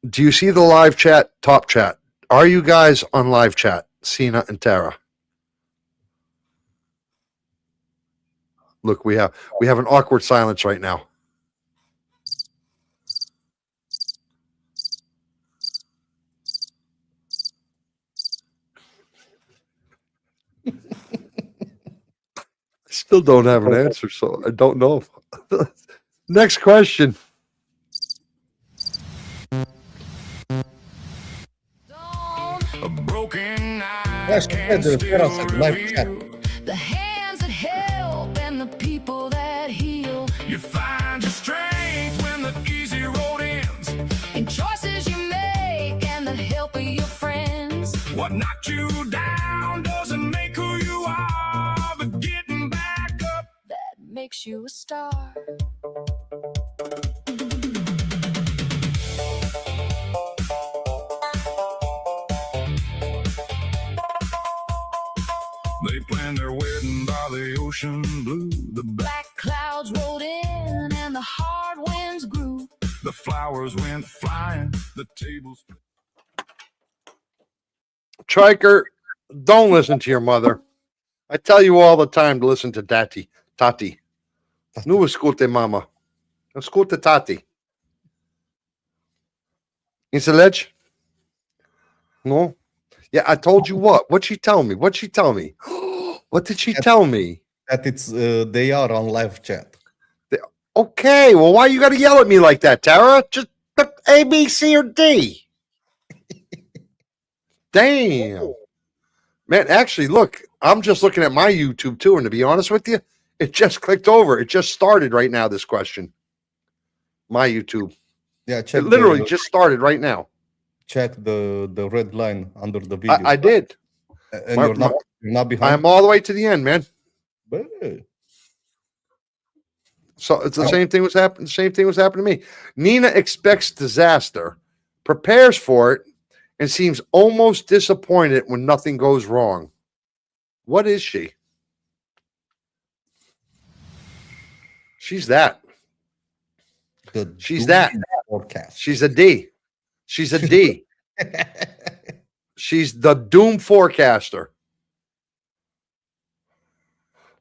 do you see the live chat, top chat? Are you guys on live chat, Cena and Tara? Look, we have an awkward silence right now. Still don't have an answer, so I don't know. Next question. A broken eye Yes, can the still Parasite live chat. reveal. The hands that help and the people that heal. You find your strength when the easy road ends. And choices you make and the help of your friends. What knocked you down doesn't make who you are, but getting back up. That makes you a star. They planned their wedding by the ocean blue. The Black clouds rolled in and the hard winds grew. the flowers went flying. The tables. Triker, don't listen to your mother. I tell you all the time to listen to Tati. Nu asculte mama. Asculte Tati. Înțelegi? No? Yeah, I told you what? What'd she tell me? What'd she tell me? What did she tell me? That it's they are on live chat. Okay, well, why you got to yell at me like that, Tara? Just A, B, C, or D. Damn. Man, actually, look, I'm just looking at my YouTube too, and to be honest with you, it just clicked over. It just started right now, this question. My YouTube. Yeah, check It literally just started right now. check the red line under the video. I did. And my- you're not behind. I'm all the way to the end, man. Hey. So it's the same thing was happening. Same thing was happening to me. Nina expects disaster, prepares for it, and seems almost disappointed when nothing goes wrong. What is she? She's that. She's that. Forecast. She's a D. She's a D. She's the doom forecaster.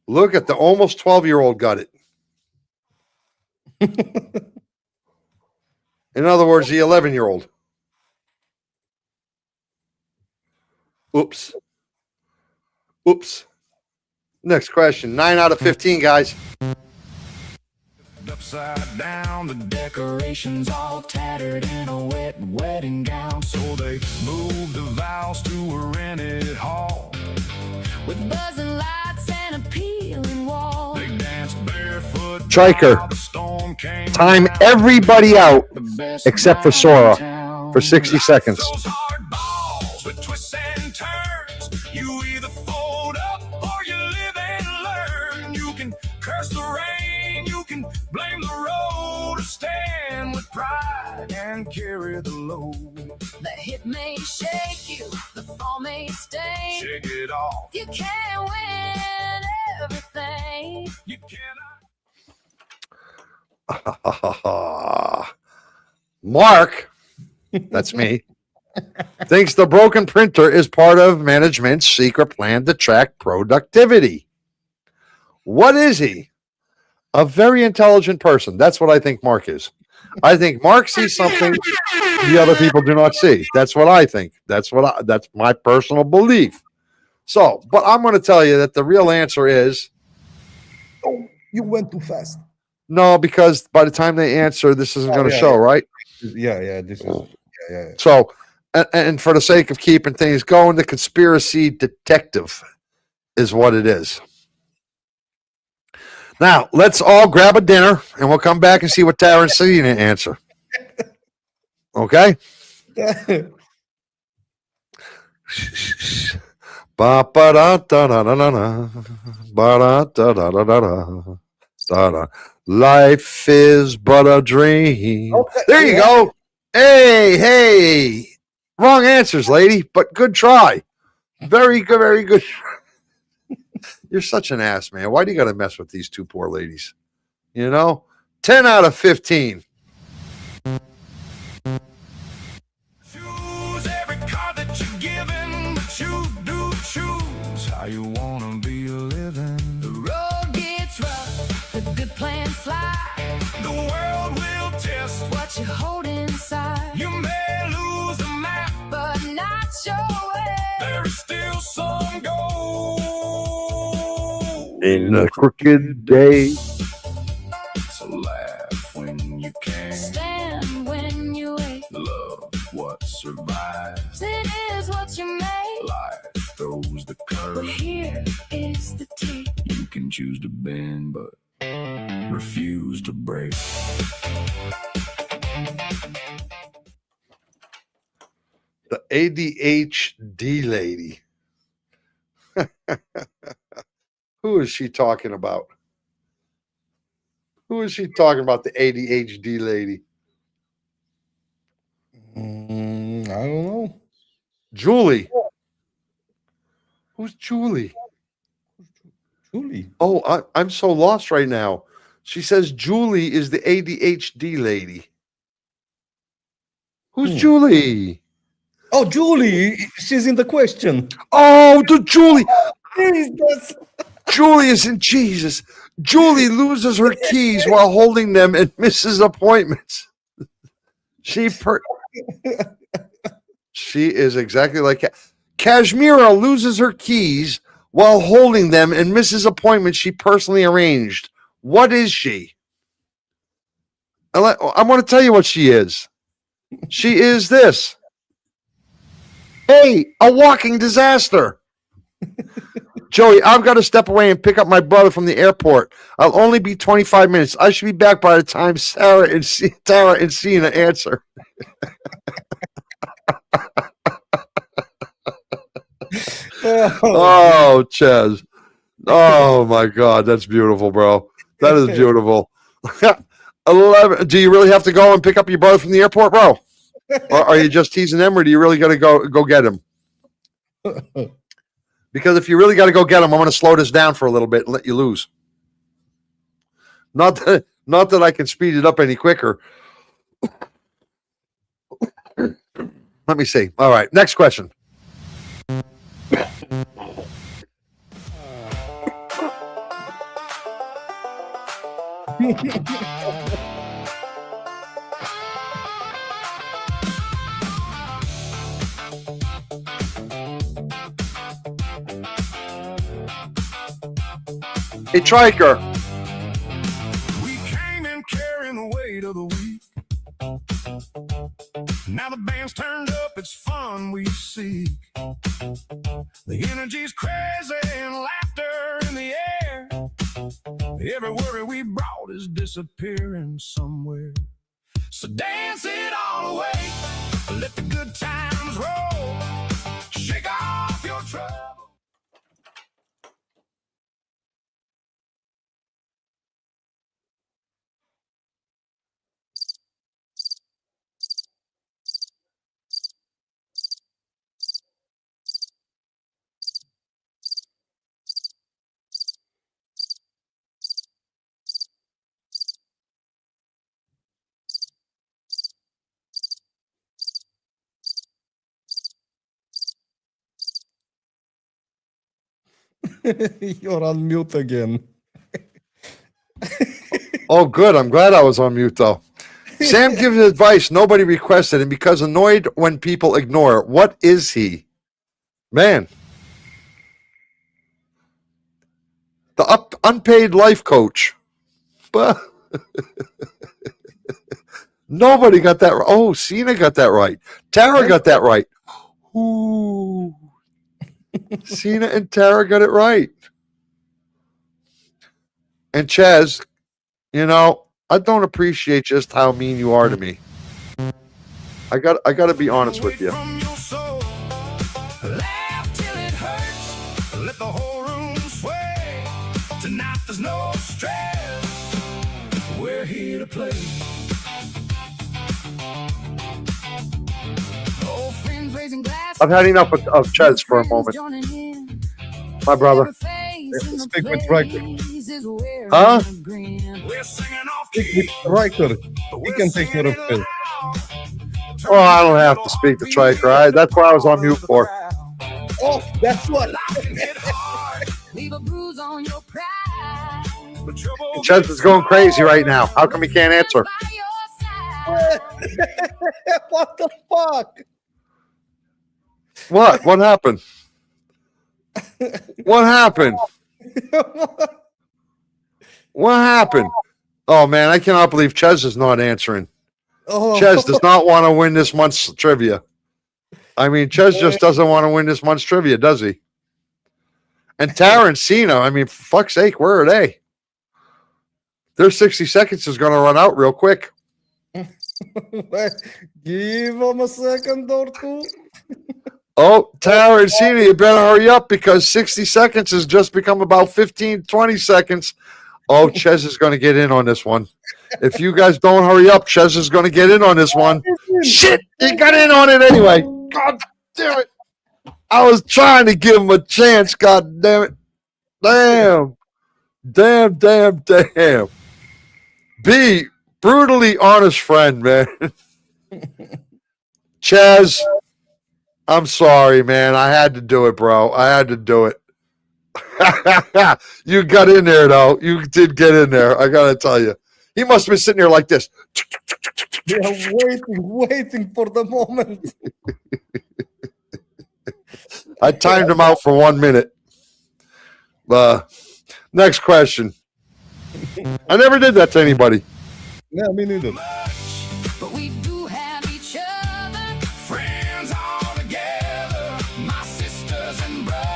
Look at the almost 12-year-old got it. In other words, the 11-year-old. Oops. Oops. Next question. 9 out of 15, guys. Upside down, the decorations all tattered in a wet wedding gown. So they moved the vows to a rented hall. With buzzing lights and a peeling wall. They danced barefoot. Striker, while the storm came time down. everybody out The best except for night Sora in town. for 60 seconds. Those hard balls with twists and turns. You either fold up or you live and learn. You can curse the rain, you can blame the road, or stand with pride and carry the load. The hit may shake you, the fall may stay. Shake it off. You can't win everything. You cannot. Mark, that's me, thinks the broken printer is part of management's secret plan to track productivity. What is he? A very intelligent person. That's what I think Mark is. I think Mark sees something the other people do not see. That's what I think. That's my personal belief. So, but I'm going to tell you that the real answer is Oh, you went too fast. no, because by the time they answer, this isn't going to yeah, show, yeah. right? Yeah, this is yeah. So, and for the sake of keeping things going, the conspiracy detective is what it is. Now, let's all grab a dinner, and we'll come back and see what Tara and Selena answer. Okay? Ba-ba-da-da-da-da-da. Ba-da-da-da-da-da-da. Life is but a dream. Okay, There you yeah. go. Hey. Wrong answers, lady, but good try. Very good, very good. You're such an ass, man. Why do you got to mess with these two poor ladies? You know? 10 out of 15. Choose every card that you're given, but you do choose how you want to be living. The road gets rough fly. The world will test What you hold inside, You may lose the map, but not your way. there is still some gold. In a crooked day. So laugh when you can, Stand when you wake. love what survives. It is what you make. Life throws the But curve. here is the take. You can choose to bend, but refuse to break. The ADHD lady. Who is she talking about? Who is she talking about, the ADHD lady? I don't know. Julie. Who's Julie? Julie. Oh, I'm so lost right now. She says Julie is the ADHD lady. Who's Julie? Oh, Julie. She's in the question. Oh, the Julie. Jesus. Julie is in Jesus. Julie loses her keys while holding them and misses appointments. She is exactly like Kashmira loses her keys while holding them and misses appointments she personally arranged. What is she? I want to tell you what she is. She is this. Hey, a walking disaster. Joey, I've got to step away and pick up my brother from the airport. I'll only be 25 minutes. I should be back by the time Tara and Cena answer. Oh, Chaz. Oh, my God. That's beautiful, bro. That is beautiful. 11. Do you really have to go and pick up your brother from the airport, bro? Or are you just teasing them, or do you really got to go get him? Because if you really got to go get him, I'm going to slow this down for a little bit and let you lose. Not that I can speed it up any quicker. Let me see. All right, next question. Hey, Triker. We came in carrying the weight of the week. Now the band's turned up, it's fun we seek. The energy's crazy and laughter in the air. Every worry we brought is disappearing somewhere. So dance it all away, let the good times roll. Shake off your trouble. You're on mute again. Oh, good. I'm glad I was on mute, though. Sam gives advice nobody requested, and because annoyed when people ignore it. What is he? Man. The unpaid life coach. But nobody got that right. Oh, Cena got that right. Tara got that right. Ooh. Cena and Tara got it right. And Chaz, you know, I don't appreciate just how mean you are to me. I got to be honest with you. From your soul. Laugh till it hurts. Let the whole room sway. Tonight there's no stress. We're here to play. Old friends raising glasses. I've had enough of Chaz for a moment. My brother. Speak with Riker. Huh? We're singing off Speak key. with Riker. He can take care of Phil. Oh, I don't have to speak to Triker. That's what I was on mute for. Oh, that's what. Leave a bruise on your pride. But trouble Ches is going crazy right now. How come he can't answer? What the fuck? What? What happened? What happened? What happened? Oh man, I cannot believe Ches is not answering. Oh. Ches does not want to win this month's trivia. I mean, Ches just doesn't want to win this month's trivia, does he? And Tara and Cena, I mean, for fuck's sake, where are they? Their 60 seconds is going to run out real quick. Give them a second or two. Oh, Tara and Cena, you better hurry up because 60 seconds has just become about 15, 20 seconds. Oh, Ches is going to get in on this one. If you guys don't hurry up, Ches is going to get in on this one. Shit, he got in on it anyway. God damn it. I was trying to give him a chance. God damn it. Damn. Damn, damn, damn. B, brutally honest friend, man. Chaz, I'm sorry, man. I had to do it, bro. I had to do it. You got in there, though. You did get in there. I got to tell you. He must have been sitting there like this. They are waiting for the moment. I timed him out for 1 minute. Next question. I never did that to anybody. Yeah, me neither. But we do have each other. friends all together, my sisters and brothers.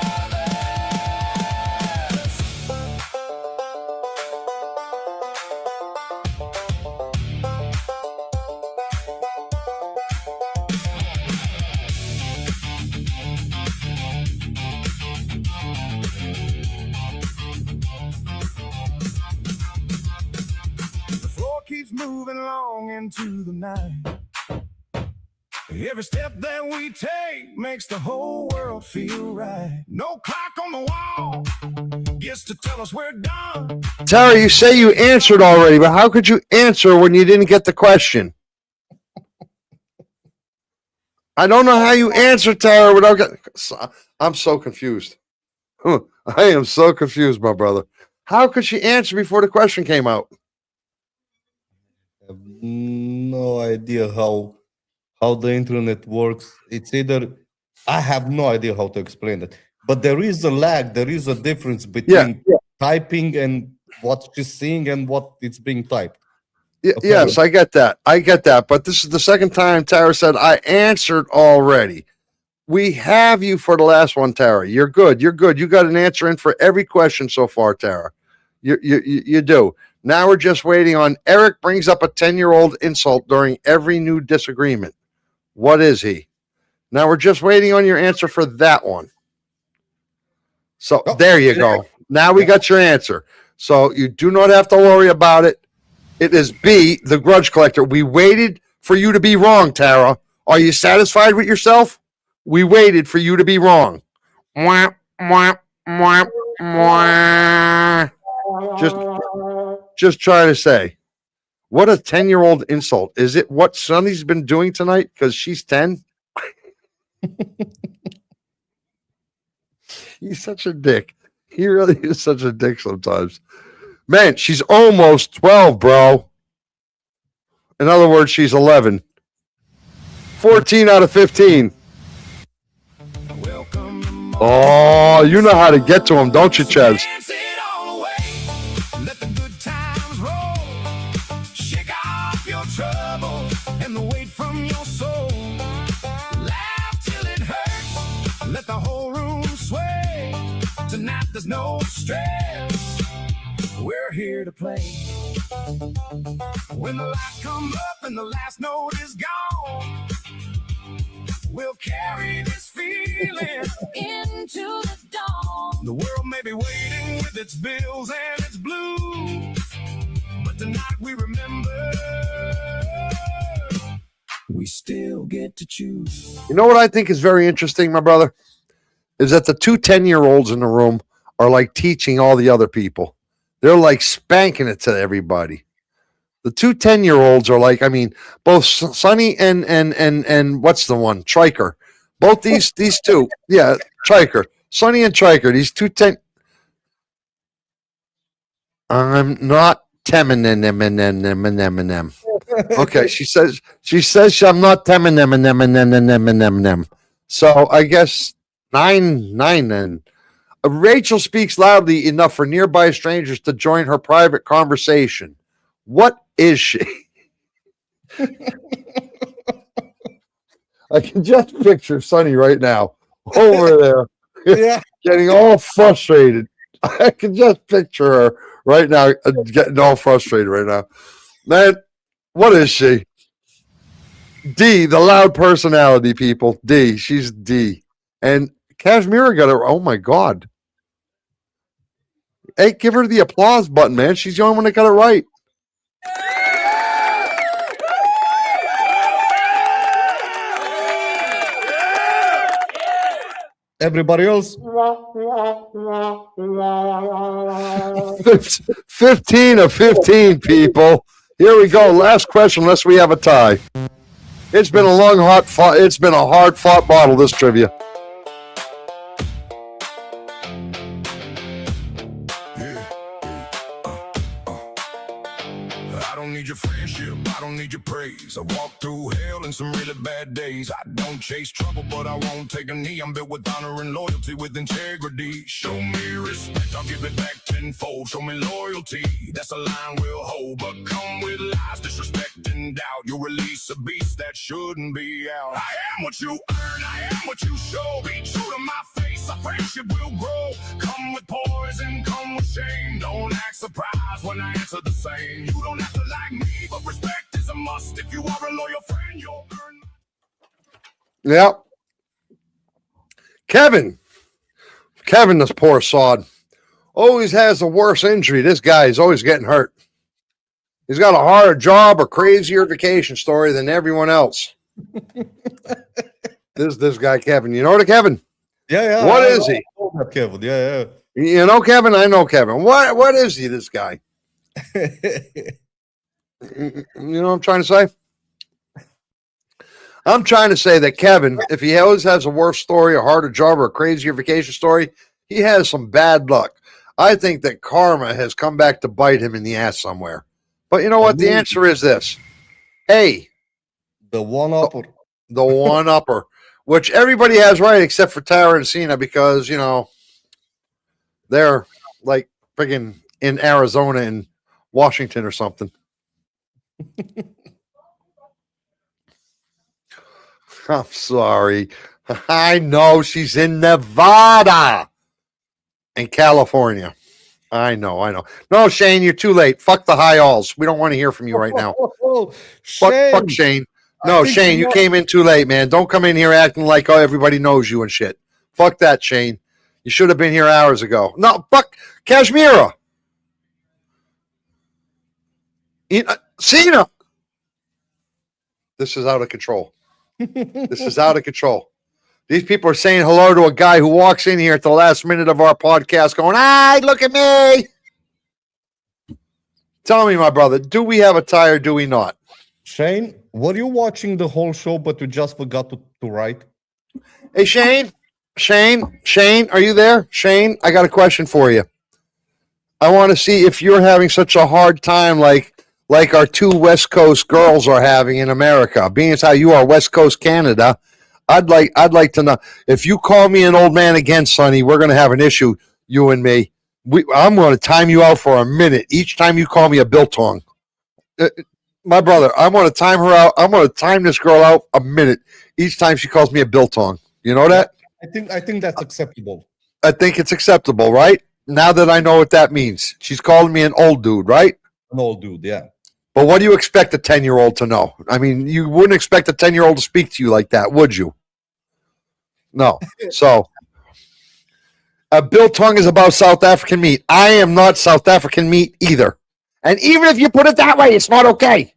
The floor keeps moving along into the night. Every step that we take makes the whole world feel right. No clock on the wall gets to tell us we're done. Tara, you say you answered already, but how could you answer when you didn't get the question? I don't know how you answer, Tara, without getting... I'm so confused. I am so confused, my brother. How could she answer before the question came out? I have no idea how the internet works. It's either I have no idea how to explain it, but there is a lag. There is a difference between typing and what she's seeing and what it's being typed. Yes, I get that. I get that. But this is the second time Tara said, I answered already. We have you for the last one, Tara. You're good. You're good. You got an answer in for every question so far, Tara. You do. Now we're just waiting on Eric brings up a 10-year-old insult during every new disagreement. What is he? Now we're just waiting on your answer for that one. So there you go. Now we got your answer. So you do not have to worry about it. It is B, the grudge collector. We waited for you to be wrong, Tara. Are you satisfied with yourself? We waited for you to be wrong. Mwah, mwah, mwah, mwah. Just trying to say, what a 10-year-old insult. Is it what Sonny's been doing tonight because she's 10? He's such a dick. He really is such a dick sometimes. Man, she's almost 12, bro. In other words, she's 11. 14 out of 15. Oh, you know how to get to him, don't you, Ches? Dance it all away. Let the good times roll. Shake off your troubles and the weight from your soul. Laugh till it hurts. Let the whole room sway. Tonight there's no stress. We're here to play. When the lights come up and the last note is gone, we'll carry this feeling Into the dawn. The world may be waiting with its bills and its blues, but tonight we remember we still get to choose. You know what I think is very interesting, my brother? Is that the two 10-year-olds in the room are like teaching all the other people. They're like spanking it to everybody. The two 10-year-olds are like, I mean, both Sonny and what's the one? Triker. Both these two. Yeah, Triker. Sonny and Triker. These two 10. I'm not Teminem. Okay, she says I'm not Teminem. So I guess nine then. Rachel speaks loudly enough for nearby strangers to join her private conversation. What is she? I can just picture Sonny right now over there Yeah. getting all frustrated. I can just picture her right now getting all frustrated right now. Man, what is she? D, the loud personality, people. D, she's D. And Kashmira got her. Oh my God. Hey, give her the applause button, man. She's the only one that got it right. Everybody else? 15 of 15, people. Here we go. Last question, unless we have a tie. It's been a long, it's been a hard fought battle, this trivia. I don't need your friendship, I don't need your praise. I walked through hell and some really bad days. I don't chase trouble, but I won't take a knee. I'm built with honor and loyalty, with integrity. Show me respect, I'll give it back tenfold. Show me loyalty, that's a line we'll hold. But come with lies, disrespect and doubt, you'll release a beast that shouldn't be out. I am what you earn, I am what you show. Be true to my face, our friendship will grow. Come with poison, come with shame. Don't act surprised when I answer the same. You don't have to like me, but respect is a must. If you are a loyal friend, you'll earn. Yeah. Kevin, this poor sod, always has a worse injury. This guy is always getting hurt. He's got a harder job or crazier vacation story than everyone else. this guy, Kevin. You know the Kevin? Yeah. What is he? Kevin, yeah. You know Kevin? I know Kevin. What is he, this guy? You know what I'm trying to say? I'm trying to say that Kevin, if he always has a worse story, a harder job, or a crazier vacation story, he has some bad luck. I think that karma has come back to bite him in the ass somewhere. But you know what? The answer is this. Hey. The one-upper. The one-upper. Which everybody has right except for Tara and Cena because, you know, they're like friggin' in Arizona and Washington or something. I'm sorry. I know she's in Nevada and California. I know. No, Shane, you're too late. Fuck the high alls. We don't want to hear from you right now. Fuck Shane. No, Shane, you came in too late, man. Don't come in here acting like everybody knows you and shit. Fuck that, Shane. You should have been here hours ago. No, fuck Kashmira. Cena. This is out of control. This is out of control. These people are saying hello to a guy who walks in here at the last minute of our podcast going, "Hi, look at me." Tell me, my brother, do we have a tie or do we not? Shane, were you watching the whole show but you just forgot to write? Hey, Shane, are you there? Shane, I got a question for you. I want to see if you're having such a hard time like our two West Coast girls are having in America. Being as how you are West Coast Canada, I'd like to know if you call me an old man again, Sonny, we're going to have an issue, you and me. I'm going to time you out for a minute each time you call me a biltong. My brother, I'm going to time her out. I'm going to time this girl out a minute each time she calls me a biltong. You know that? I think that's acceptable. I think it's acceptable, right? Now that I know what that means. She's calling me an old dude, right? An old dude, yeah. But what do you expect a 10-year-old to know? I mean, you wouldn't expect a 10-year-old to speak to you like that, would you? No. So, biltong is about South African meat. I am not South African meat either. And even if you put it that way, it's not okay.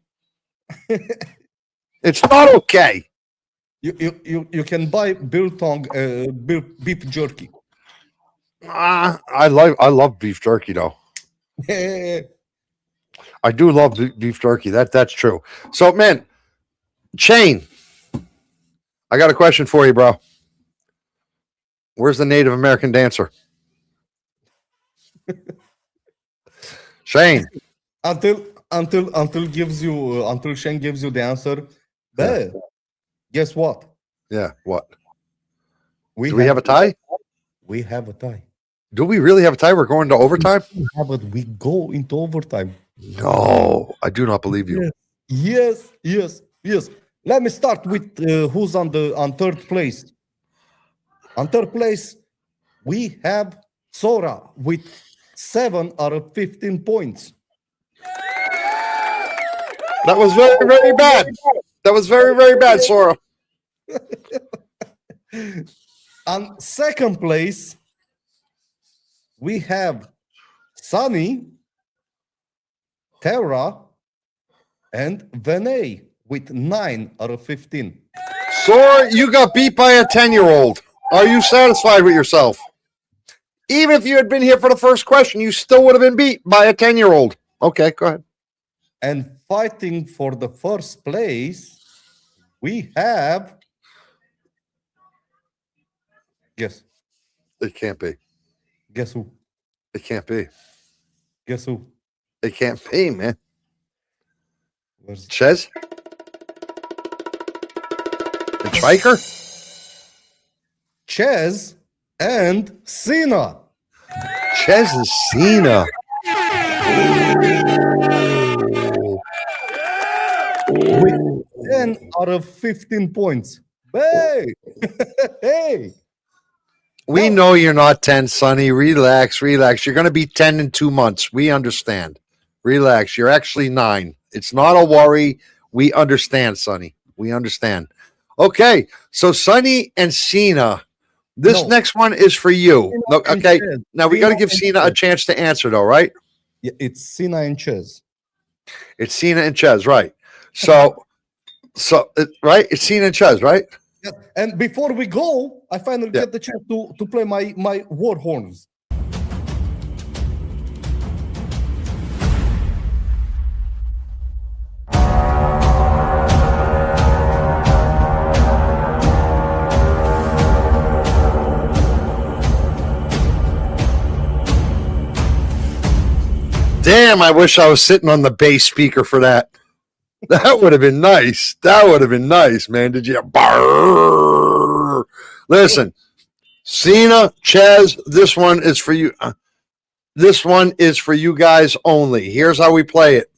It's not okay. You can buy biltong beef jerky. I love beef jerky though. I do love beef jerky. That's true. So, man, Shane, I got a question for you, bro. Where's the Native American dancer? Shane. Until gives you until Shane gives you the answer. But guess what? Yeah, what? Do we have a tie? We have a tie. Do we really have a tie? We're going to overtime? Yeah, but we go into overtime. No, I do not believe you. Yes. Let me start with who's on third place. On third place, we have Sora with 7 out of 15 points. That was very, very bad. That was very, very bad, Sora. On second place, we have Sunny, Tara, and Vinay with 9 out of 15. Sora, you got beat by a 10-year-old. Are you satisfied with yourself? Even if you had been here for the first question, you still would have been beat by a 10-year-old. Okay, go ahead. And fighting for the first place, we have... Guess. It can't be. Guess who? It can't be. Guess who? It can't be, man. Where's... Chez? And Triker? Chez and Cena. Chez and Cena. With 10 out of 15 points. Hey! Hey! We know you're not 10, Sonny. Relax. You're going to be 10 in 2 months. We understand. Relax. You're actually 9. It's not a worry. We understand, Sonny. We understand. Okay, so Sonny and Cena. This next one is for you. No, okay, now we got to give Cena a chance to answer, though, right? Yeah, it's Cena and Chez. It's Cena and Chez, right? So right? It's Cena and Chez, right? Yeah. And before we go, I finally get the chance to play my war horns. Damn, I wish I was sitting on the bass speaker for that. That would have been nice. That would have been nice, man. Did you? Barrr. Listen, Cena, Chez, this one is for you. This one is for you guys only. Here's how we play it.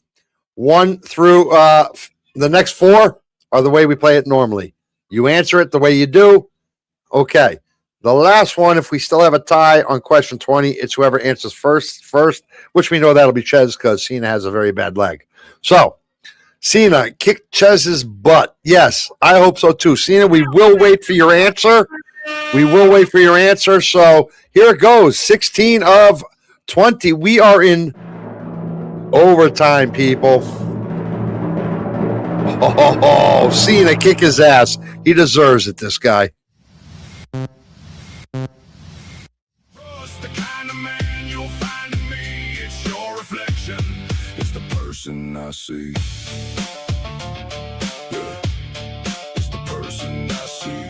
1 through the next 4 are the way we play it normally. You answer it the way you do. Okay. The last one, if we still have a tie on question 20, it's whoever answers first, which we know that'll be Chez because Cena has a very bad leg. So, Cena, kick Chez's butt. Yes, I hope so too. Cena, we will wait for your answer. So, here it goes. 16 of 20. We are in overtime, people. Oh, Cena, kick his ass. He deserves it, this guy. The kind of man you'll find in me. It's your reflection. It's the person I see. Yeah. It's the person I see.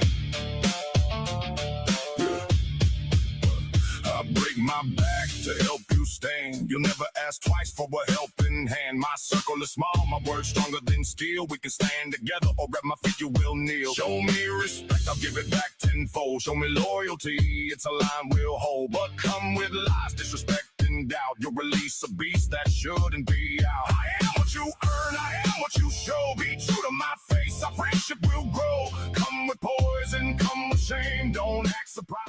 Yeah. I break my back to help you stand. You'll never ask twice for a helping hand. My circle is small, my words stronger than steel. We can stand together or at my feet you will kneel. Show me respect, I'll give it back tenfold. Show me loyalty, it's a line we'll hold. But come with lies, disrespect and doubt. You'll release a beast that shouldn't be out. I am what you earn, I am what you show. Be true to my face, our friendship will grow. Come with poison, come with shame. Don't act surprised.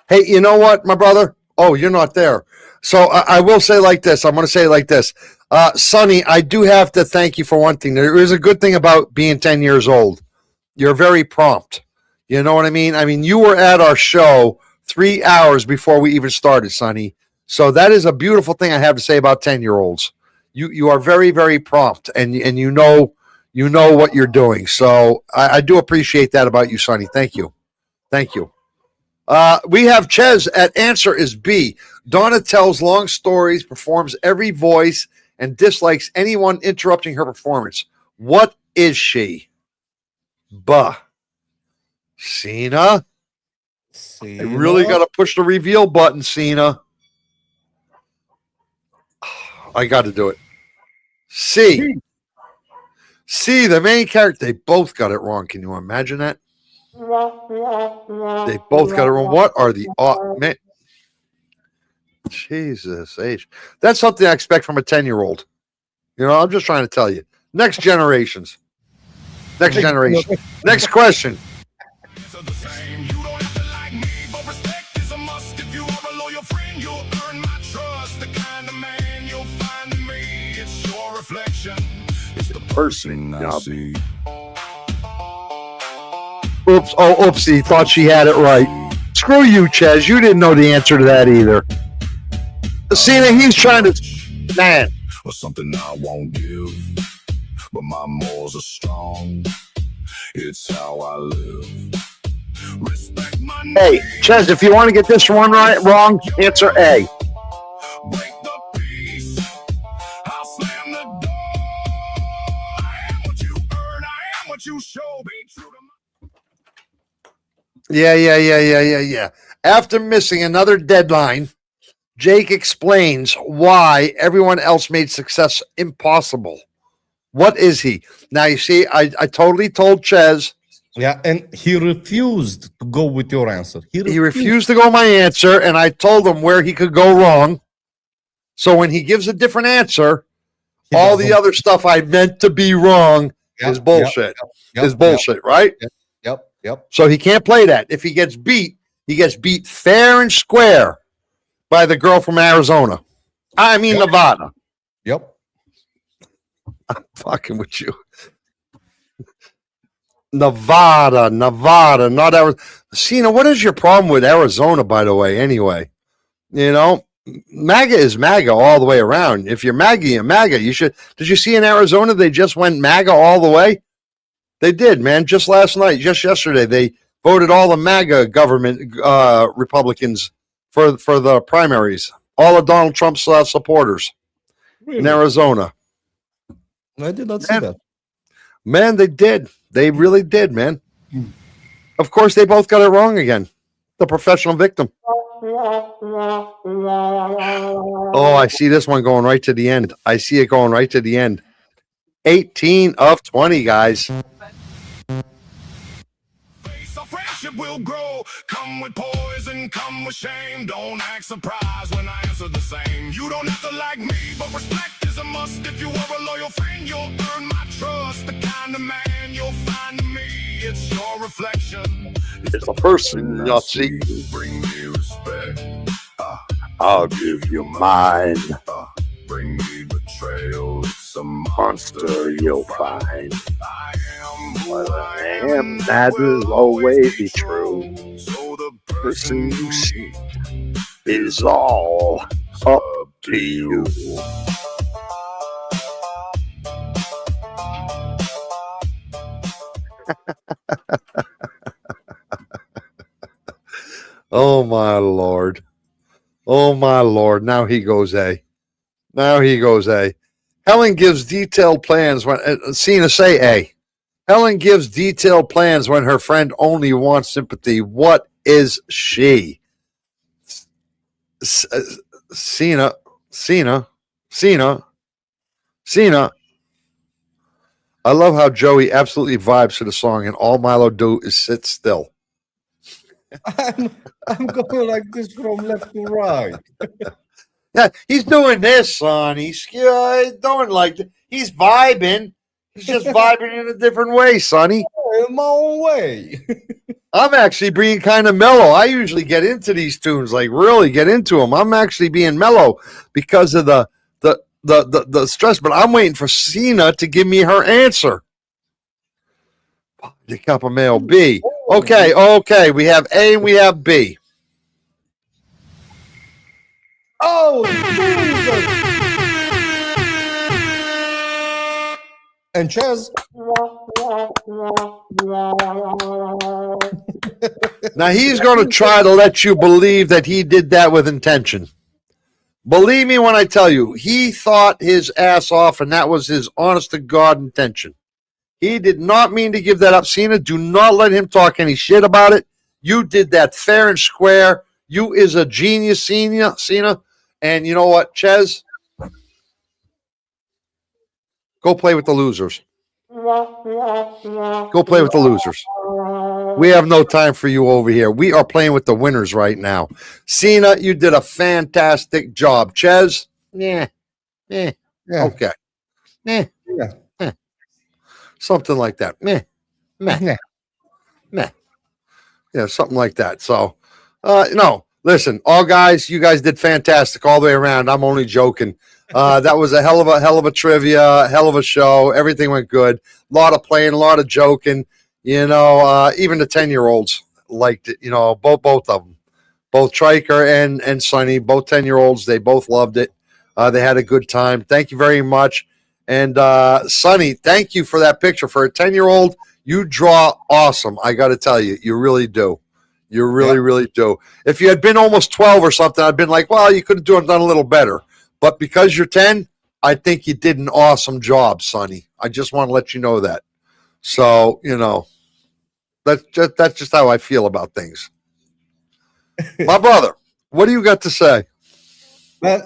Hey, you know what, my brother? Oh, you're not there. So I will say like this. I'm going to say like this. Sonny, I do have to thank you for one thing. There is a good thing about being 10 years old. You're very prompt. You know what I mean? I mean, you were at our show 3 hours before we even started, Sonny. So that is a beautiful thing I have to say about 10-year-olds. You are very, very prompt, and you know what you're doing. So I do appreciate that about you, Sonny. Thank you. We have Chez at answer is B. Donna tells long stories, performs every voice, and dislikes anyone interrupting her performance. What is she? Buh. Cena? I really got to push the reveal button, Cena. I got to do it. C, the main character. They both got it wrong. Can you imagine that? They both got it wrong. What are the man? Jesus H. That's something I expect from a 10-year-old. You know, I'm just trying to tell you. Next generations. Next generation. Next question. Person I see. Oops. Oh, oopsie. Thought she had it right. Screw you, Ches. You didn't know the answer to that either. Cena, he's trying to. Man. Or something I won't give. But my morals are strong. It's how I live. Respect my name. Hey, Ches, if you want to get this one wrong, answer A. Break the peace. I'll slam the door. I am what you earn. I am what you show. Be true to my. Yeah. After missing another deadline, Jake explains why everyone else made success impossible. What is he? Now, you see, I totally told Ches. Yeah, and he refused to go with your answer. He refused to go with my answer, and I told him where he could go wrong. So when he gives a different answer, all the other stuff I meant to be wrong is bullshit. Is bullshit, right? Yep. So he can't play that. If he gets beat fair and square by the girl from Arizona. I mean, Nevada. Yep. I'm fucking with you. Nevada, not Arizona. Cena, what is your problem with Arizona, by the way, anyway? You know, MAGA is MAGA all the way around. If you're MAGA, you're MAGA. You should. Did you see in Arizona they just went MAGA all the way? They did, man. Just last night, just yesterday, they voted all the MAGA government Republicans for the primaries. All of Donald Trump's supporters in Arizona. I did not see that. Man, they did. They really did, man. Of course, they both got it wrong again. The professional victim. Oh, I see this one going right to the end. I see it going right to the end. 18 of 20, guys. Friendship will grow. Come with poison, come with shame. Don't act surprised when I answer the same. You don't have to like me, but respect is a must. If you are a loyal friend, you'll earn my trust. The kind of man you'll find in me, it's your reflection. It's a person you'll see. Bring me respect. I'll give you mine. Bring me betrayal. It's a Monster you'll find. I am who What I I am. am, that will always be true. So the Person you see is all up to you. Oh, my Lord. Oh, my Lord. Now he goes A. Helen gives detailed plans when Cena say A. Helen gives detailed plans when her friend only wants sympathy. What is she? Cena. I love how Joey absolutely vibes to the song, and all Milo do is sit still. I'm going like this from left to right. Yeah, he's doing this, son. He's doing like he's vibing. He's just vibing in a different way, Sonny. In my own way. I'm actually being kind of mellow. I usually get into these tunes, like really get into them. I'm actually being mellow because of the stress, but I'm waiting for Cena to give me her answer. The cup of mail B. Okay. We have A and we have B. Oh, Jesus. And Chaz. Now he's going to try to let you believe that he did that with intention. Believe me when I tell you, he thought his ass off, and that was his honest-to-God intention. He did not mean to give that up. Cena, do not let him talk any shit about it. You did that fair and square. You is a genius, Cena. And you know what, Ches? Go play with the losers. Go play with the losers. We have no time for you over here. We are playing with the winners right now. Cena, you did a fantastic job. Ches, yeah, Yeah. okay. Yeah. Something like that. Meh. Yeah. Yeah, something like that. So, no, listen, all guys, you guys did fantastic all the way around. I'm only joking. That was a hell of a trivia, hell of a show. Everything went good. A lot of playing, a lot of joking. You know, even the 10-year-olds liked it. You know, both of them, both Triker and Sonny, both 10-year-olds. They both loved it. They had a good time. Thank you very much. And Sonny, thank you for that picture. For a 10-year-old, you draw awesome. I got to tell you, you really do. You really do. If you had been almost 12 or something, I'd been like, well, you could have done a little better. But because you're 10, I think you did an awesome job, Sonny. I just want to let you know that. So, you know, that's just how I feel about things. My brother, what do you got to say? Man,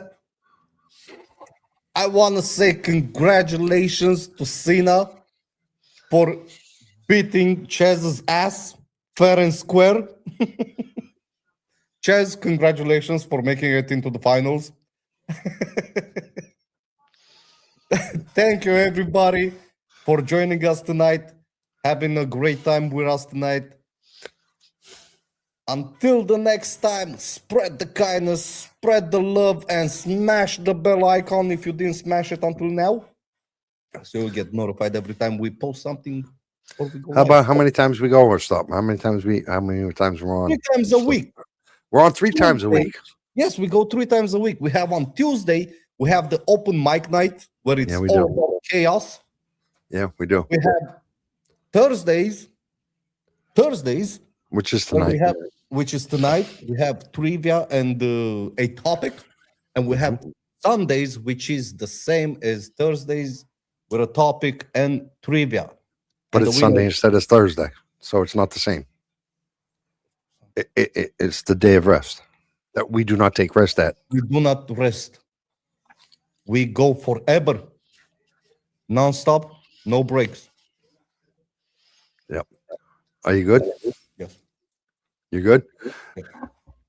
I want to say congratulations to Cena for beating Chez's ass fair and square. Chez, congratulations for making it into the finals. Thank you, everybody, for joining us tonight, having a great time with us tonight. Until the next time, spread the kindness, spread the love, and smash the bell icon if you didn't smash it until now, so you'll get notified every time we post something. Or we go How live. about how many times we go over stuff? How many times we're on? 3 times a week? We're on 3 times a week. Yes, we go 3 times a week. We have on Tuesday, we have the open mic night where it's we all do. about chaos. Yeah, we do. We have Thursdays, Which is where tonight. which is tonight. We have trivia and a topic, and we have Sundays, which is the same as Thursdays, with a topic and trivia. But And it's the Sunday winner- instead of Thursday, so it's not the same. It's the day of rest that we do not take rest at. We do not rest. We go forever, non-stop, no breaks. Yep. Are you good? Yes. You good?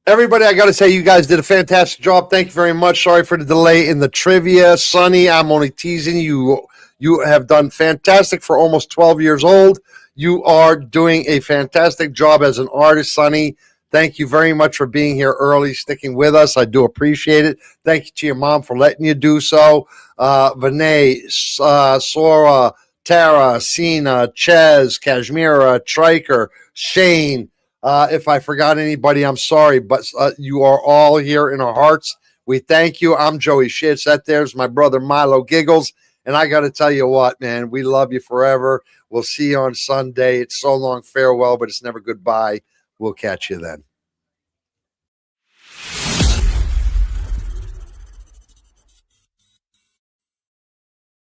Everybody, I got to say, you guys did a fantastic job. Thank you very much. Sorry for the delay in the trivia. Sonny, I'm only teasing you. You have done fantastic for almost 12 years old. You are doing a fantastic job as an artist, Sonny. Thank you very much for being here early, sticking with us. I do appreciate it. Thank you to your mom for letting you do so. Vinay, Sora, Tara, Cena, Ches, Kashmira, Triker, Shane. If I forgot anybody, I'm sorry, but you are all here in our hearts. We thank you. I'm Joey Schitz. That there's my brother Milo Giggles. And I got to tell you what, man, we love you forever. We'll see you on Sunday. It's so long farewell, but it's never goodbye. We'll catch you then.